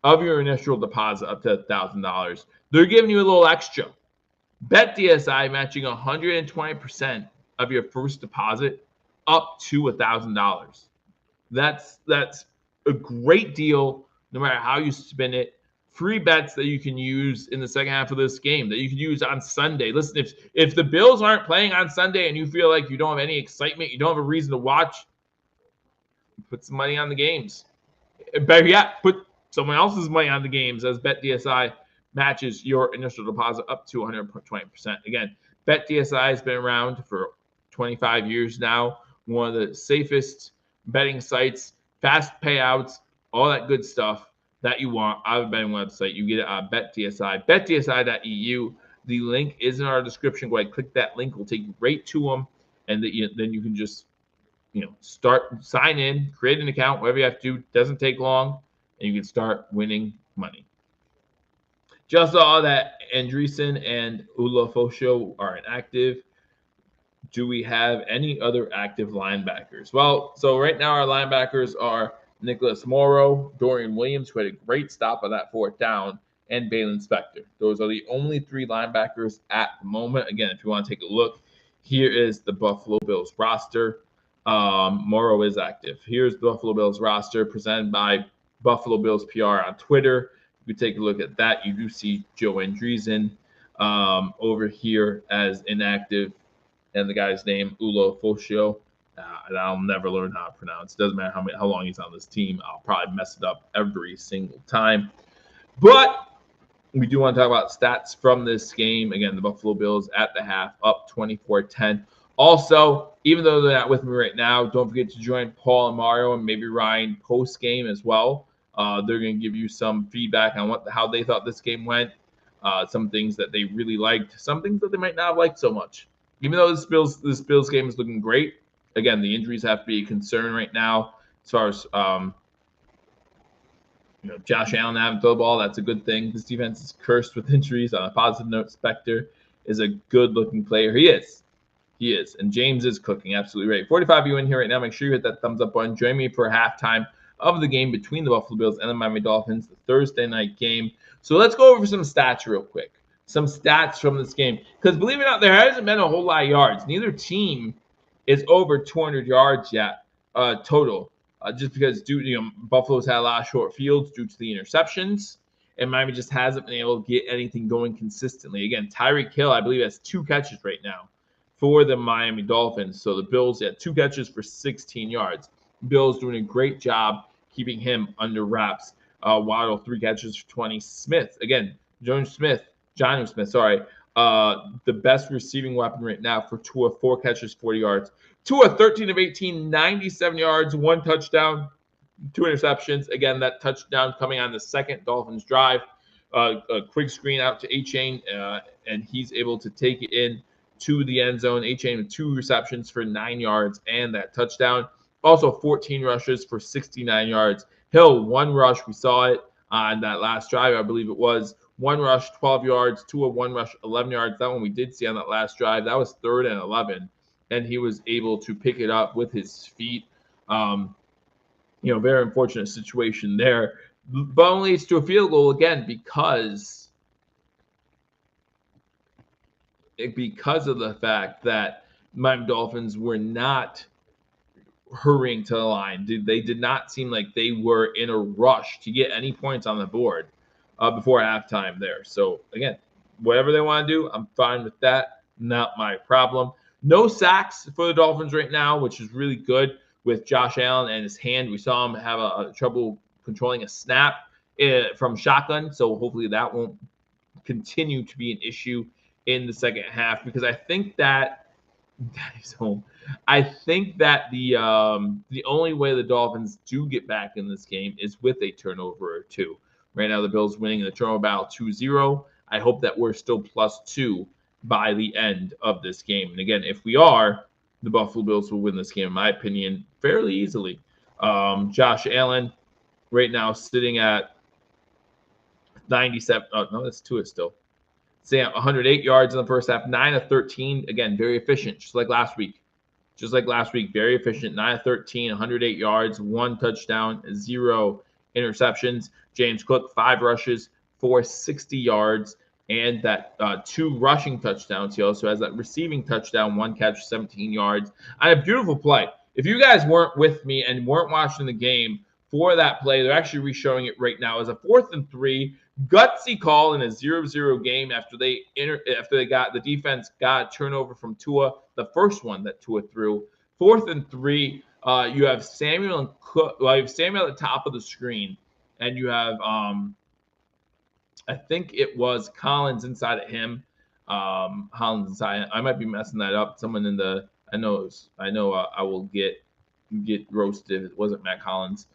of your initial deposit up to $1,000, they're giving you a little extra. BetDSI matching 120% of your first deposit up to $1,000. That's a great deal, no matter how you spin it. Free bets that you can use in the second half of this game that you can use on Sunday. Listen, if the Bills aren't playing on Sunday and you feel like you don't have any excitement, you don't have a reason to watch, put some money on the games. Better yet, put someone else's money on the games, as BetDSI matches your initial deposit up to 120%. Again, BetDSI has been around for 25 years now. One of the safest betting sites, fast payouts, all that good stuff. that you want out of a betting website, you get it on BetDSI, betdsi.eu. The link is in our description. Go ahead, click that link. We'll take you right to them, and then you can just sign in, create an account, whatever you have to do. Doesn't take long, and you can start winning money. Just saw that Andreessen and Ulafosho are inactive. Do we have any other active linebackers? Well, so right now our linebackers are Nicholas Morrow, Dorian Williams, who had a great stop on that 4th down, and Balin Spector. Those are the only 3 linebackers at the moment. Again, if you want to take a look, here is the Buffalo Bills roster. Morrow is active. Here's the Buffalo Bills roster presented by Buffalo Bills PR on Twitter. If you take a look at that, you do see Joe Andreessen over here as inactive, and the guy's name, Ulafosho. And I'll never learn how to pronounce. It doesn't matter how long he's on this team. I'll probably mess it up every single time. But we do want to talk about stats from this game. Again, the Buffalo Bills at the half, up 24-10. Also, even though they're not with me right now, don't forget to join Paul and Mario and maybe Ryan post-game as well. They're going to give you some feedback on how they thought this game went, some things that they really liked, some things that they might not have liked so much. Even though this Bills game is looking great, again, the injuries have to be a concern right now as far as Josh Allen having throw the ball. That's a good thing. This defense is cursed with injuries. On a positive note, Spector is a good-looking player. He is. And James is cooking. Absolutely right. 45 of you in here right now. Make sure you hit that thumbs up button. Join me for halftime of the game between the Buffalo Bills and the Miami Dolphins, the Thursday night game. So let's go over some stats real quick. Some stats from this game. Because believe it or not, there hasn't been a whole lot of yards. Neither team is over 200 yards yet total. Just because Buffalo's had a lot of short fields due to the interceptions, and Miami just hasn't been able to get anything going consistently. Again, Tyreek Hill, I believe, has 2 catches right now for the Miami Dolphins. So the Bills had 2 catches for 16 yards. Bills doing a great job keeping him under wraps. Waddle, 3 catches for 20. Jonnu Smith, the best receiving weapon right now for Tua, 4 catches, 40 yards. Tua, 13 of 18, 97 yards, 1 touchdown, 2 interceptions. Again, that touchdown coming on the second Dolphins drive. A quick screen out to A-Chain, and he's able to take it in to the end zone. A-Chain with 2 receptions for 9 yards and that touchdown. Also 14 rushes for 69 yards. Hill, 1 rush. We saw it on that last drive, I believe it was. 1 rush, 12 yards. Tua, 1 rush, 11 yards. That one we did see on that last drive. That was 3rd and 11. And he was able to pick it up with his feet. Very unfortunate situation there. But only leads to a field goal again because of the fact that Miami Dolphins were not hurrying to the line. They did not seem like they were in a rush to get any points on the board before halftime there. So, again, whatever they want to do, I'm fine with that. Not my problem. No sacks for the Dolphins right now, which is really good with Josh Allen and his hand. We saw him have a trouble controlling a snap from shotgun, so hopefully that won't continue to be an issue in the second half, because I think that Daddy's home. I think that the only way the Dolphins do get back in this game is with a turnover or 2. Right now, the Bills winning in the turnover battle 2-0. I hope that we're still +2 by the end of this game. And again, if we are, the Buffalo Bills will win this game, in my opinion, fairly easily. Josh Allen right now sitting at 97. Oh, no, that's Tua still. Sitting at 108 yards in the first half, 9 of 13. Again, very efficient, just like last week. Very efficient. 9 of 13, 108 yards, 1 touchdown, 0 interceptions. James Cook, 5 rushes for 60 yards. And that 2 rushing touchdowns. He also has that receiving touchdown, 1 catch, 17 yards. And a beautiful play. If you guys weren't with me and weren't watching the game for that play, they're actually re-showing it right now as a 4th and 3 gutsy call in a 0-0 game after the defense got a turnover from Tua, the first one that Tua threw. 4th and 3, you have Samuel and Cook. Well, you have Samuel at the top of the screen, and you have I think it was Collins inside of him. Collins inside. I might be messing that up. Someone in the I know I will get roasted if it wasn't Matt Collins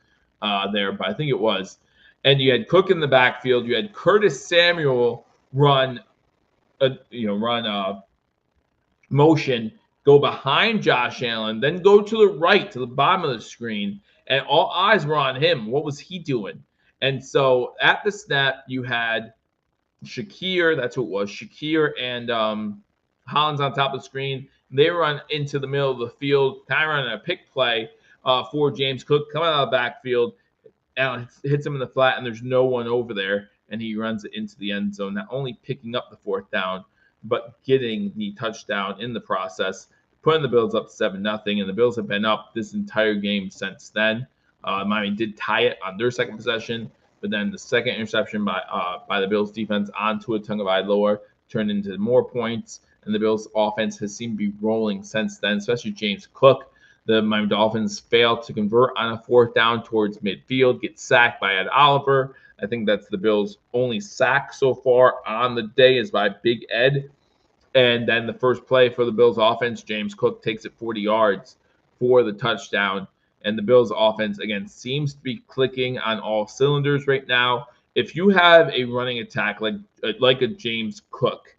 there, but I think it was. and you had Cook in the backfield. You had Curtis Samuel run motion, go behind Josh Allen, then go to the right, to the bottom of the screen, and all eyes were on him. What was he doing? And so at the snap, you had Shakir, that's who it was, Shakir and Hollins on top of the screen. They run into the middle of the field, kind of running a pick play for James Cook coming out of the backfield. Allen hits him in the flat, and there's no one over there, and he runs it into the end zone, not only picking up the 4th down, but getting the touchdown in the process, putting the Bills up 7-0, and the Bills have been up this entire game since then. Miami did tie it on their second possession, but then the second interception by the Bills defense onto a Tagovailoa turned into more points, and the Bills offense has seemed to be rolling since then, especially James Cook. The Miami Dolphins failed to convert on a 4th down towards midfield, get sacked by Ed Oliver. I think that's the Bills' only sack so far on the day is by Big Ed. And then the first play for the Bills offense, James Cook takes it 40 yards for the touchdown. And the Bills offense, again, seems to be clicking on all cylinders right now. If you have a running attack like a James Cook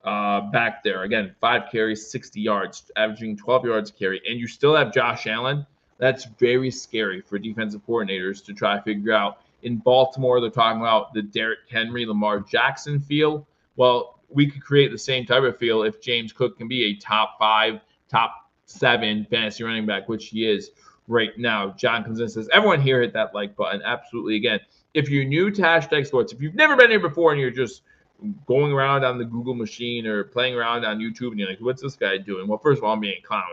back there, again, 5 carries, 60 yards, averaging 12 yards a carry, and you still have Josh Allen, that's very scary for defensive coordinators to try to figure out. In Baltimore, they're talking about the Derrick Henry, Lamar Jackson feel. Well, we could create the same type of feel if James Cook can be a top 5, top 7 fantasy running back, which he is right now. John comes in and says, everyone here hit that like button. Absolutely. Again, if you're new to hashtag sports, if you've never been here before and you're just going around on the Google machine or playing around on YouTube and you're like, what's this guy doing? Well, first of all, I'm being a clown.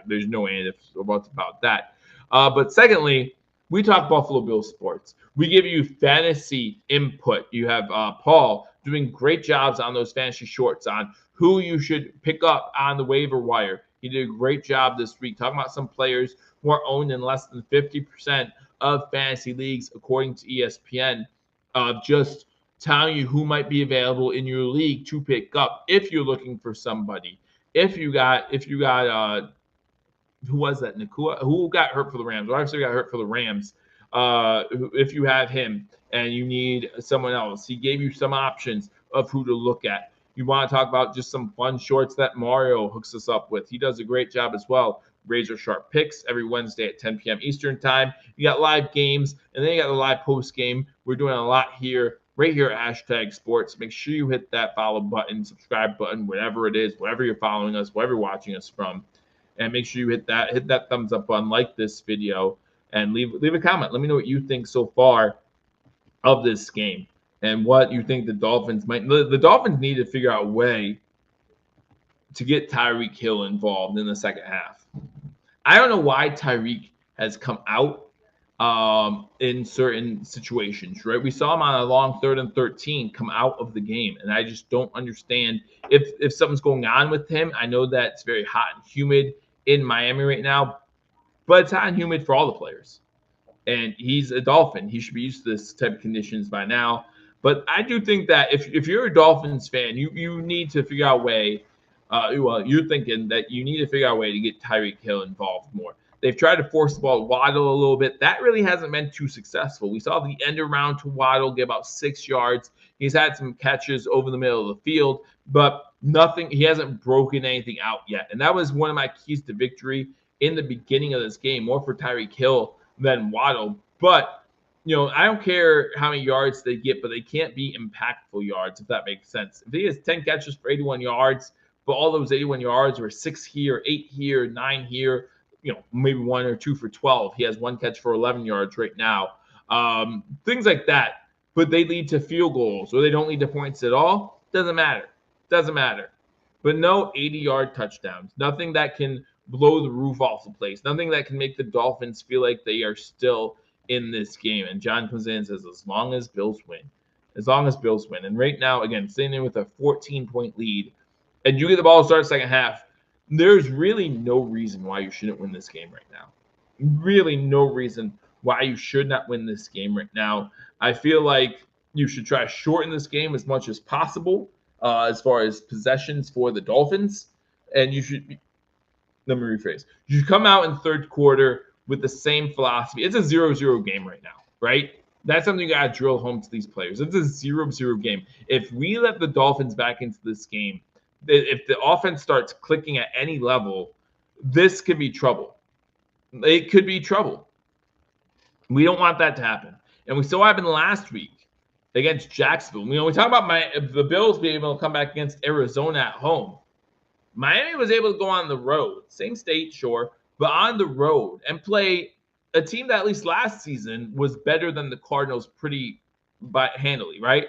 There's no end about that. But secondly, we talk Buffalo Bills sports. We give you fantasy input. You have Paul doing great jobs on those fantasy shorts on who you should pick up on the waiver wire. He did a great job this week talking about some players who are owned in less than 50% of fantasy leagues, according to ESPN. Just telling you who might be available in your league to pick up if you're looking for somebody. If you got who was that? Nakua? Who got hurt for the Rams? Well, obviously got hurt for the Rams. If you have him and you need someone else, he gave you some options of who to look at. You want to talk about just some fun shorts that Mario hooks us up with. He does a great job as well. Razor Sharp Picks every Wednesday at 10 p.m. Eastern time. You got live games, and then you got the live post game. We're doing a lot here, right here at Hashtag Sports. Make sure you hit that follow button, subscribe button, whatever it is, wherever you're following us, wherever you're watching us from. And make sure you hit that thumbs up button, like this video, and leave a comment. Let me know what you think so far of this game and what you think the Dolphins might. The Dolphins need to figure out a way to get Tyreek Hill involved in the second half. I don't know why Tyreek has come out in certain situations, right? We saw him on a long 3rd and 13 come out of the game, and I just don't understand if something's going on with him. I know that it's very hot and humid in Miami right now, but it's hot and humid for all the players. And he's a Dolphin. He should be used to this type of conditions by now. But I do think that if you're a Dolphins fan, you need to figure out a way. You're thinking that you need to figure out a way to get Tyreek Hill involved more. They've tried to force the ball to Waddle a little bit. That really hasn't been too successful. We saw the end around to Waddle get about 6 yards. He's had some catches over the middle of the field, but nothing. He hasn't broken anything out yet. And that was one of my keys to victory in the beginning of this game, more for Tyreek Hill than Waddle. But, I don't care how many yards they get, but they can't be impactful yards, if that makes sense. If he has 10 catches for 81 yards, but all those 81 yards were 6 here, 8 here, 9 here, maybe 1 or 2 for 12. He has 1 catch for 11 yards right now. Things like that. But they lead to field goals or they don't lead to points at all. Doesn't matter. But no 80-yard touchdowns. Nothing that can blow the roof off the place. Nothing that can make the Dolphins feel like they are still in this game. And John comes in and says, as long as Bills win. And right now, again, sitting there with a 14-point lead, and you get the ball to start second half, there's really no reason why you shouldn't win this game right now. Really no reason why you should not win this game right now. I feel like you should try to shorten this game as much as possible as far as possessions for the Dolphins. And you should, let me rephrase, you should come out in third quarter with the same philosophy. It's a 0-0 game right now, right? That's something you got to drill home to these players. It's a 0-0 game. If we let the Dolphins back into this game, if the offense starts clicking at any level, this could be trouble. It could be trouble. We don't want that to happen. And we saw what happened last week against Jacksonville. We talk about the Bills being able to come back against Arizona at home. Miami was able to go on the road, same state, sure, but on the road and play a team that at least last season was better than the Cardinals pretty handily, right?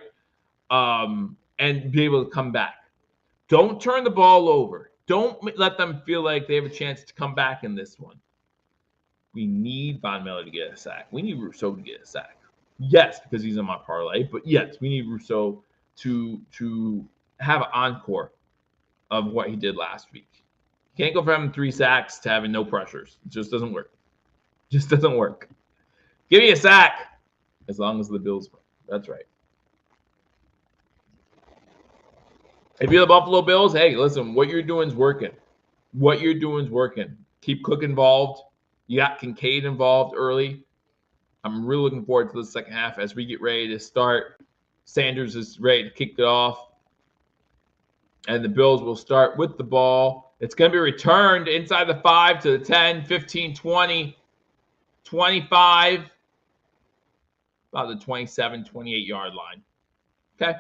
And be able to come back. Don't turn the ball over. Don't let them feel like they have a chance to come back in this one. We need Von Miller to get a sack. We need Rousseau to get a sack. Yes, because he's in my parlay, but yes, we need Rousseau to have an encore of what he did last week. Can't go from having 3 sacks to having no pressures. It just doesn't work. Just doesn't work. Give me a sack as long as the Bills win. That's right. If you're the Buffalo Bills, hey, listen, what you're doing is working. What you're doing is working. Keep Cook involved. You got Kincaid involved early. I'm really looking forward to the second half as we get ready to start. Sanders is ready to kick it off. And the Bills will start with the ball. It's going to be returned inside the 5 to the 10, 15, 20, 25, about the 27, 28-yard line. Okay.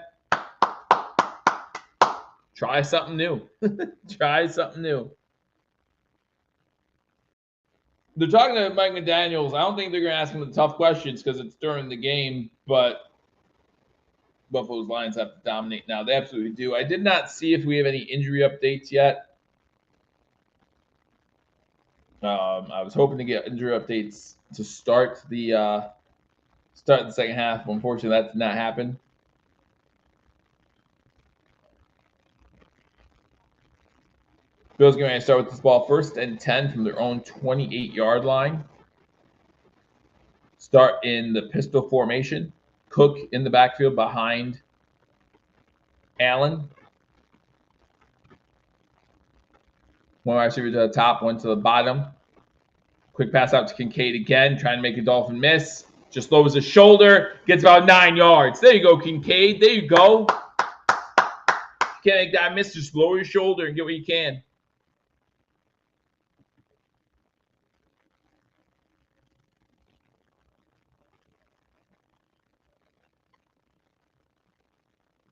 Try something new. Try something new. They're talking to Mike McDaniels. I don't think they're going to ask him the tough questions because it's during the game, but Buffalo's Lions have to dominate now. They absolutely do. I did not see if we have any injury updates yet. I was hoping to get injury updates to start the second half, but unfortunately that did not happen. Bills going to start with this ball 1st and 10 from their own 28-yard line. Start in the pistol formation. Cook in the backfield behind Allen. One wide receiver to the top, one to the bottom. Quick pass out to Kincaid again, trying to make a Dolphin miss. Just lowers his shoulder, gets about 9 yards. There you go, Kincaid. There you go. You can't make that miss. Just lower your shoulder and get what you can.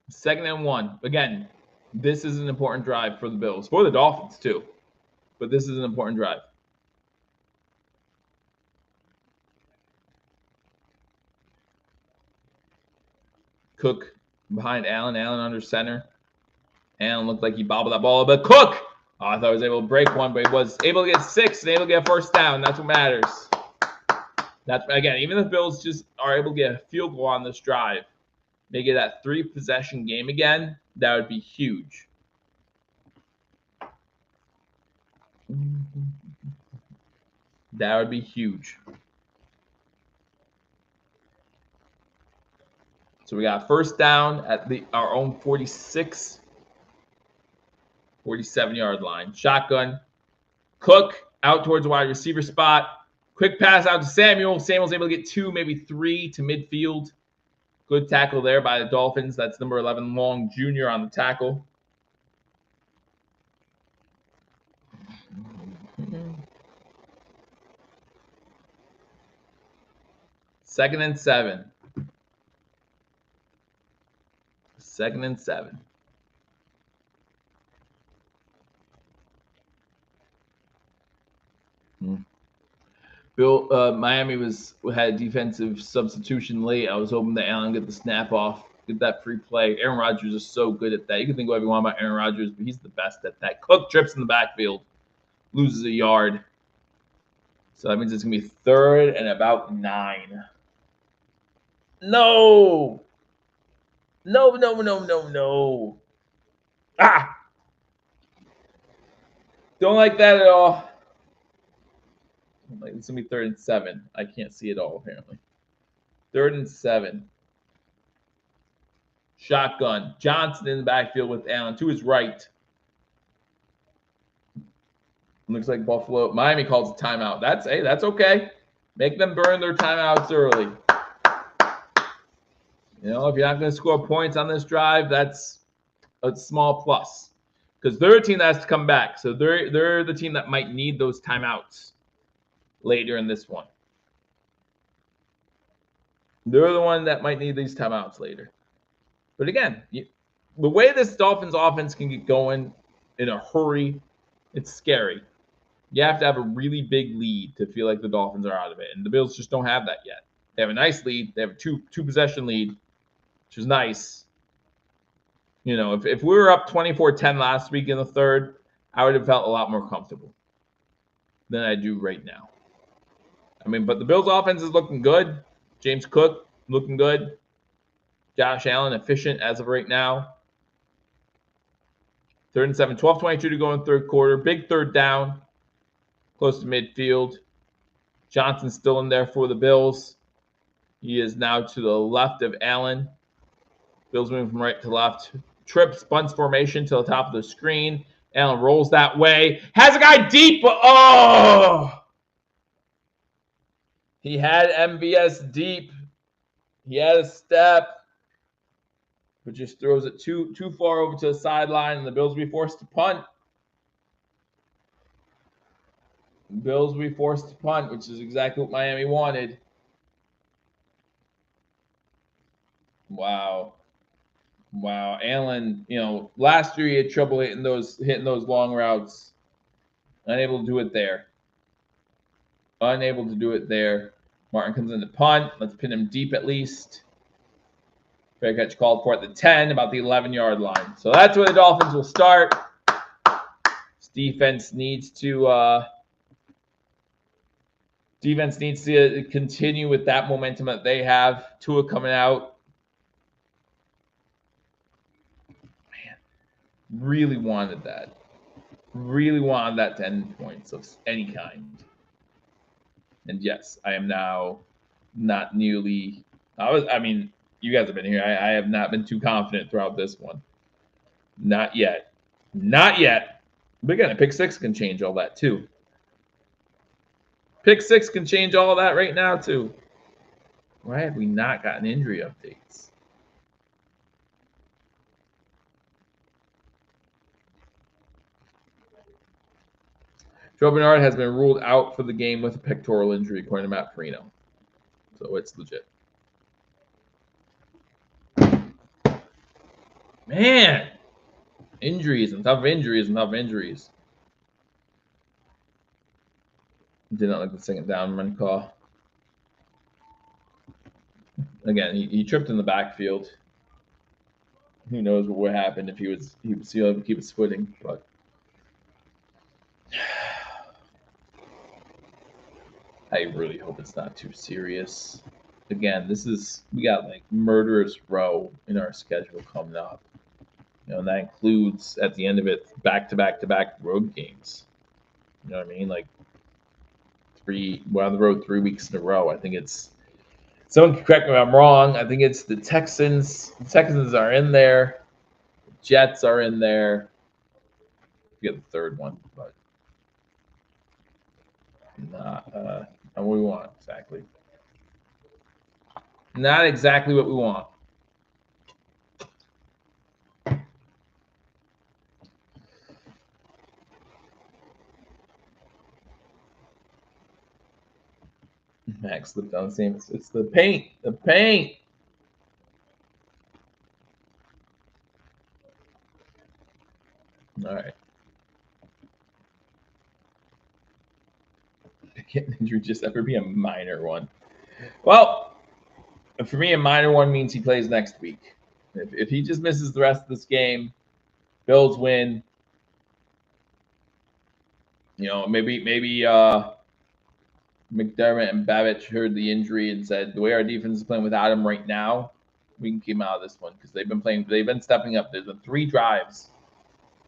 Second and 1. Again, this is an important drive for the Bills. For the Dolphins, too. But this is an important drive. Cook behind Allen. Allen under center. Allen looked like he bobbled that ball. But Cook! Oh, I thought he was able to break one, but he was able to get 6 and able to get a 1st down. That's what matters. Again, even if the Bills just are able to get a field goal on this drive, make it that 3-possession game again, that would be huge. That would be huge. So we got 1st down at our own 46, 47-yard line. Shotgun. Cook out towards the wide receiver spot. Quick pass out to Samuel. Samuel's able to get 2, maybe 3 to midfield. Good tackle there by the Dolphins. That's number 11, Long Jr. on the tackle. Second and 7. 2nd and 7. Miami had a defensive substitution late. I was hoping that Allen get the snap off, get that free play. Aaron Rodgers is so good at that. You can think whatever you want about Aaron Rodgers, but he's the best at that. Cook trips in the backfield, loses a yard. So that means it's going to be 3rd and about 9. No. No. Ah. Don't like that at all. It's going to be 3rd and 7. I can't see it all, apparently. 3rd and 7. Shotgun. Johnson in the backfield with Allen to his right. Looks like Miami calls a timeout. That's okay. Make them burn their timeouts early. You know, if you're not going to score points on this drive, that's a small plus. Because they're a team that has to come back. So they're the team that might need those timeouts later in this one. They're the one that might need these timeouts later. But again, the way this Dolphins offense can get going in a hurry, it's scary. You have to have a really big lead to feel like the Dolphins are out of it. And the Bills just don't have that yet. They have a nice lead. They have a two possession lead, which is nice. You know, if we were up 24-10 last week in the third, I would have felt a lot more comfortable than I do right now. I mean, but the Bills' offense is looking good. James Cook looking good. Josh Allen efficient as of right now. 3rd and 7, 12:22 to go in third quarter. Big third down, close to midfield. Johnson's still in there for the Bills. He is now to the left of Allen. Bills moving from right to left. Trips, bunts formation to the top of the screen. Allen rolls that way. Has a guy deep, but oh! He had MVS deep. He had a step, but just throws it too far over to the sideline, and the Bills will be forced to punt. Bills will be forced to punt, which is exactly what Miami wanted. Wow. Allen, you know, last year he had trouble hitting those long routes. Unable to do it there. Martin comes in to punt. Let's pin him deep at least. Fair catch called for at the 10, about the 11-yard line. So that's where the Dolphins will start. This defense needs to continue with that momentum that they have. Tua coming out. Man, really wanted that. Really wanted that 10 points of any kind. And yes, I am now not nearly. I mean, you guys have been here. I have not been too confident throughout this one. Not yet. But again, a pick six can change all that too. Pick six can change all that right now too. Why have we not gotten injury updates? Joe Bernard has been ruled out for the game with a pectoral injury, according to Matt Perino. So it's legit. Man, injuries and tough injuries. Did not like the second down run call. Again, he tripped in the backfield. Who knows what would happen if he was still able to keep his footing, but I really hope it's not too serious. Again, we got like murderous row in our schedule coming up. You know, and that includes at the end of it back-to-back road games. You know what I mean? Like we're on the road 3 weeks in a row. I think it's, someone can correct me if I'm wrong. I think it's the Texans. The Texans are in there. The Jets are in there. I forget the third one, but not what we want exactly. Not exactly what we want. Max slipped on the same. It's the paint. The paint. All right. Getting injured just ever be a minor one. Well, for me, a minor one means he plays next week. If he just misses the rest of this game, Bills win. You know, maybe McDermott and Babich heard the injury and said, the way our defense is playing without him right now, we can keep him out of this one because they've been stepping up. There's been 3 drives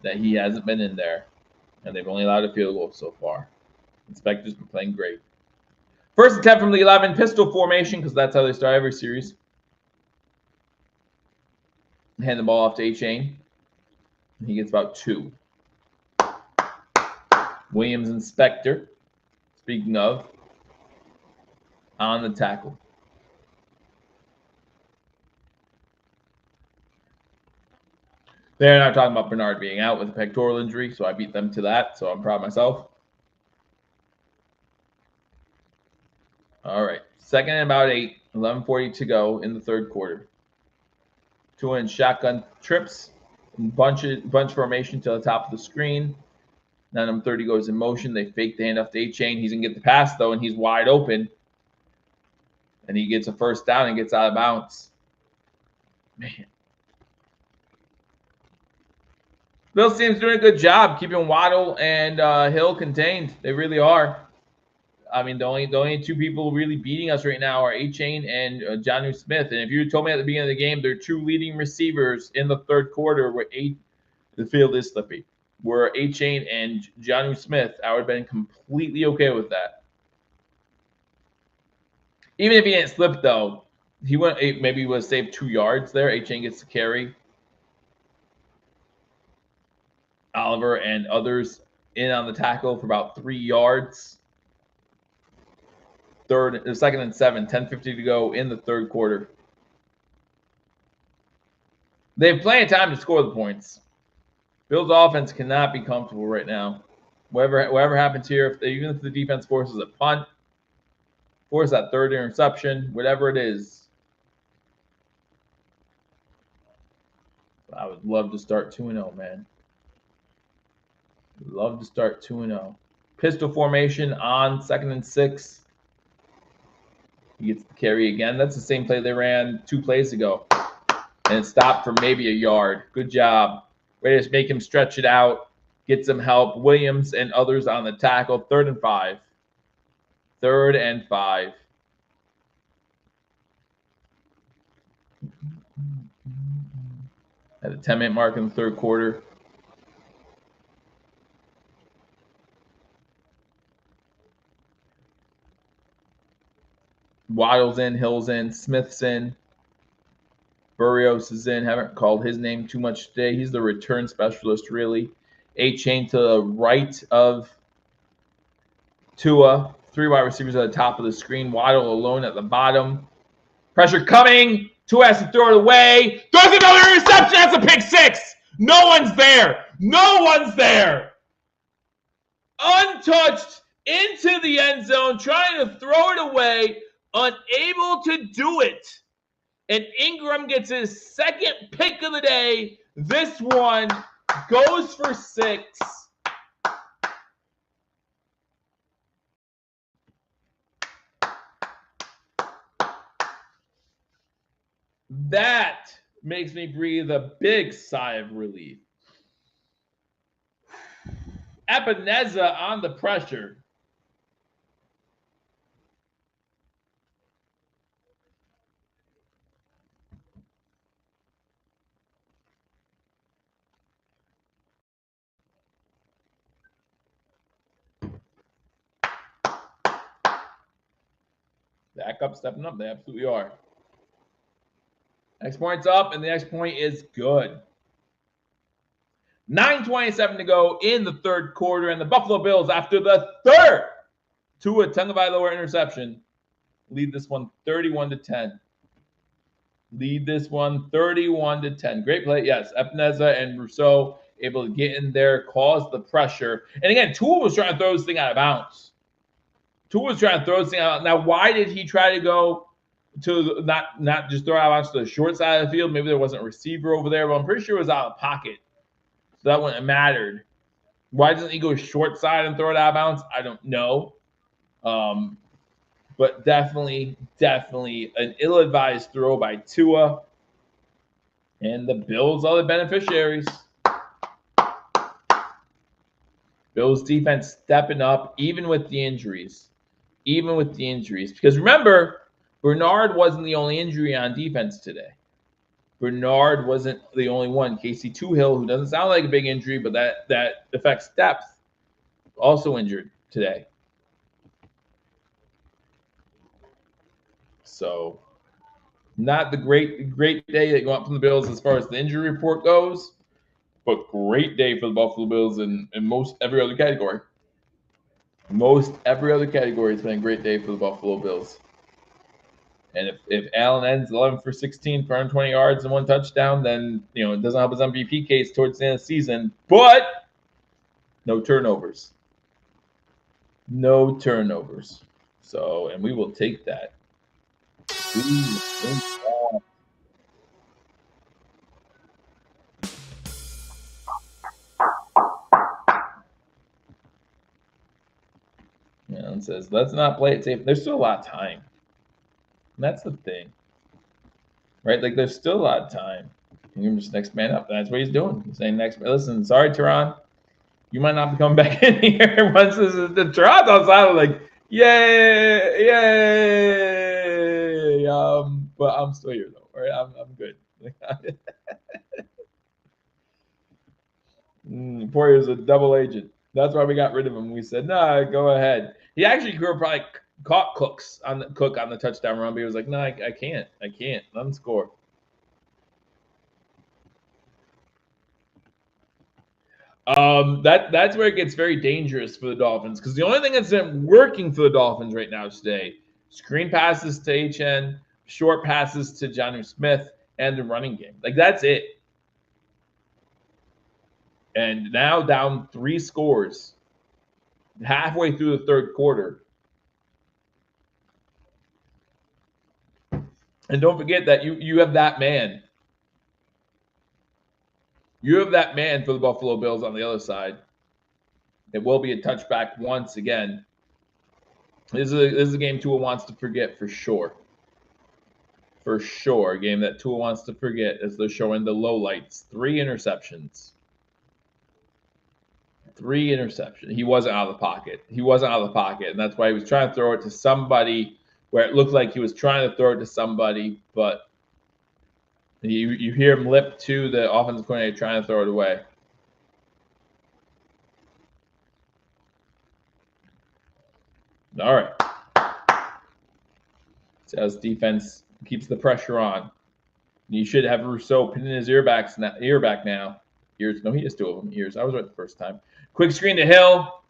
that he hasn't been in there, and they've only allowed a field goal so far. Inspector's been playing great. 1st and 10 from the 11, pistol formation, because that's how they start every series. Hand the ball off to A-Chain. He gets about 2. Williams and Spector, speaking of, on the tackle. They're not talking about Bernard being out with a pectoral injury, so I beat them to that. So I'm proud of myself. All right. Second and about 8, 11:40 to go in the third quarter. Tua in shotgun trips, bunch formation to the top of the screen. Now number 30 goes in motion. They fake the handoff to A-Chain. He's going to get the pass, though, and he's wide open. And he gets a first down and gets out of bounds. Man. Bills team's doing a good job keeping Waddle and Hill contained. They really are. I mean, the only two people really beating us right now are A-Chain and Jonnu Smith. And if you told me at the beginning of the game, their two leading receivers in the third quarter were the field is slippy, were A-Chain and Jonnu Smith, I would have been completely okay with that. Even if he didn't slip, though, he went maybe would have saved 2 yards there. A-Chain gets to carry. Oliver and others in on the tackle for about 3 yards. Second and 7, 10:50 to go in the third quarter. They have plenty of time to score the points. Bills' offense cannot be comfortable right now. Whatever happens here, even if the defense forces a punt, force that third interception, whatever it is, I would love to start 2-0, man. Love to start 2-0. Pistol formation on 2nd and 6. He gets the carry again. That's the same play they ran 2 plays ago. And it stopped for maybe a yard. Good job. Way to just make him stretch it out. Get some help. Williams and others on the tackle. 3rd and 5. 3rd and 5. At the 10-minute mark in the third quarter. Waddle's in, Hill's in, Smith's in, Burrios is in. Haven't called his name too much today. He's the return specialist, really. A-Chain to the right of Tua. 3 wide receivers at the top of the screen. Waddle alone at the bottom. Pressure coming. Tua has to throw it away. Throws another interception. That's a pick 6. No one's there. No one's there. Untouched into the end zone, trying to throw it away. Unable to do it. And Ingram gets his second pick of the day. This one goes for 6. That makes me breathe a big sigh of relief. Epineza on the pressure. Backup stepping up. They absolutely are. Next point's up, and the next point is good. 9:27 to go in the third quarter, and the Buffalo Bills, after the third Tua Tagovailoa interception, lead this one 31-10. Lead this one 31-10. Great play. Yes, Epineza and Rousseau able to get in there, cause the pressure. And again, Tua was trying to throw this thing out of bounds. Tua was trying to throw this thing out. Now, why did he try to go to not just throw out of bounds to the short side of the field? Maybe there wasn't a receiver over there, but I'm pretty sure it was out of pocket. So that wouldn't have mattered. Why doesn't he go short side and throw it out of bounds? I don't know. But definitely an ill-advised throw by Tua. And the Bills are the beneficiaries. Bills defense stepping up, even with the injuries. Because remember, Bernard wasn't the only injury on defense today. Bernard wasn't the only one. Casey Tuhill, who doesn't sound like a big injury, but that affects depth, also injured today. So not the great day that you want from the Bills as far as the injury report goes, but great day for the Buffalo Bills in most every other category. Most every other category has been a great day for the Buffalo Bills. And if Allen ends 11 for 16 for 120 yards and 1 touchdown, then it doesn't help his MVP case towards the end of the season. But no turnovers. No turnovers. So, and we will take that. We will take that. It says, let's not play it safe. There's still a lot of time. And that's the thing. Right? Like, there's still a lot of time. You're just next man up. That's what he's doing. He's saying next man. Listen, sorry, Tehran. You might not be coming back in here once this is the Tehran's outside. I'm like, yay, yay. But I'm still here, though. All right? I'm good. Poirier's a double agent. That's why we got rid of him. We said, no, go ahead. He actually could have probably caught Cook on the touchdown run, but he was like, no, I can't. Let him score. That's where it gets very dangerous for the Dolphins, because the only thing that's been working for the Dolphins right now today, screen passes to HN, short passes to Jonnu Smith, and the running game. Like, that's it. And now down 3 scores halfway through the third quarter. And don't forget that you have that man. You have that man for the Buffalo Bills on the other side. It will be a touchback once again. This is a game Tua wants to forget for sure. For sure. A game that Tua wants to forget as they're showing the lowlights. 3 interceptions. 3 interceptions. He wasn't out of the pocket. And that's why he was trying to throw it to somebody where it looked like he was trying to throw it to somebody, but you hear him lip to the offensive coordinator trying to throw it away. All right. So as defense keeps the pressure on. You should have Rousseau pinning his ear back now. Ears. No, he has 2 of them. Ears. I was right the first time. Quick screen to Hill.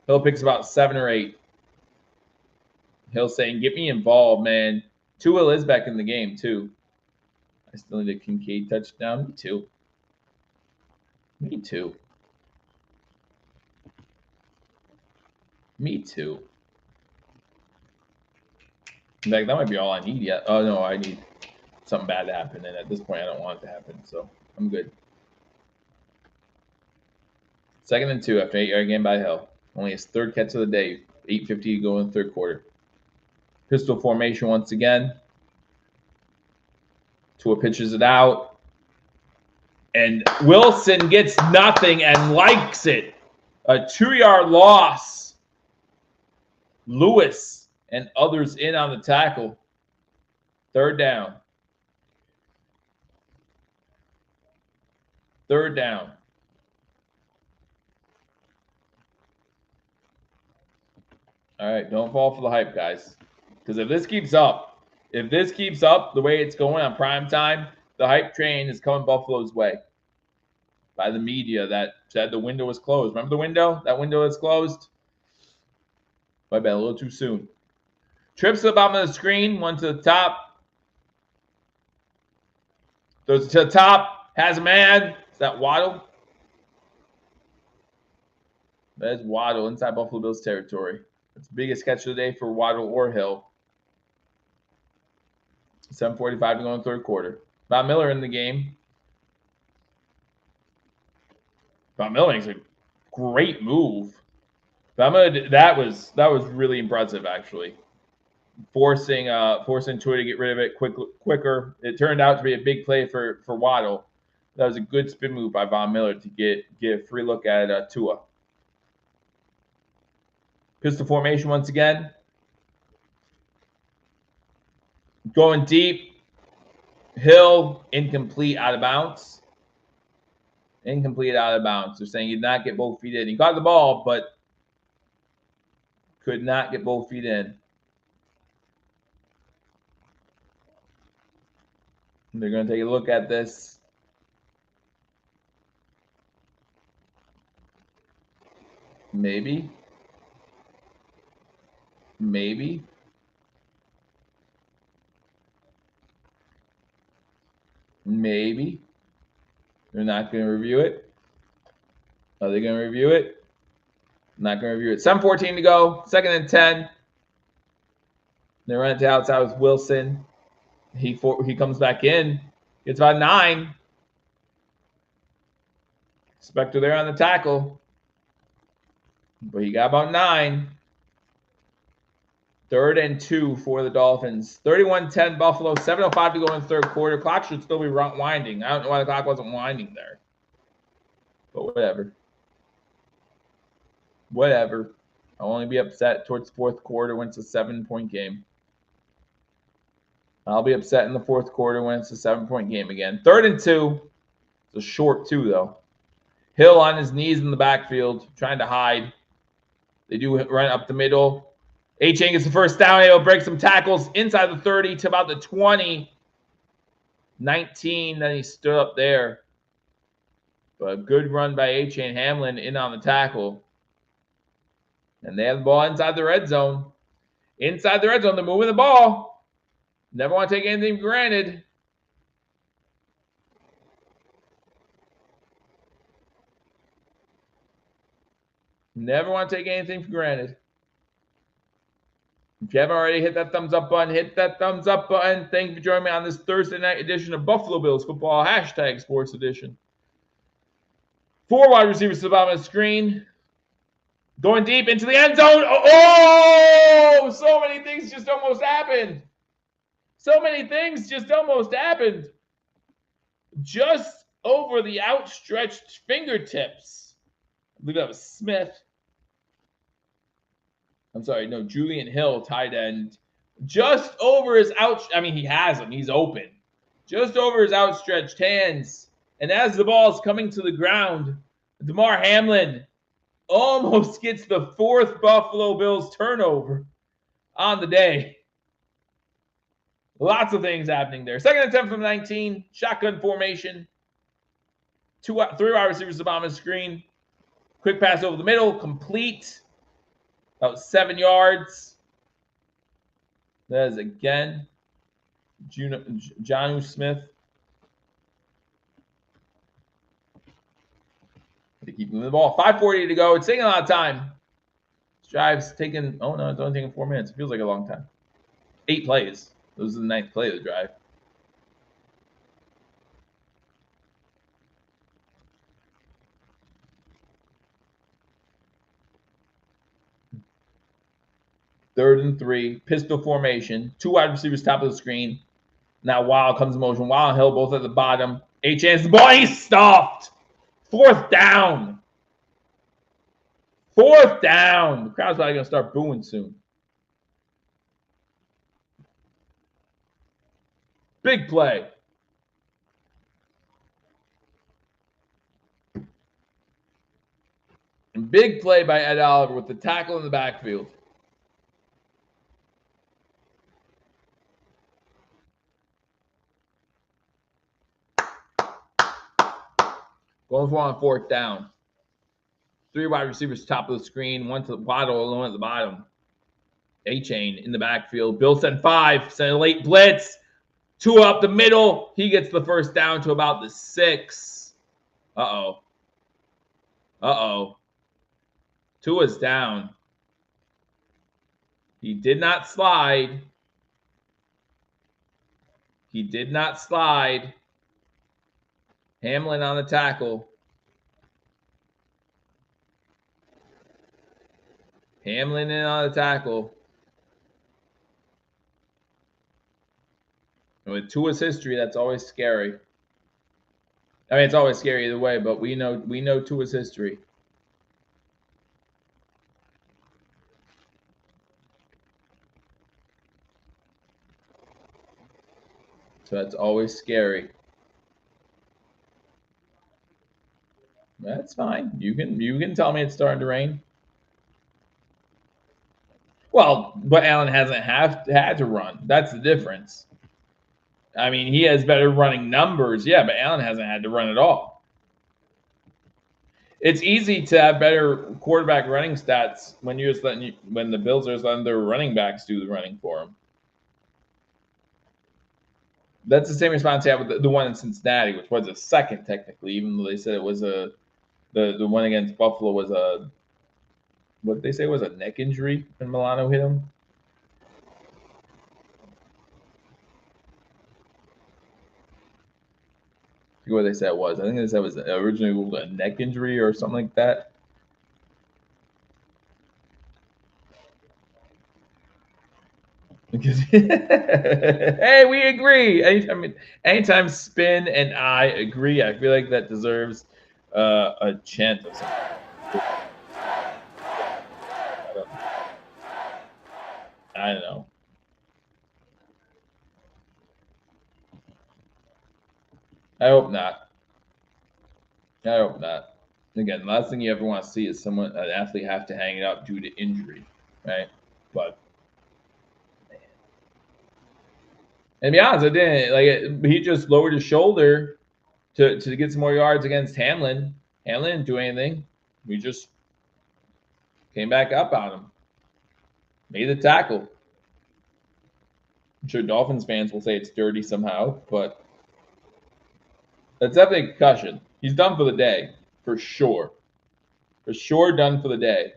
Hill picks about 7 or 8. Hill saying, get me involved, man. Tua is back in the game, too. I still need a Kincaid touchdown. Me too. In fact, that might be all I need yet. Oh, no, I need something bad to happen. And at this point, I don't want it to happen. So I'm good. 2nd and 2 after 8-yard game by Hill. Only his 3rd catch of the day. 8:50 to go in the 3rd quarter. Pistol formation once again. Tua pitches it out. And Wilson gets nothing and likes it. A 2-yard loss. Lewis and others in on the tackle. 3rd down. 3rd down. All right, don't fall for the hype, guys. Because if this keeps up the way it's going on prime time, the hype train is coming Buffalo's way. By the media that said the window was closed. Remember the window? That window that's closed? Might have been a little too soon. Trips to the bottom of the screen, one to the top. Throws it to the top. Has a man. Is that Waddle? That is Waddle inside Buffalo Bills territory. That's the biggest catch of the day for Waddle or Hill. 7:45 to go in the 3rd quarter. Bob Miller in the game. Bob Miller makes a great move. Bob Miller, that was really impressive, actually. Forcing Tua to get rid of it quicker. It turned out to be a big play for Waddle. That was a good spin move by Von Miller to get a free look at Tua. Pistol formation once again. Going deep. Hill, incomplete, out of bounds. Incomplete, out of bounds. They're saying he did not get both feet in. He got the ball, but could not get both feet in. They're going to take a look at this. Maybe. Maybe. They're not going to review it. Are they going to review it? Not going to review it. 7:14 to go. 2nd and 10. They run it to outside with Wilson. He comes back in. Gets about 9. Spector there on the tackle. But he got about 9. 3rd and 2 for the Dolphins. 31-10 Buffalo. 7:05 to go in the 3rd quarter. Clock should still be winding. I don't know why the clock wasn't winding there. But whatever. Whatever. I'll only be upset towards the 4th quarter when it's a 7-point game. I'll be upset in the 4th quarter when it's a 7-point game again. 3rd and 2. It's a short 2, though. Hill on his knees in the backfield, trying to hide. They do run up the middle. Achane gets the first down. He'll break some tackles inside the 30 to about the 20. 19. Then he stood up there. But a good run by Achane. Hamlin in on the tackle. And they have the ball inside the red zone. Inside the red zone, they're moving the ball. Never want to take anything for granted. Never want to take anything for granted. If you haven't already, hit that thumbs up button. Hit that thumbs up button. Thank you for joining me on this Thursday night edition of Buffalo Bills Football # Sports Edition. 4 wide receivers to the bottom of the screen. Going deep into the end zone. Oh, so many things just almost happened. So many things just almost happened. Just over the outstretched fingertips. I believe that was Smith. I'm sorry, no, Julian Hill, tight end. Just over his he has him. He's open. Just over his outstretched hands. And as the ball is coming to the ground, Damar Hamlin almost gets the 4th Buffalo Bills turnover on the day. Lots of things happening there. 2nd and 10 from 19. Shotgun formation. 3 wide receivers to the bottom of the screen. Quick pass over the middle. Complete. About 7 yards. That is again Jonnu Smith. They keep moving the ball. 5:40 to go. It's taking a lot of time. This drive's taking, oh no, it's only taking 4 minutes. It feels like a long time. 8 plays. This is the 9th play of the drive. Third and 3. Pistol formation. 2 wide receivers top of the screen. Now Wild comes in motion. Wild and Hill both at the bottom. Achane the ball. He's stuffed. 4th down. 4th down. The crowd's probably going to start booing soon. Big play. And big play by Ed Oliver with the tackle in the backfield. Going for on 4th down. 3 wide receivers top of the screen. 1 to the bottom, 1 at the bottom. Achane in the backfield. Bill sent 5. Sent a late blitz. 2 up the middle. He gets the first down to about the 6. Uh-oh. Uh-oh. 2 is down. He did not slide. He did not slide. Hamlin on the tackle. Hamlin in on the tackle. And with Tua's history, that's always scary. I mean, it's always scary either way, but we know Tua's history. So that's always scary. That's fine. You can tell me it's starting to rain. Well, but Allen hasn't had to run. That's the difference. I mean, he has better running numbers, yeah, but Allen hasn't had to run at all. It's easy to have better quarterback running stats when when the Bills are just letting their running backs do the running for them. That's the same response I have with the one in Cincinnati, which was a second technically, even though they said it was the one against Buffalo was a, what did they say was a neck injury when Milano hit him. I forget what they said it was. I think they said it was originally a neck injury or something like that. Because hey, we agree. Anytime Spin and I agree, I feel like that deserves a chant of something. I don't know. I hope not. I hope not. Again, the last thing you ever want to see is an athlete have to hang it up due to injury, right? But and to be honest, I didn't he just lowered his shoulder to get some more yards against Hamlin. Hamlin didn't do anything. We just came back up on him. Made the tackle. I'm sure Dolphins fans will say it's dirty somehow, but that's definitely a concussion. He's done for the day, for sure. For sure done for the day.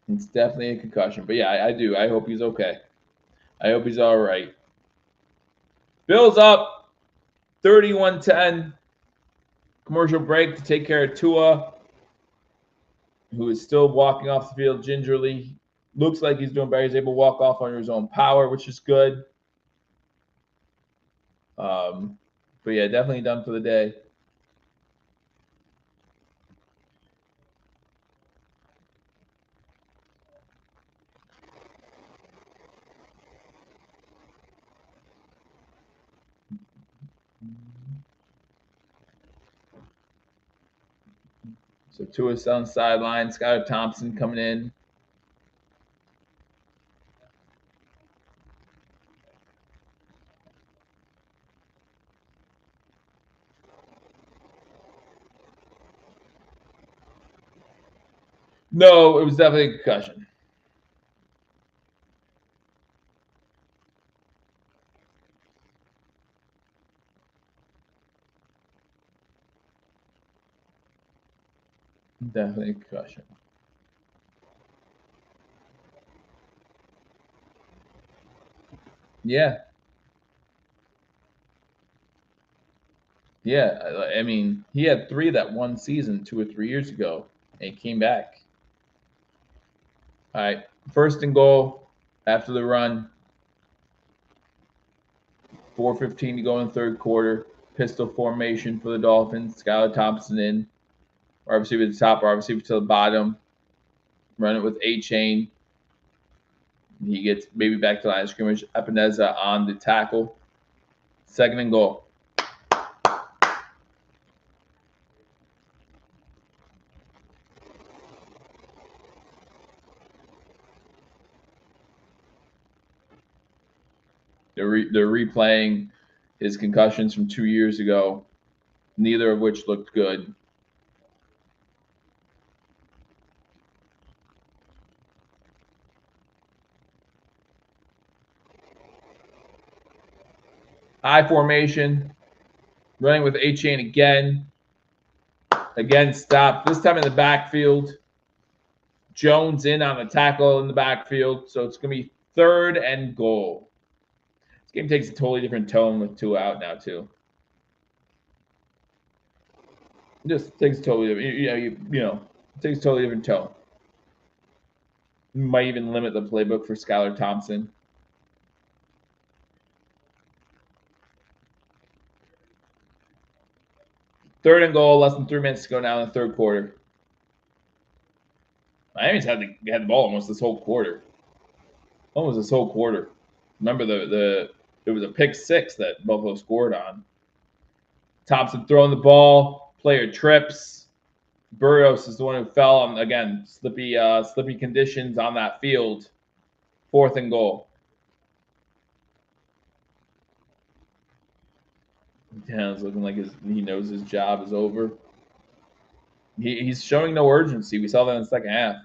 It's definitely a concussion. But yeah, I do. I hope he's okay. I hope he's all right. Bills up 31-10. Commercial break to take care of Tua, who is still walking off the field gingerly. Looks like he's doing better. He's able to walk off under his own power, which is good. But yeah, definitely done for the day. So Tua's on the sideline. Skylar Thompson coming in. No, it was definitely a concussion. Definitely a concussion. Yeah. Yeah. I mean, he had 3 that one season 2 or 3 years ago, and he came back. All right. 1st and goal after the run. 4:15 to go in the 3rd quarter. Pistol formation for the Dolphins. Skylar Thompson in. Wide receiver to the top, wide receiver to the bottom. Run it with A-Chain. He gets maybe back to line of scrimmage. Epineza on the tackle. 2nd and goal. They're replaying his concussions from 2 years ago, neither of which looked good. I formation, running with A-Chain again. Again, stopped. This time in the backfield. Jones in on the tackle in the backfield. So it's going to be 3rd and goal. This game takes a totally different tone with 2 out now, too. It just takes a totally different, it takes a totally different tone. Might even limit the playbook for Skylar Thompson. Third and goal, less than 3 minutes to go now in the 3rd quarter. Miami's had the ball almost this whole quarter. Almost this whole quarter. Remember it was a pick 6 that Buffalo scored on. Thompson throwing the ball, player trips. Burrios is the one who fell on, again, slippy conditions on that field. 4th and goal. Yeah, it's looking like he knows his job is over. He's showing no urgency. We saw that in the 2nd half.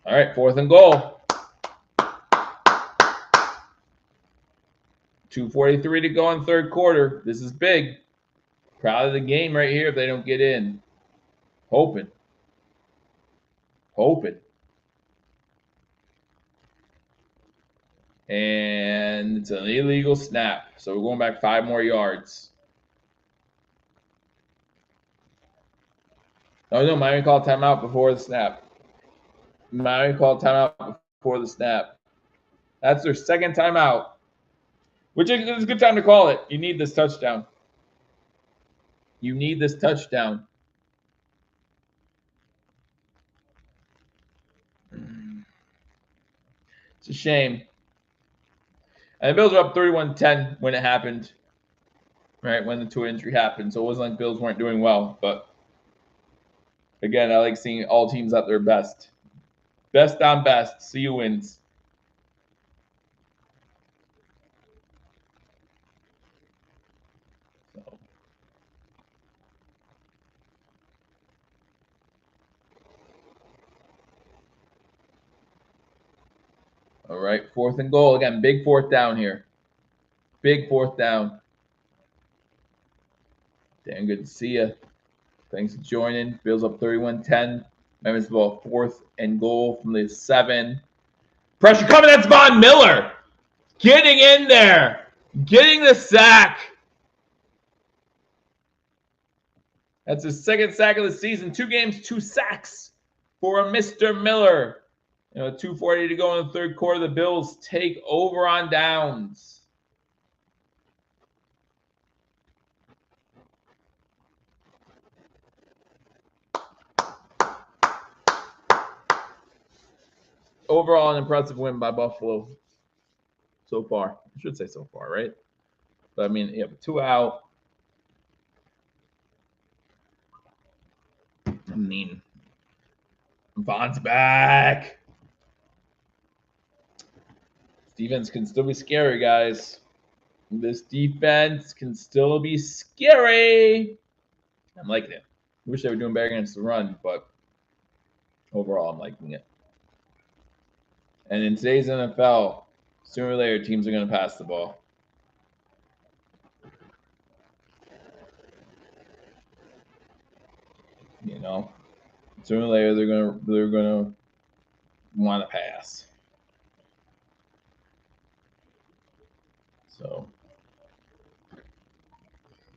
All right, 4th and goal. 2:43 to go in third quarter. This is big. Proud of the game right here if they don't get in. Hoping. And it's an illegal snap. So we're going back 5 more yards. Oh, no, Miami called timeout before the snap. That's their second timeout, which is a good time to call it. You need this touchdown. It's a shame. And the Bills were up 31-10 when it happened, right, when the Tua injury happened. So it wasn't like Bills weren't doing well. But, again, I like seeing all teams at their best. Best on best. See who wins. So. All right, 4th and goal. Again, big 4th down here. Big 4th down. Damn good to see you. Thanks for joining. Bills up 31-10. Miami's ball 4th and goal from the 7. Pressure coming. That's Von Miller. Getting in there. Getting the sack. That's his 2nd sack of the season. 2 games, 2 sacks for Mr. Miller. 2:40 to go in the third quarter. The Bills take over on downs. Overall, an impressive win by Buffalo so far. I should say so far, right? But, I mean, you have 2 out. I mean, Von's back. Defense can still be scary, guys. This defense can still be scary. I'm liking it. Wish they were doing better against the run, but overall, I'm liking it. And in today's NFL, sooner or later, teams are going to pass the ball. Sooner or later, they're gonna want to pass. So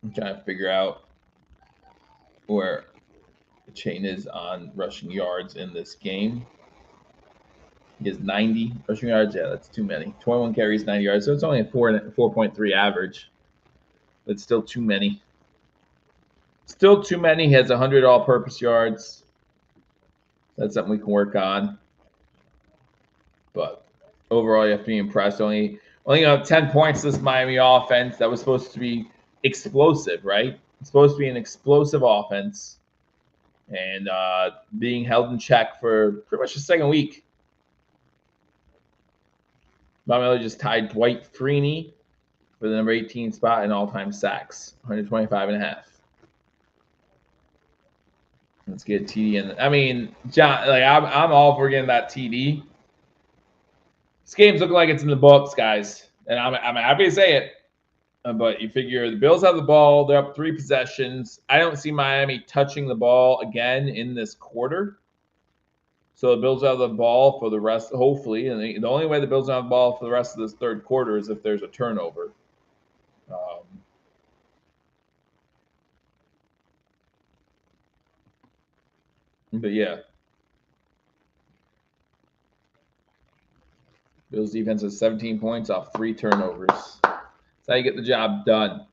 I'm trying to figure out where the chain is on rushing yards in this game. He has 90 rushing yards. Yeah, that's too many. 21 carries, 90 yards. So it's only a 4.3 average. But still too many. He has 100 all-purpose yards. That's something we can work on. But overall, you have to be impressed. Only 10 points this Miami offense. That was supposed to be explosive, right? It's supposed to be an explosive offense. And being held in check for pretty much the second week. Miami just tied Dwight Freeney for the number 18 spot in all-time sacks, 125.5. Let's get a TD in. I mean, John, I'm all for getting that TD. This game's looking like it's in the books, guys, and I'm happy to say it. But you figure the Bills have the ball. They're up 3 possessions. I don't see Miami touching the ball again in this quarter. So the Bills have the ball for the rest, hopefully. And the only way the Bills have the ball for the rest of this third quarter is if there's a turnover. But yeah. Bills defense has 17 points off 3 turnovers. That's how you get the job done.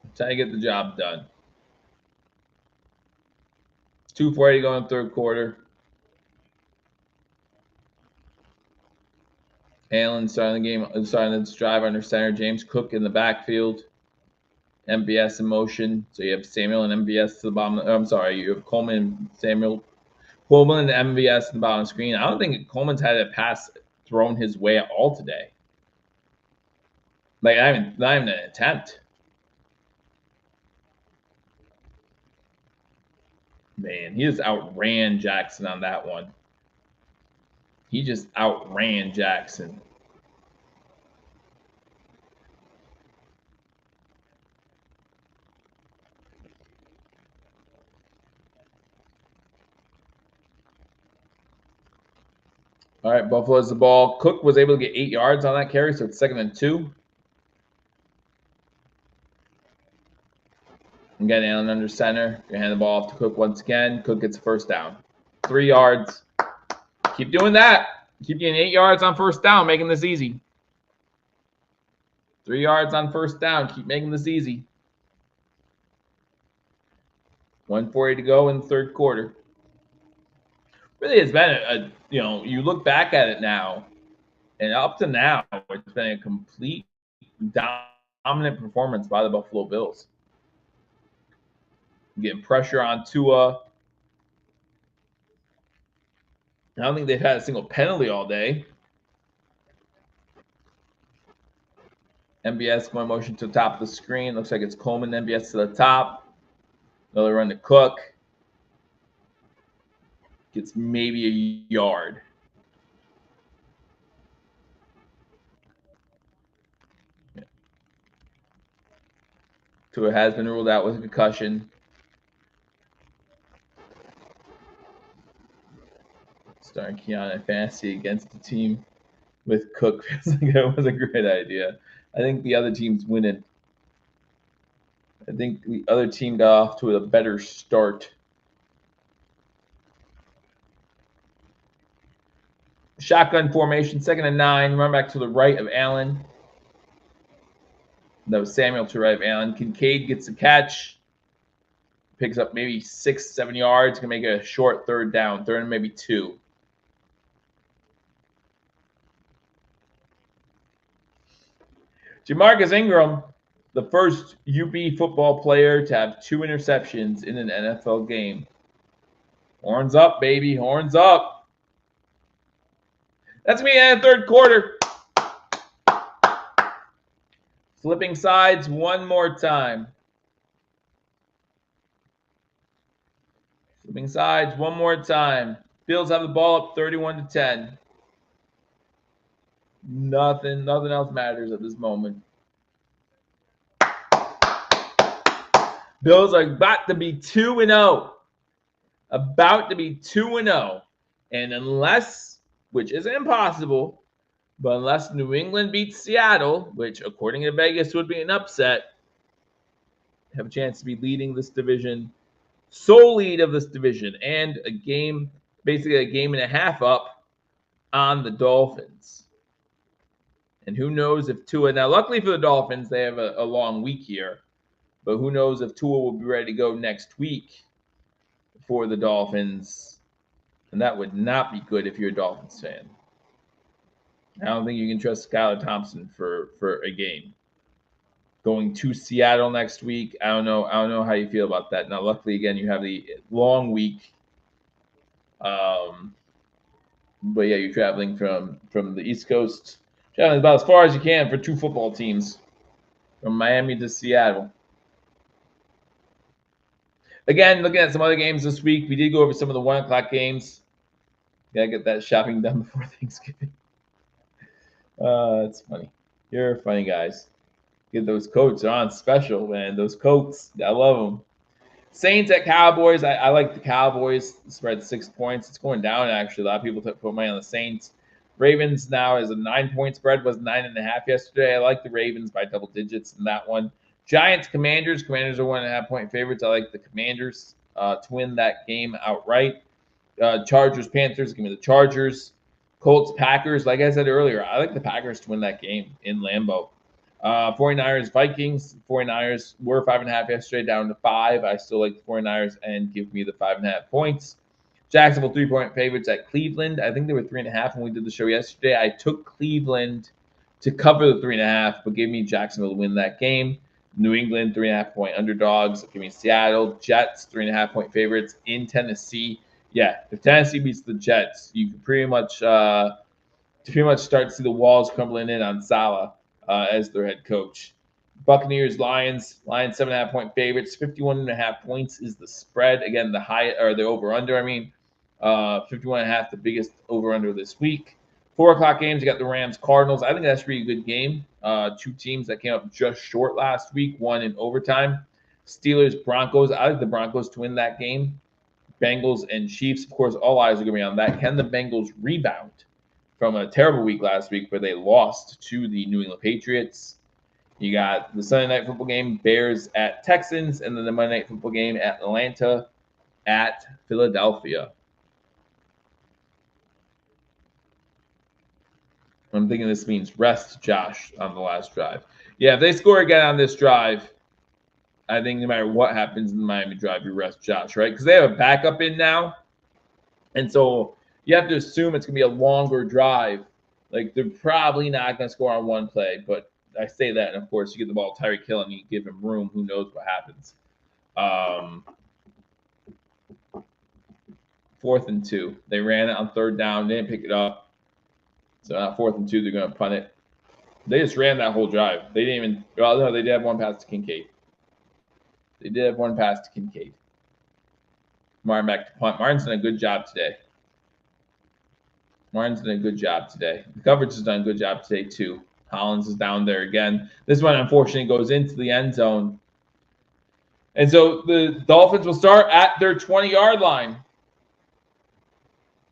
That's how you get the job done. 2:40 to go in the third quarter. Allen starting this drive under center. James Cook in the backfield. MVS in motion. So you have Samuel and MVS to the bottom. I'm sorry, you have Coleman and MVS in the bottom of the screen. I don't think Coleman's had a pass thrown his way at all today. Not even an attempt. Man, he just outran Jackson on that one. He just outran Jackson. All right, Buffalo has the ball. Cook was able to get 8 yards on that carry, so it's 2nd and 2. Again, Allen under center. Gonna hand the ball off to Cook once again. Cook gets a first down. 3 yards. Keep doing that. Keep getting 8 yards on first down, making this easy. 3 yards on first down. Keep making this easy. 1:40 to go in the third quarter. Really has been you look back at it now, and up to now, it's been a complete dominant performance by the Buffalo Bills. Getting pressure on Tua. I don't think they've had a single penalty all day. MBS going motion to the top of the screen. Looks like it's Coleman. MBS to the top. Another run to Cook. Gets maybe a yard. Tua has been ruled out with a concussion. Starting Keanu Fantasy against the team with Cook feels like it was a great idea. I think the other team's winning. I think the other team got off to a better start. Shotgun formation, 2nd and 9. Run back to the right of Allen. That was Samuel to the right of Allen. Kincaid gets the catch. Picks up maybe 6-7 yards. Can make it a short 3rd down. 3rd and maybe 2. Jamarcus Ingram, the first UB football player to have 2 interceptions in an NFL game. Horns up, baby. Horns up. That's me in the third quarter. Flipping sides one more time. Flipping sides one more time. Bills have the ball up 31-10. Nothing else matters at this moment. Bills are about to be 2-0. About to be 2-0. And unless, which is impossible, but unless New England beats Seattle, which according to Vegas would be an upset, have a chance to be leading this division, sole lead of this division, and a game, basically a game and a half up on the Dolphins. And who knows if Tua, now luckily for the Dolphins, they have a long week here, but who knows if Tua will be ready to go next week for the Dolphins. And that would not be good if you're a Dolphins fan. I don't think you can trust Skylar Thompson for a game. Going to Seattle next week, I don't know how you feel about that. Now, luckily, again, you have the long week. But yeah, you're traveling from the East Coast, traveling about as far as you can for 2 football teams, from Miami to Seattle. Again, looking at some other games this week, we did go over some of the 1 o'clock games. Gotta get that shopping done before Thanksgiving. It's funny. You're funny guys. Get those coats. They're on special, man. Those coats. I love them. Saints at Cowboys. I like the Cowboys. The spread 6 points. It's going down, actually. A lot of people put money on the Saints. Ravens now is a 9-point spread. Was 9.5 yesterday. I like the Ravens by double digits in that one. Giants, Commanders. Commanders are 1.5-point favorites. I like the Commanders to win that game outright. Chargers, Panthers. Give me the Chargers. Colts, Packers. Like I said earlier, I like the Packers to win that game in Lambeau. 49ers, Vikings. 49ers were 5.5 yesterday, down to 5. I still like the 49ers and give me the 5.5 points. Jacksonville 3-point favorites at Cleveland. I think they were 3.5 when we did the show yesterday. I took Cleveland to cover the 3.5, but gave me Jacksonville to win that game. New England 3.5-point underdogs. Give me Seattle. Jets 3.5-point favorites in Tennessee. Yeah, if Tennessee beats the Jets, you can pretty much start to see the walls crumbling in on Saleh as their head coach. Buccaneers, Lions. Lions 7.5-point favorites. 51.5 points is the spread. Again, the high or the over/under. 51.5, the biggest over/under this week. 4:00 games. You got the Rams, Cardinals. I think that's a pretty good game. Two teams that came up just short last week. One in overtime. Steelers, Broncos. I like the Broncos to win that game. Bengals and Chiefs. Of course, all eyes are going to be on that. Can the Bengals rebound from a terrible week last week where they lost to the New England Patriots? You got the Sunday night football game, Bears at Texans, and then the Monday night football game, Atlanta at Philadelphia. I'm thinking this means rest Josh on the last drive. Yeah, if they score again on this drive, I think no matter what happens in the Miami drive, you rest Josh, right? Because they have a backup in now. And so you have to assume it's going to be a longer drive. Like, they're probably not going to score on one play, but I say that, and of course, you get the ball to Tyreek Hill and you give him room. Who knows what happens? 4th and 2. They ran it on 3rd down. They didn't pick it up. So now 4th and 2, they're going to punt it. They just ran that whole drive. They didn't even – well, no, they did have one pass to Kincaid. Martin back to punt. Martin's done a good job today. The coverage has done a good job today, too. Hollins is down there again. This one, unfortunately, goes into the end zone. And so the Dolphins will start at their 20-yard line.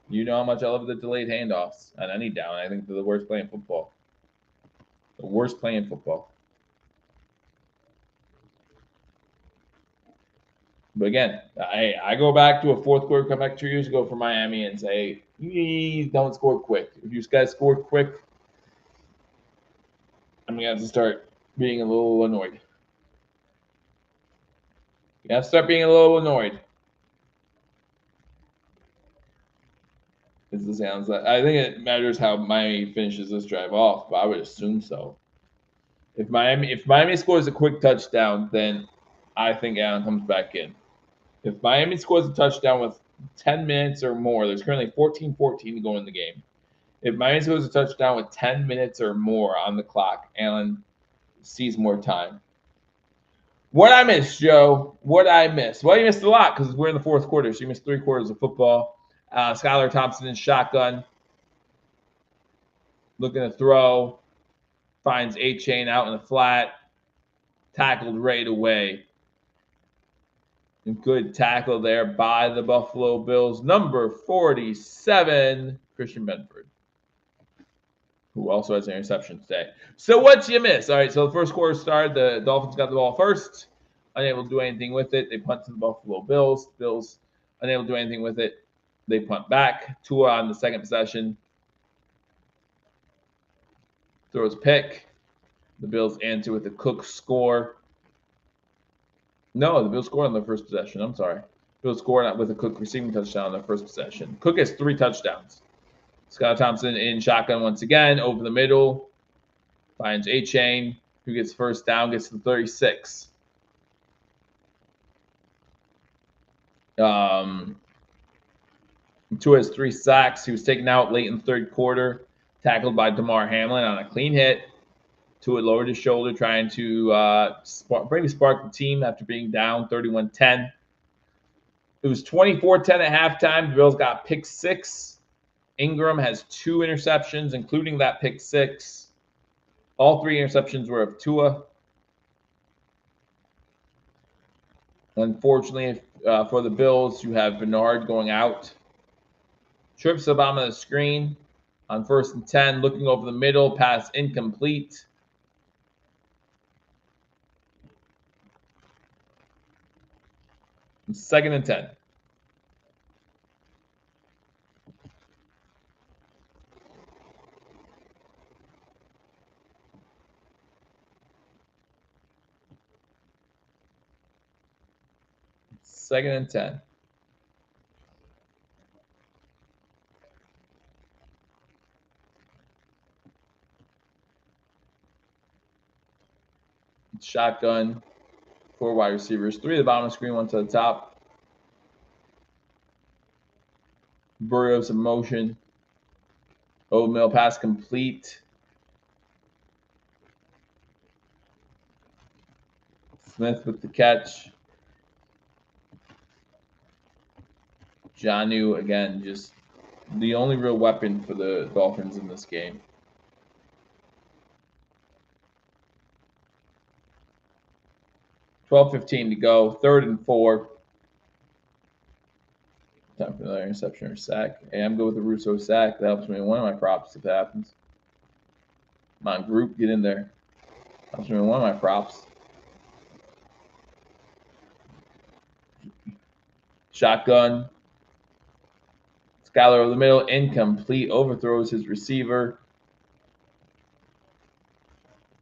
You know how much I love the delayed handoffs on any down. I think they're the worst play in football. But again, I go back to a fourth quarter comeback 2 years ago for Miami and say, don't score quick. If you guys score quick, I'm going to have to start being a little annoyed. This sounds like, I think it matters how Miami finishes this drive off, but I would assume so. If Miami scores a quick touchdown, then I think Allen comes back in. If Miami scores a touchdown with 10 minutes or more, there's currently 14-14 to go in the game. If Miami scores a touchdown with 10 minutes or more on the clock, Allen sees more time. What I missed, Joe? Well, you missed a lot because we're in the fourth quarter, so you missed 3 quarters of football. Skylar Thompson in shotgun. Looking to throw. Finds A-Chain out in the flat. Tackled right away. Good tackle there by the Buffalo Bills. Number 47, Christian Benford, who also has an interception today. So what you miss? All right, so the first quarter started. The Dolphins got the ball first. Unable to do anything with it. They punt to the Buffalo Bills. Bills unable to do anything with it. They punt back. Tua on the second possession throws pick. The Bills answer with a Cook score. No, the Bills scored on their first possession. I'm sorry. Bills scored with a Cook receiving touchdown on their first possession. Cook has 3 touchdowns. Scott Thompson in shotgun once again, over the middle. Finds A-Chain, who gets first down, gets to the 36. Tua has 3 sacks. He was taken out late in the third quarter, tackled by Damar Hamlin on a clean hit. Tua lowered his shoulder, trying to spark the team after being down 31-10. It was 24-10 at halftime. The Bills got pick 6. Ingram has 2 interceptions, including that pick 6. All 3 interceptions were of Tua. Unfortunately, for the Bills, you have Bernard going out. Trips to the bottom of the screen on 1st and 10, looking over the middle, pass incomplete. Second and 10. Second and 10. Shotgun. 4 wide receivers. 3 at the bottom of the screen, 1 to the top. Burrow's in motion. Oatmeal pass complete. Smith with the catch. Jonnu, again, just the only real weapon for the Dolphins in this game. $12:15 to go. 3rd and 4. Time for another interception or sack. Hey, I'm good with the Russo sack. That helps me in one of my props if it happens. Come on, group, get in there. Helps me in one of my props. Shotgun. Skyler over the middle, incomplete, overthrows his receiver.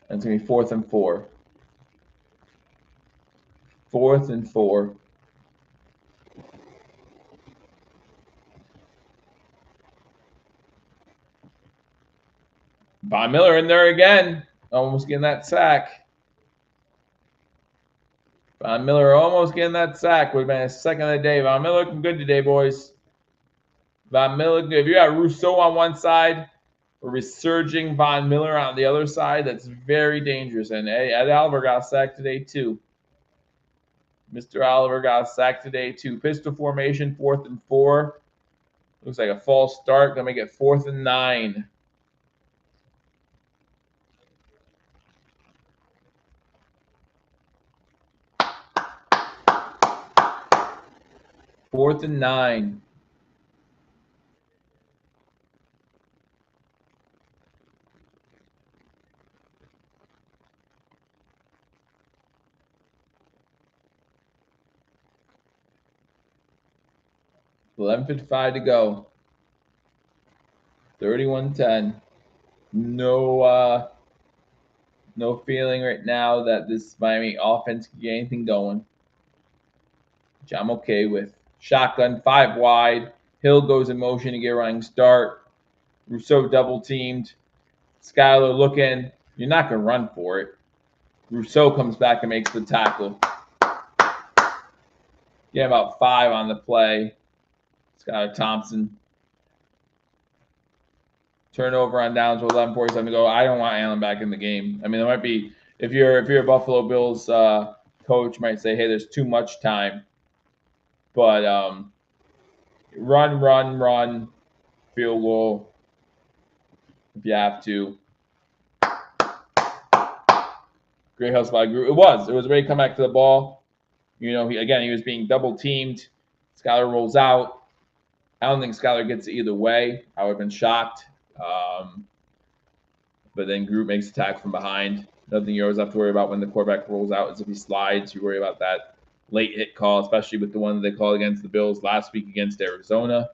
And it's going to be 4th and 4. 4th and 4. Von Miller in there again, almost getting that sack. Von Miller almost getting that sack. Would have been his second of the day. Von Miller looking good today, boys. Von Miller, if you got Rousseau on one side, or resurging Von Miller on the other side, that's very dangerous. And Ed Oliver got sacked today too. Mr. Oliver got sacked today too. Pistol formation, 4th and 4. Looks like a false start. Gonna make it 4th and 9. Fourth and 9. $11:55 to go. 31-10. No feeling right now that this Miami offense can get anything going, which I'm okay with. Shotgun, 5 wide. Hill goes in motion to get a running start. Rousseau double teamed. Skyler looking. You're not going to run for it. Rousseau comes back and makes the tackle. Get about 5 on the play. Skyler Thompson. Turnover on downs with 11:47 to go. I don't want Allen back in the game. I mean, there might be, if you're a Buffalo Bills coach, might say, hey, there's too much time. But run, field goal if you have to. Great hustle by group. It was a great comeback to the ball. You know, he was being double teamed. Skyler rolls out. I don't think Skyler gets it either way. I would have been shocked. But then Group makes a tackle from behind. Nothing you always have to worry about when the quarterback rolls out is if he slides. You worry about that late hit call, especially with the one that they called against the Bills last week against Arizona.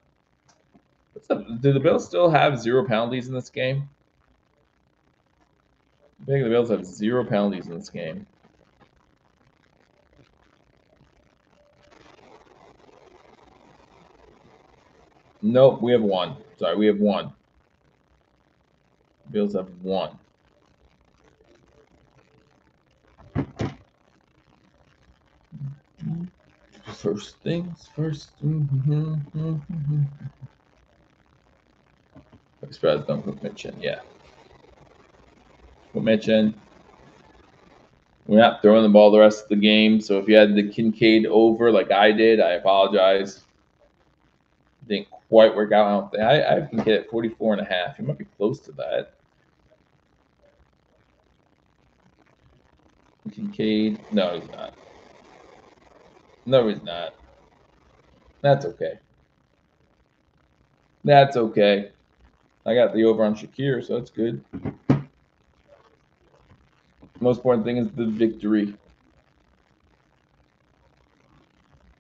Do the Bills still have 0 penalties in this game? I think the Bills have 0 penalties in this game. Nope, we have 1. Sorry, we have 1. Bills have 1. First things first. Express don't put Mitch in. Yeah. Put Mitch in. We're not throwing the ball the rest of the game. So if you had the Kincaid over like I did, I apologize. Didn't quite work out. I don't think I can get 44.5. You might be close to that. Kincaid. No, he's not. No, he's not. That's okay. That's okay. I got the over on Shakir, so that's good. Most important thing is the victory.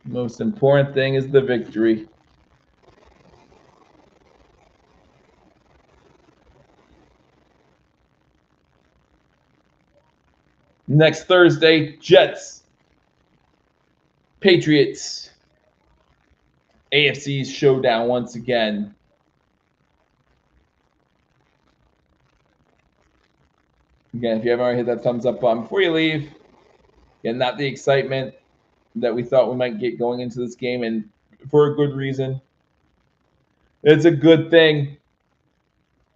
Most important thing is the victory. Next Thursday, Jets, Patriots, AFC East showdown once again. Again, if you haven't already hit that thumbs up button before you leave, again, not the excitement that we thought we might get going into this game, and for a good reason. It's a good thing.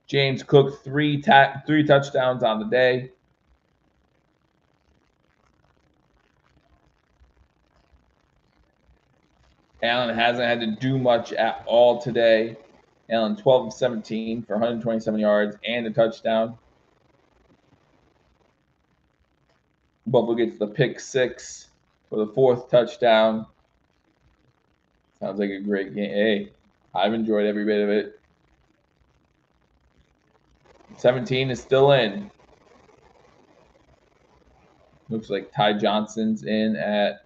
James Cook, three touchdowns on the day. Allen hasn't had to do much at all today. Allen 12 of 17 for 127 yards and a touchdown. Buffalo gets the pick 6 for the 4th touchdown. Sounds like a great game. Hey, I've enjoyed every bit of it. 17 is still in. Looks like Ty Johnson's in at...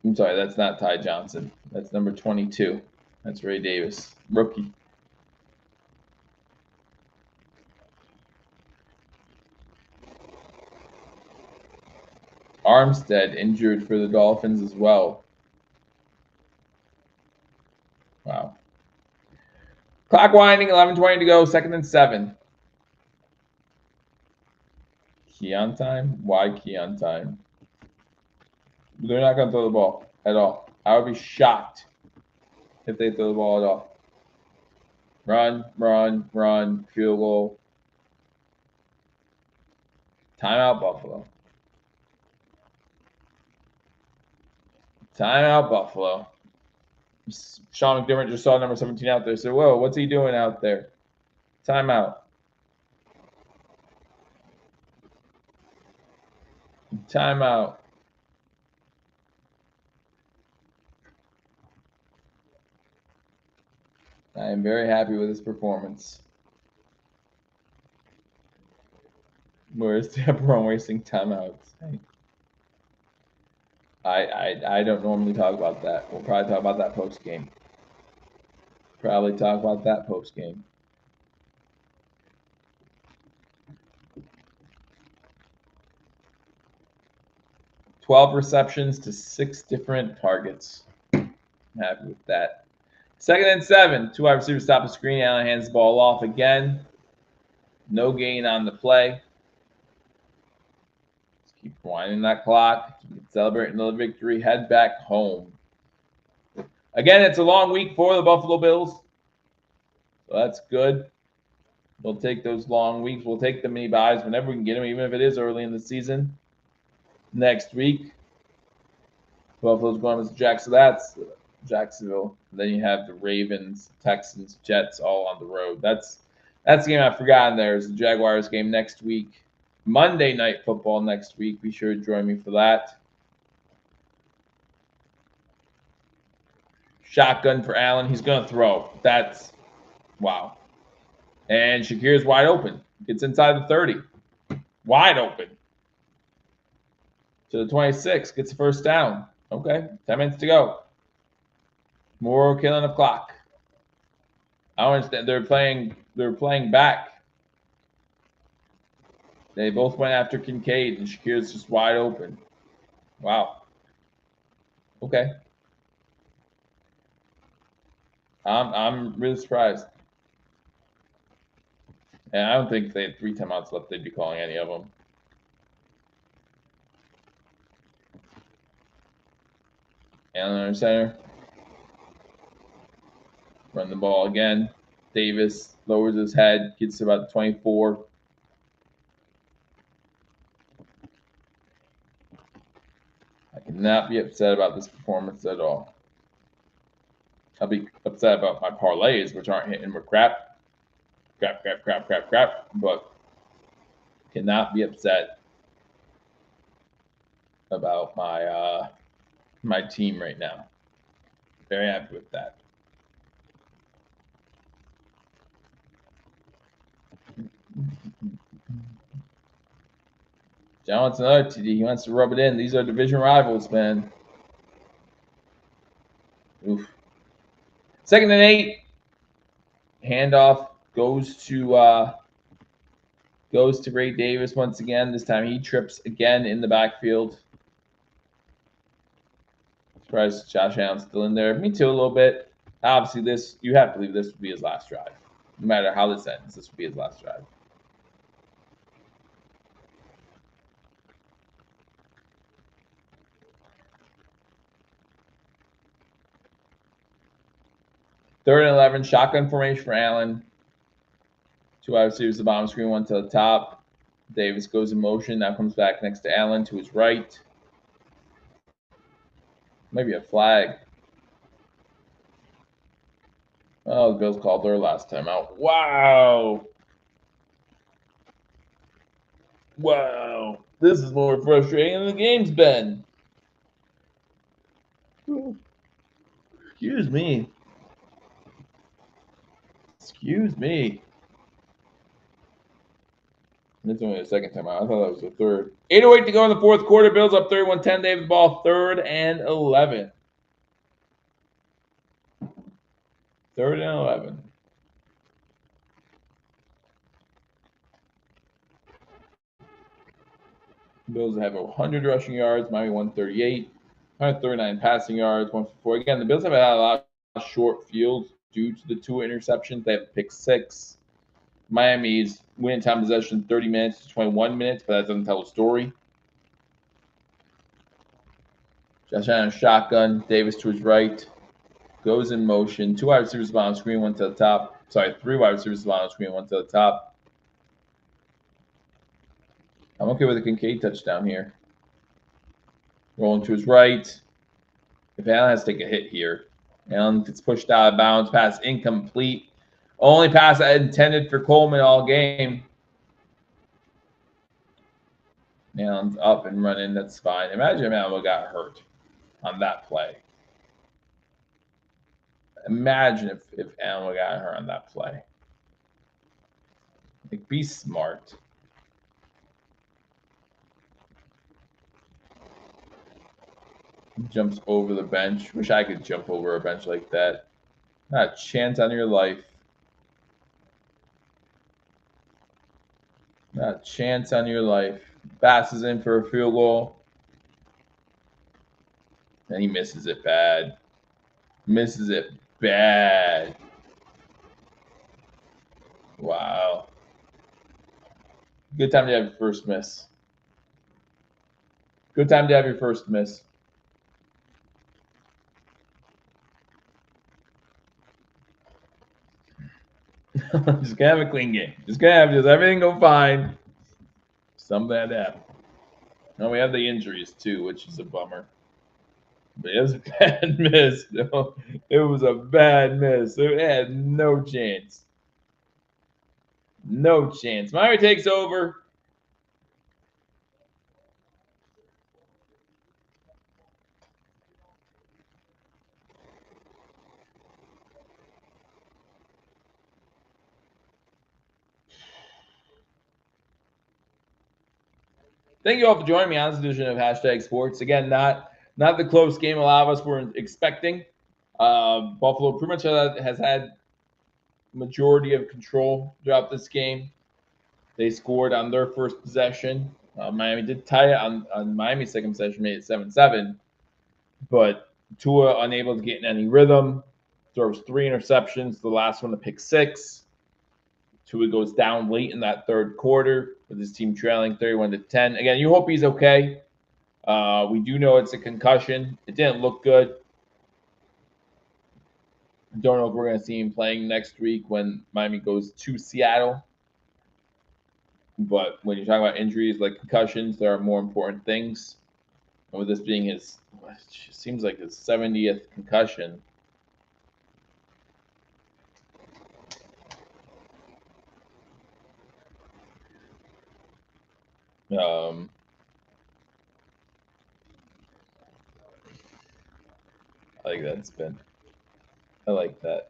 I'm sorry, that's not Ty Johnson. That's number 22. That's Ray Davis, rookie. Armstead injured for the Dolphins as well. Wow. Clock winding, 11:20 to go, 2nd and 7. Key on time? Why key on time? They're not going to throw the ball at all. I would be shocked if they throw the ball at all. Run, run, run, field goal. Timeout, Buffalo. Timeout, Buffalo. Sean McDermott just saw number 17 out there. So, whoa, what's he doing out there? Timeout. Timeout. I am very happy with his performance. Where's Deborah wasting timeouts? I don't normally talk about that. We'll probably talk about that post game. 12 receptions to 6 different targets. I'm happy with that. 2nd and 7. 2 wide receivers stop the screen. Allen hands the ball off again. No gain on the play. Just keep winding that clock. Celebrate another victory. Head back home. Again, it's a long week for the Buffalo Bills. So that's good. We'll take those long weeks. We'll take the mini buys whenever we can get them, even if it is early in the season. Next week, Buffalo's going to Jacksonville. That's Jacksonville. Then you have the Ravens, Texans, Jets all on the road. That's the game I've forgotten. There's the Jaguars game next week. Monday Night Football next week. Be sure to join me for that. Shotgun for Allen. He's going to throw. That's wow. And Shakir's wide open. Gets inside the 30. Wide open. To the 26. Gets the first down. Okay. 10 minutes to go. More killing the clock. I don't understand. They're playing back. They both went after Kincaid, and Shakir's just wide open. Wow. Okay. I'm really surprised. And I don't think if they had 3 timeouts left, they'd be calling any of them. Allen under center. Run the ball again. Davis lowers his head, gets to about 24. I cannot be upset about this performance at all. I'll be upset about my parlays, which aren't hitting with crap, but cannot be upset about my my team right now. Very happy with that. John wants another TD. He wants to rub it in. These are division rivals, man. Oof. 2nd and 8. Handoff goes to Ray Davis once again. This time he trips again in the backfield. Surprised Josh Allen's still in there. Me too, a little bit. Obviously, you have to believe this would be his last drive. No matter how this ends, this would be his last drive. Third and 11, shotgun formation for Allen. 2 wide receivers, the bottom screen, 1 to the top. Davis goes in motion, now comes back next to Allen to his right. Maybe a flag. Oh, the Bills called their last time out. Wow. Wow. This is more frustrating than the game's been. Excuse me. Excuse me. It's only the second time out. I thought that was the third. 8:08 to go in the fourth quarter. Bills up 31-10. They have the ball 3rd and 11. 3rd and 11. Bills have 100 rushing yards. Miami 138. 139 passing yards. 144. Again, the Bills have had a lot of short fields due to the 2 interceptions. They have pick 6. Miami's winning time possession 30 minutes to 21 minutes, but that doesn't tell the story. Josh Allen shotgun. Davis to his right. Goes in motion. 2 wide receivers on the screen, 1 to the top. Sorry, 3 wide receivers on the screen, 1 to the top. I'm okay with a Kincaid touchdown here. Rolling to his right. If Allen has to take a hit here, Allen gets pushed out of bounds. Pass incomplete. Only pass intended for Coleman all game. Allen's up and running. That's fine. Imagine if Allen got hurt on that play. Imagine if Allen got hurt on that play. Like, be smart. Jumps over the bench. Wish I could jump over a bench like that. Not a chance on your life. Not a chance on your life. Passes in for a field goal. And he misses it bad. Misses it bad. Wow. Good time to have your first miss. Good time to have your first miss. Just gonna have a clean game. Just gonna have just everything go fine. Something bad happen. And we have the injuries too, which is a bummer. But it was a bad miss. It was a bad miss. It had no chance. No chance. Miami takes over. Thank you all for joining me on this edition of Hashtag Sports. Again, not the close game a lot of us were expecting. Buffalo pretty much has had majority of control throughout this game. They scored on their first possession. Miami did tie it on Miami's second possession, made it 7-7. But Tua unable to get in any rhythm. Throws 3 interceptions. The last one, a pick 6. Tua goes down late in that third quarter with his team trailing 31-10. Again, you hope he's okay. We do know it's a concussion. It didn't look good. Don't know if we're going to see him playing next week when Miami goes to Seattle. But when you're talking about injuries like concussions, there are more important things. And with this being his, it seems like his 70th concussion. I like that spin. I like that.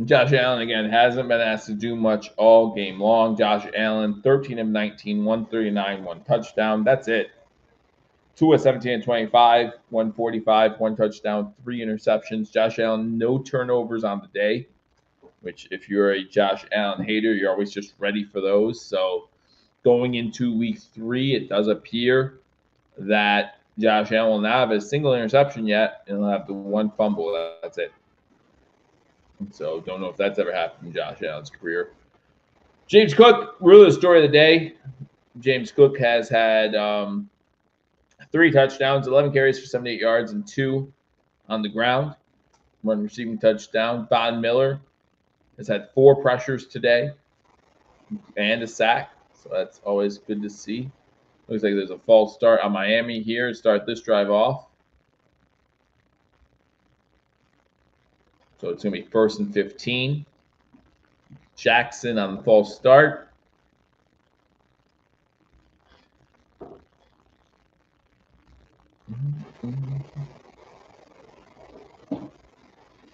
Josh Allen, again, hasn't been asked to do much all game long. Josh Allen, 13 of 19, 139, 1 touchdown. That's it. Tua, 17 of 25, 145, 1 touchdown, 3 interceptions. Josh Allen, no turnovers on the day, which if you're a Josh Allen hater, you're always just ready for those. So going into week 3, it does appear that Josh Allen will not have a single interception yet, and he'll have the 1 fumble. That's it. So don't know if that's ever happened in Josh Allen's career. James Cook, really the story of the day. James Cook has had 3 touchdowns, 11 carries for 78 yards, and 2 on the ground. 1 receiving touchdown. Von Miller has had 4 pressures today and a sack. So that's always good to see. Looks like there's a false start on Miami here to start this drive off. So it's going to be 1st and 15. Jackson on the false start.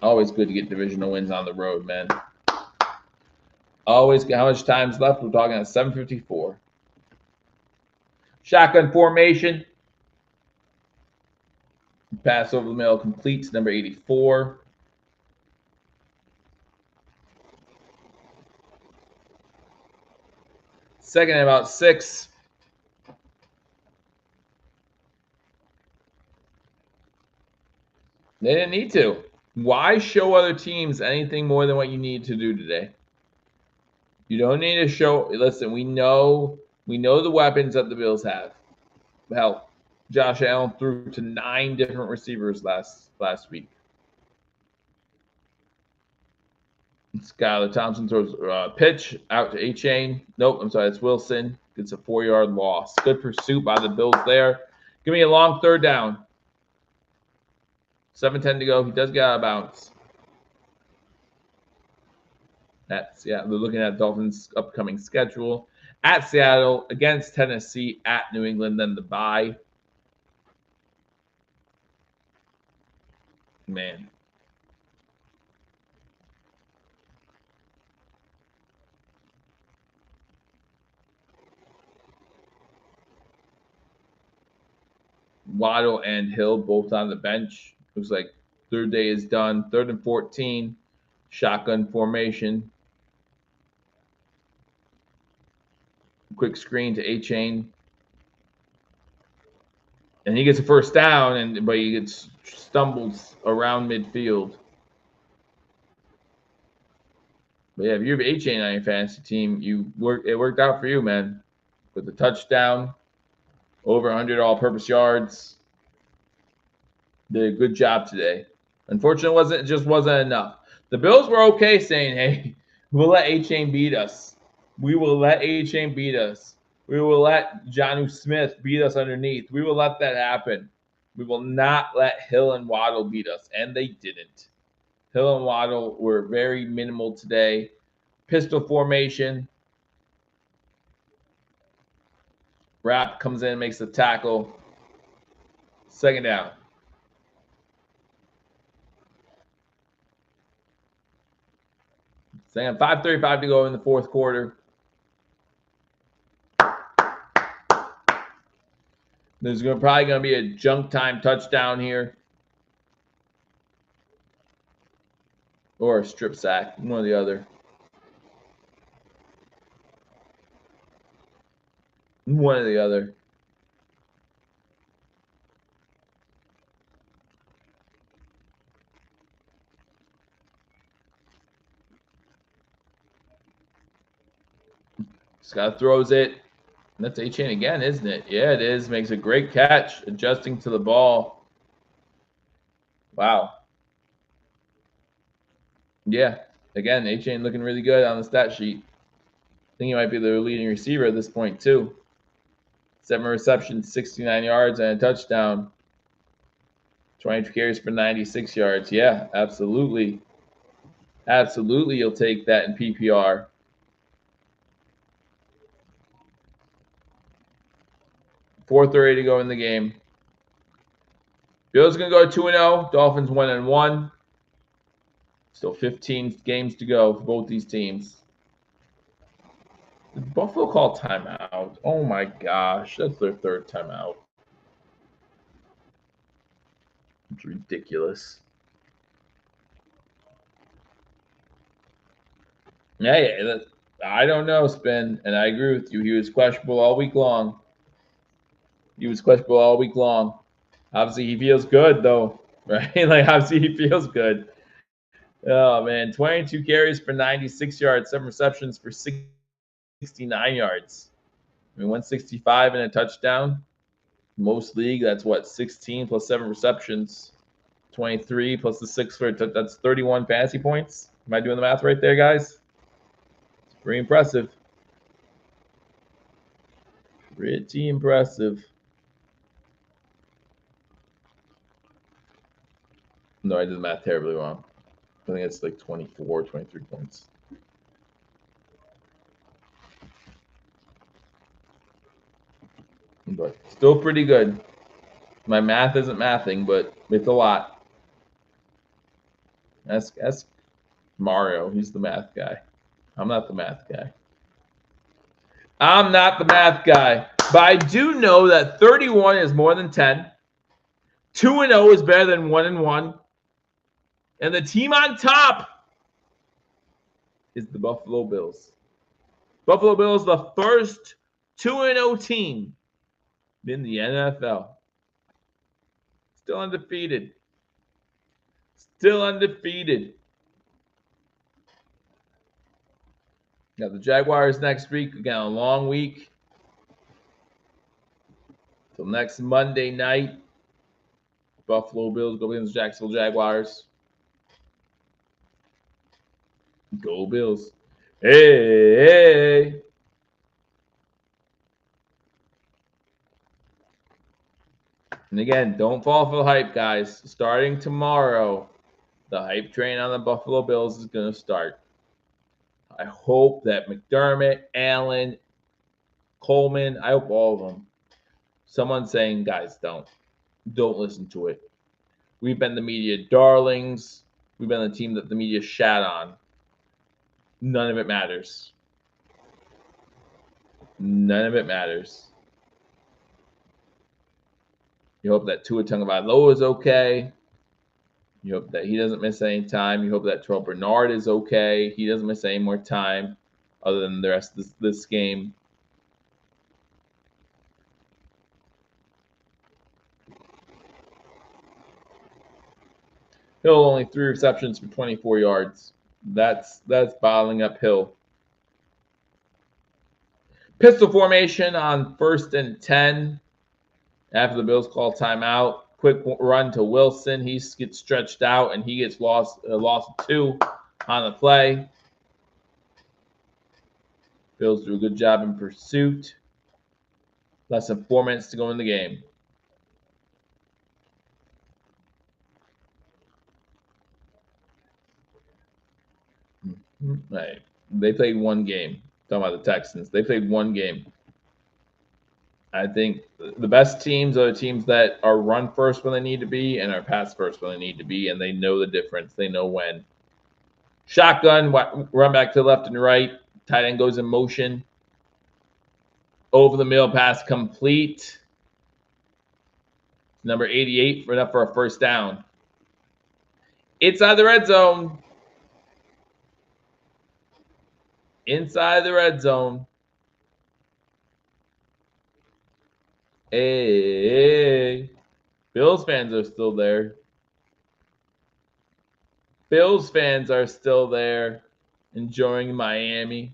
Always good to get divisional wins on the road, man. Always. How much time's left? We're talking at 7:54. Shotgun formation. Pass over the middle completes, number 84. Second and about 6. They didn't need to. Why show other teams anything more than what you need to do today? You don't need to show. Listen, we know the weapons that the Bills have. Hell, Josh Allen threw to 9 different receivers last week. Skylar Thompson throws pitch out to A-Chain. Nope, I'm sorry, it's Wilson. Gets a 4-yard loss. Good pursuit by the Bills there. Give me a long 3rd down. 7:10 to go. He does get out of bounds. They're looking at Dolphins' upcoming schedule. At Seattle, against Tennessee, at New England, then the bye. Man. Waddle and Hill both on the bench. Looks like 3rd day is done. 3rd and 14. Shotgun formation. Quick screen to A-Chain. And he gets a 1st down, but he stumbles around midfield. But yeah, if you have A-Chain on your fantasy team, it worked out for you, man. With the touchdown, over 100 all-purpose yards. Did a good job today. Unfortunately, it just wasn't enough. The Bills were okay saying, hey, we'll let A-Chain beat us. We will let A-Chain beat us. We will let Jonnu Smith beat us underneath. We will let that happen. We will not let Hill and Waddle beat us. And they didn't. Hill and Waddle were very minimal today. Pistol formation. Rapp comes in, makes the tackle. 2nd down. Saying 5:35 to go in the 4th quarter. There's probably going to be a junk time touchdown here. Or a strip sack, one or the other. One or the other. Scott throws it. That's A-Chain again, isn't it? Yeah, it is. Makes a great catch, adjusting to the ball. Wow. Yeah. Again, A-Chain looking really good on the stat sheet. I think he might be the leading receiver at this point, too. 7 receptions, 69 yards, and a touchdown. 22 carries for 96 yards. Yeah, absolutely. Absolutely, you'll take that in PPR. .430 to go in the game. Bills going to go 2-0. Dolphins 1-1. Still 15 games to go for both these teams. Did Buffalo call timeout? Oh my gosh, that's their 3rd timeout. It's ridiculous. Yeah, I don't know, Spin, and I agree with you. He was questionable all week long. Obviously, he feels good, though, right? Like, obviously, he feels good. Oh, man. 22 carries for 96 yards, 7 receptions for 69 yards. I mean, 165 and a touchdown. Most league, that's what, 16 plus 7 receptions. 23 plus the 6 for that's 31 fantasy points. Am I doing the math right there, guys? It's pretty impressive. Pretty impressive. No, I did the math terribly wrong. I think it's like 24, 23 points. But still pretty good. My math isn't mathing, but it's a lot. Ask Mario. He's the math guy. I'm not the math guy. I'm not the math guy. But I do know that 31 is more than 10. 2-0 is better than 1-1. And the team on top is the Buffalo Bills. Buffalo Bills, the first 2-0 team in the NFL. Still undefeated. Still undefeated. Got the Jaguars next week. Again, a long week. Till next Monday night. Buffalo Bills go against the Jacksonville Jaguars. Go Bills. Hey. And again, don't fall for the hype, guys. Starting tomorrow, the hype train on the Buffalo Bills is going to start. I hope that McDermott, Allen, Coleman, I hope all of them. Someone's saying, guys, don't listen to it. We've been the media darlings. We've been the team that the media shat on. None of it matters. None of it matters. You hope that Tua Tagovailoa is okay. You hope that he doesn't miss any time. You hope that Terrell Bernard is okay. He doesn't miss any more time other than the rest of this game. Hill only 3 receptions for 24 yards. That's bottling up Hill. Pistol formation on 1st and 10. After the Bills call timeout, quick run to Wilson. He gets stretched out and he gets lost 2 on the play. Bills do a good job in pursuit. Less than 4 minutes to go in the game. Right. They played one game. Talking about the Texans. They played one game. I think the best teams are the teams that are run first when they need to be and are pass first when they need to be, and they know the difference. They know when. Shotgun, run back to the left and right. Tight end goes in motion. Over the middle pass complete. Number 88 for enough for a first down. Inside the red zone. Inside the red zone. Hey. Bills fans are still there. Bills fans are still there. Enjoying Miami.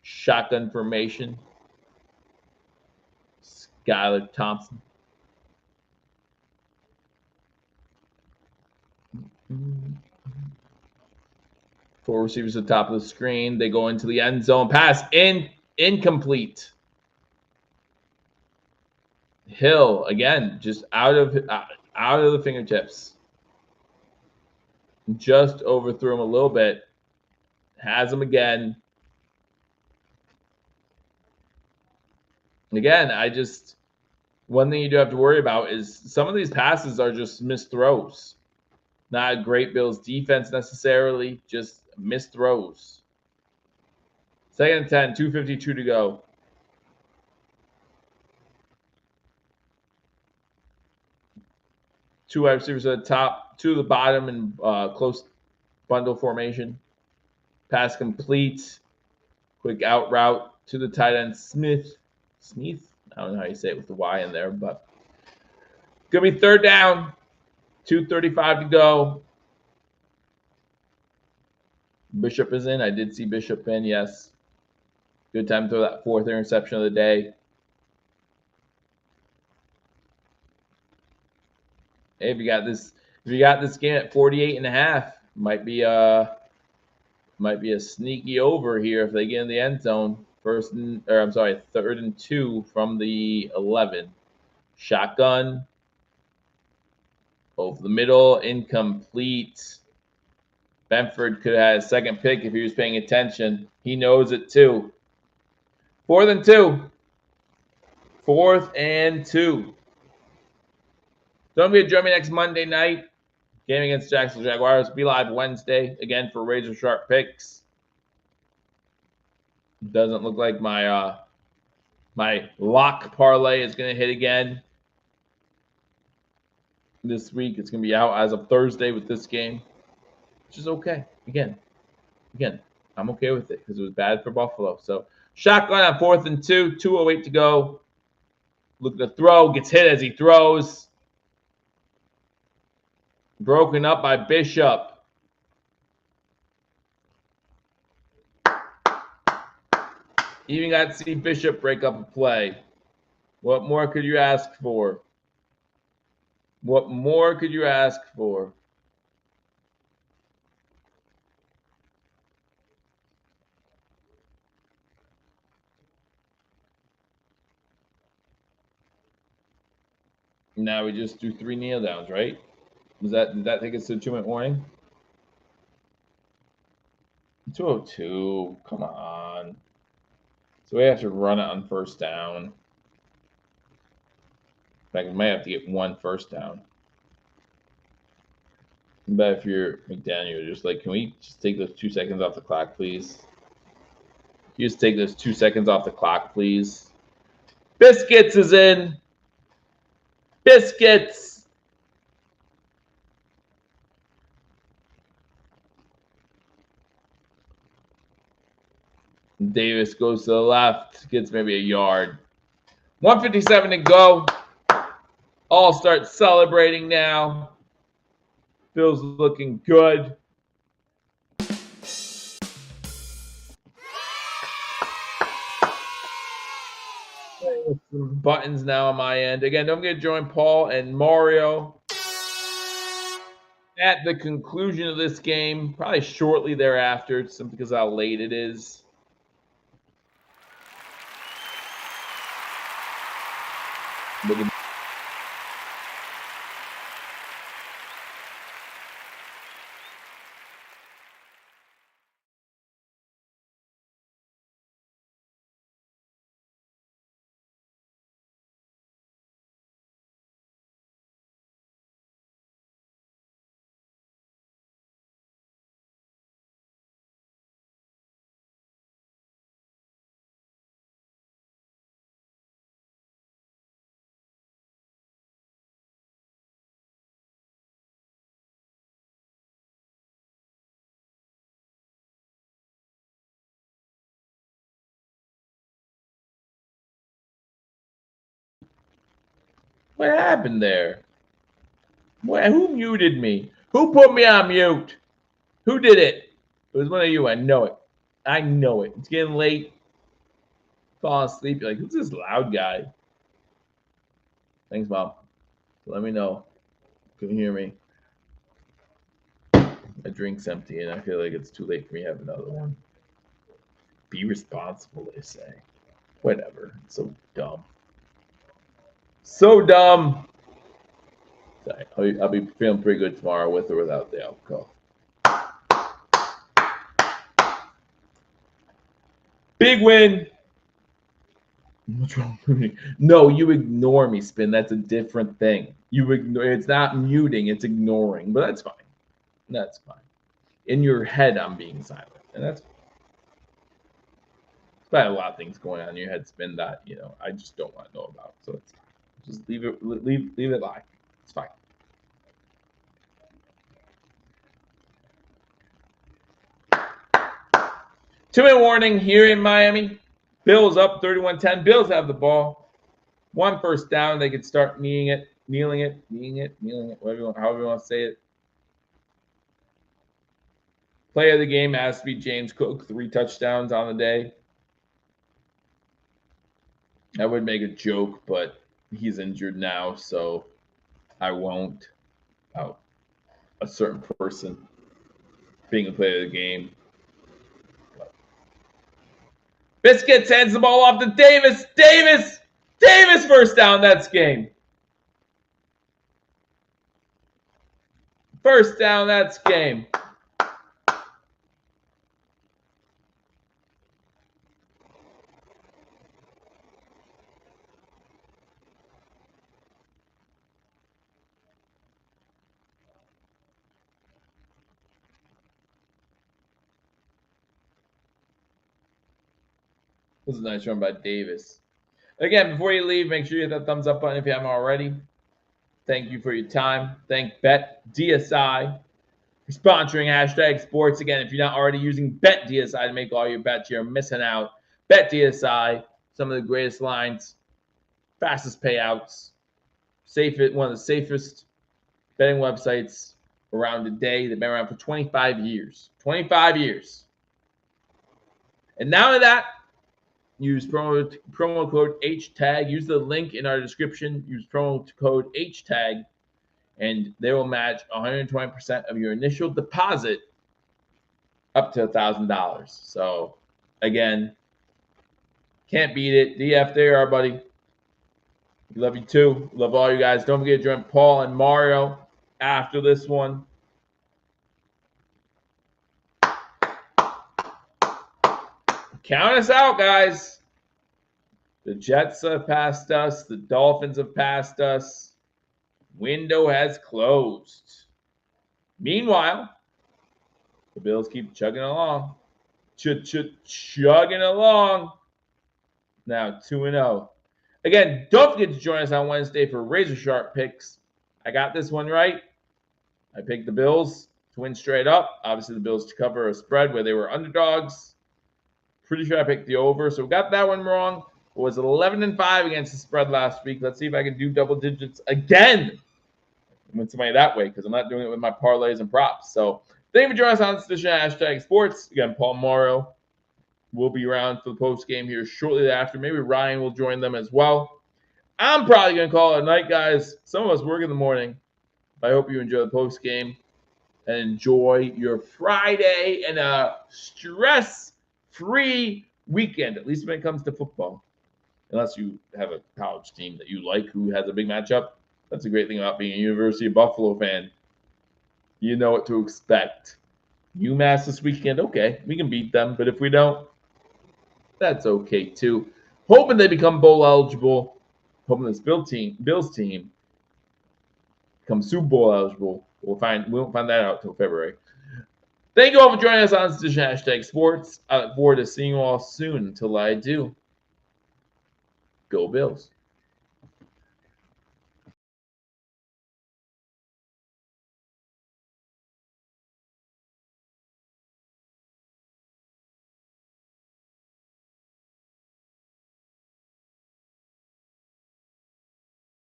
Shotgun formation. Skylar Thompson. Four receivers at the top of the screen. They go into the end zone. Pass incomplete. Hill again, just out of the fingertips. Just overthrew him a little bit. Has him again. Again, one thing you do have to worry about is some of these passes are just missed throws. Not a great Bills defense necessarily, just missed throws. 2nd and 10, 2:52 to go. Two wide receivers at the top, 2 at the bottom in close bundle formation. Pass complete. Quick out route to the tight end, Smith. I don't know how you say it with the Y in there, but going to be 3rd down. 2:35 to go. Bishop is in. I did see Bishop in, yes. Good time to throw that 4th interception of the day. Hey, if you got this game at 48.5, might be a sneaky over here if they get in the end zone. third and 2 from the 11. Shotgun. Over the middle, incomplete. Benford could have had a second pick if he was paying attention. He knows it too. 4th and 2. 4th and 2. Don't forget to join me next Monday night. Game against Jacksonville Jaguars. Be live Wednesday again for razor sharp picks. Doesn't look like my my lock parlay is going to hit again this week. It's going to be out as of Thursday with this game, which is okay. Again, I'm okay with it because it was bad for Buffalo. So shotgun on 4th and 2, 2:08 to go. Look at the throw, gets hit as he throws. Broken up by Bishop. Even got to see Bishop break up a play. What more could you ask for? What more could you ask for? Now we just do 3 kneel downs, right? Did that take us to a 2-minute warning? 2:02. Come on. So we have to run it on 1st down. In fact, we might have to get 1 first down. But if you're McDaniel, you're just like, can we just take those 2 seconds off the clock, please? Can you just take those 2 seconds off the clock, please? Biscuits is in. Biscuits. Davis goes to the left, gets maybe a yard. 1:57 to go. All start celebrating now. Bill's looking good. Some buttons now on my end. Again, don't forget to join Paul and Mario at the conclusion of this game, probably shortly thereafter, simply because of how late it is. What happened there? Who muted me? Who put me on mute? Who did it? It was one of you. I know it. I know it. It's getting late. Falling asleep. You're like, who's this loud guy? Thanks, Mom. Let me know. Can you hear me? My drink's empty, and I feel like it's too late for me to have another one. Be responsible, they say. Whatever. It's so dumb. So dumb. Sorry. I'll be feeling pretty good tomorrow with or without the alcohol. Big win. What's wrong with me? No, you ignore me, Spin. That's a different thing. You ignore. It's not muting. It's ignoring. But that's fine. That's fine. In your head, I'm being silent, and that's fine. There's a lot of things going on in your head, Spin, that I just don't want to know about. So it's fine. Just leave it lie. It's fine. Two-minute warning here in Miami. Bills up 31-10. Bills have the ball. 1 first down. They could start kneeling it, however you want to say it. Player of the game has to be James Cook. 3 touchdowns on the day. I would make a joke, but he's injured now, so I won't. A certain person being a player of the game. Biscuits hands the ball off to Davis. Davis first down. That's game. First down. That's game. This is a nice run by Davis. Again, before you leave, make sure you hit that thumbs up button if you haven't already. Thank you for your time. Thank BetDSI for sponsoring Hashtag Sports. Again, if you're not already using BetDSI to make all your bets, you're missing out. BetDSI, some of the greatest lines, fastest payouts, one of the safest betting websites around today. They've been around for 25 years. 25 years. And now that, use promo code HTAG. Use the link in our description. Use promo code HTAG, and they will match 120% of your initial deposit up to $1,000. So, again, can't beat it. DF, there you are, buddy. Love you too. Love all you guys. Don't forget to join Paul and Mario after this one. Count us out, guys. The Jets have passed us. The Dolphins have passed us. Window has closed. Meanwhile, the Bills keep chugging along. Chugging along. Now 2-0. Again, don't forget to join us on Wednesday for Razor Sharp picks. I got this one right. I picked the Bills to win straight up. Obviously, the Bills to cover a spread where they were underdogs. Pretty sure I picked the over, so got that one wrong. It was 11-5 against the spread last week. Let's see if I can do double digits again. I win some money that way because I'm not doing it with my parlays and props. So thank you for joining us on this edition of Hashtag Sports. Again, Paul Morrow will be around for the post game here shortly after. Maybe Ryan will join them as well. I'm probably going to call it a night, guys. Some of us work in the morning. I hope you enjoy the post game and enjoy your Friday and a stress-free weekend, at least when it comes to football. Unless you have a college team that you like who has a big matchup. That's a great thing about being a University of Buffalo fan. You know what to expect. UMass this weekend, okay, we can beat them. But if we don't, that's okay too. Hoping they become bowl eligible. Hoping this Bills team becomes Super Bowl eligible. We won't find that out until February. Thank you all for joining us on this edition of Hashtag Sports. I look forward to seeing you all soon. Until I do, go Bills.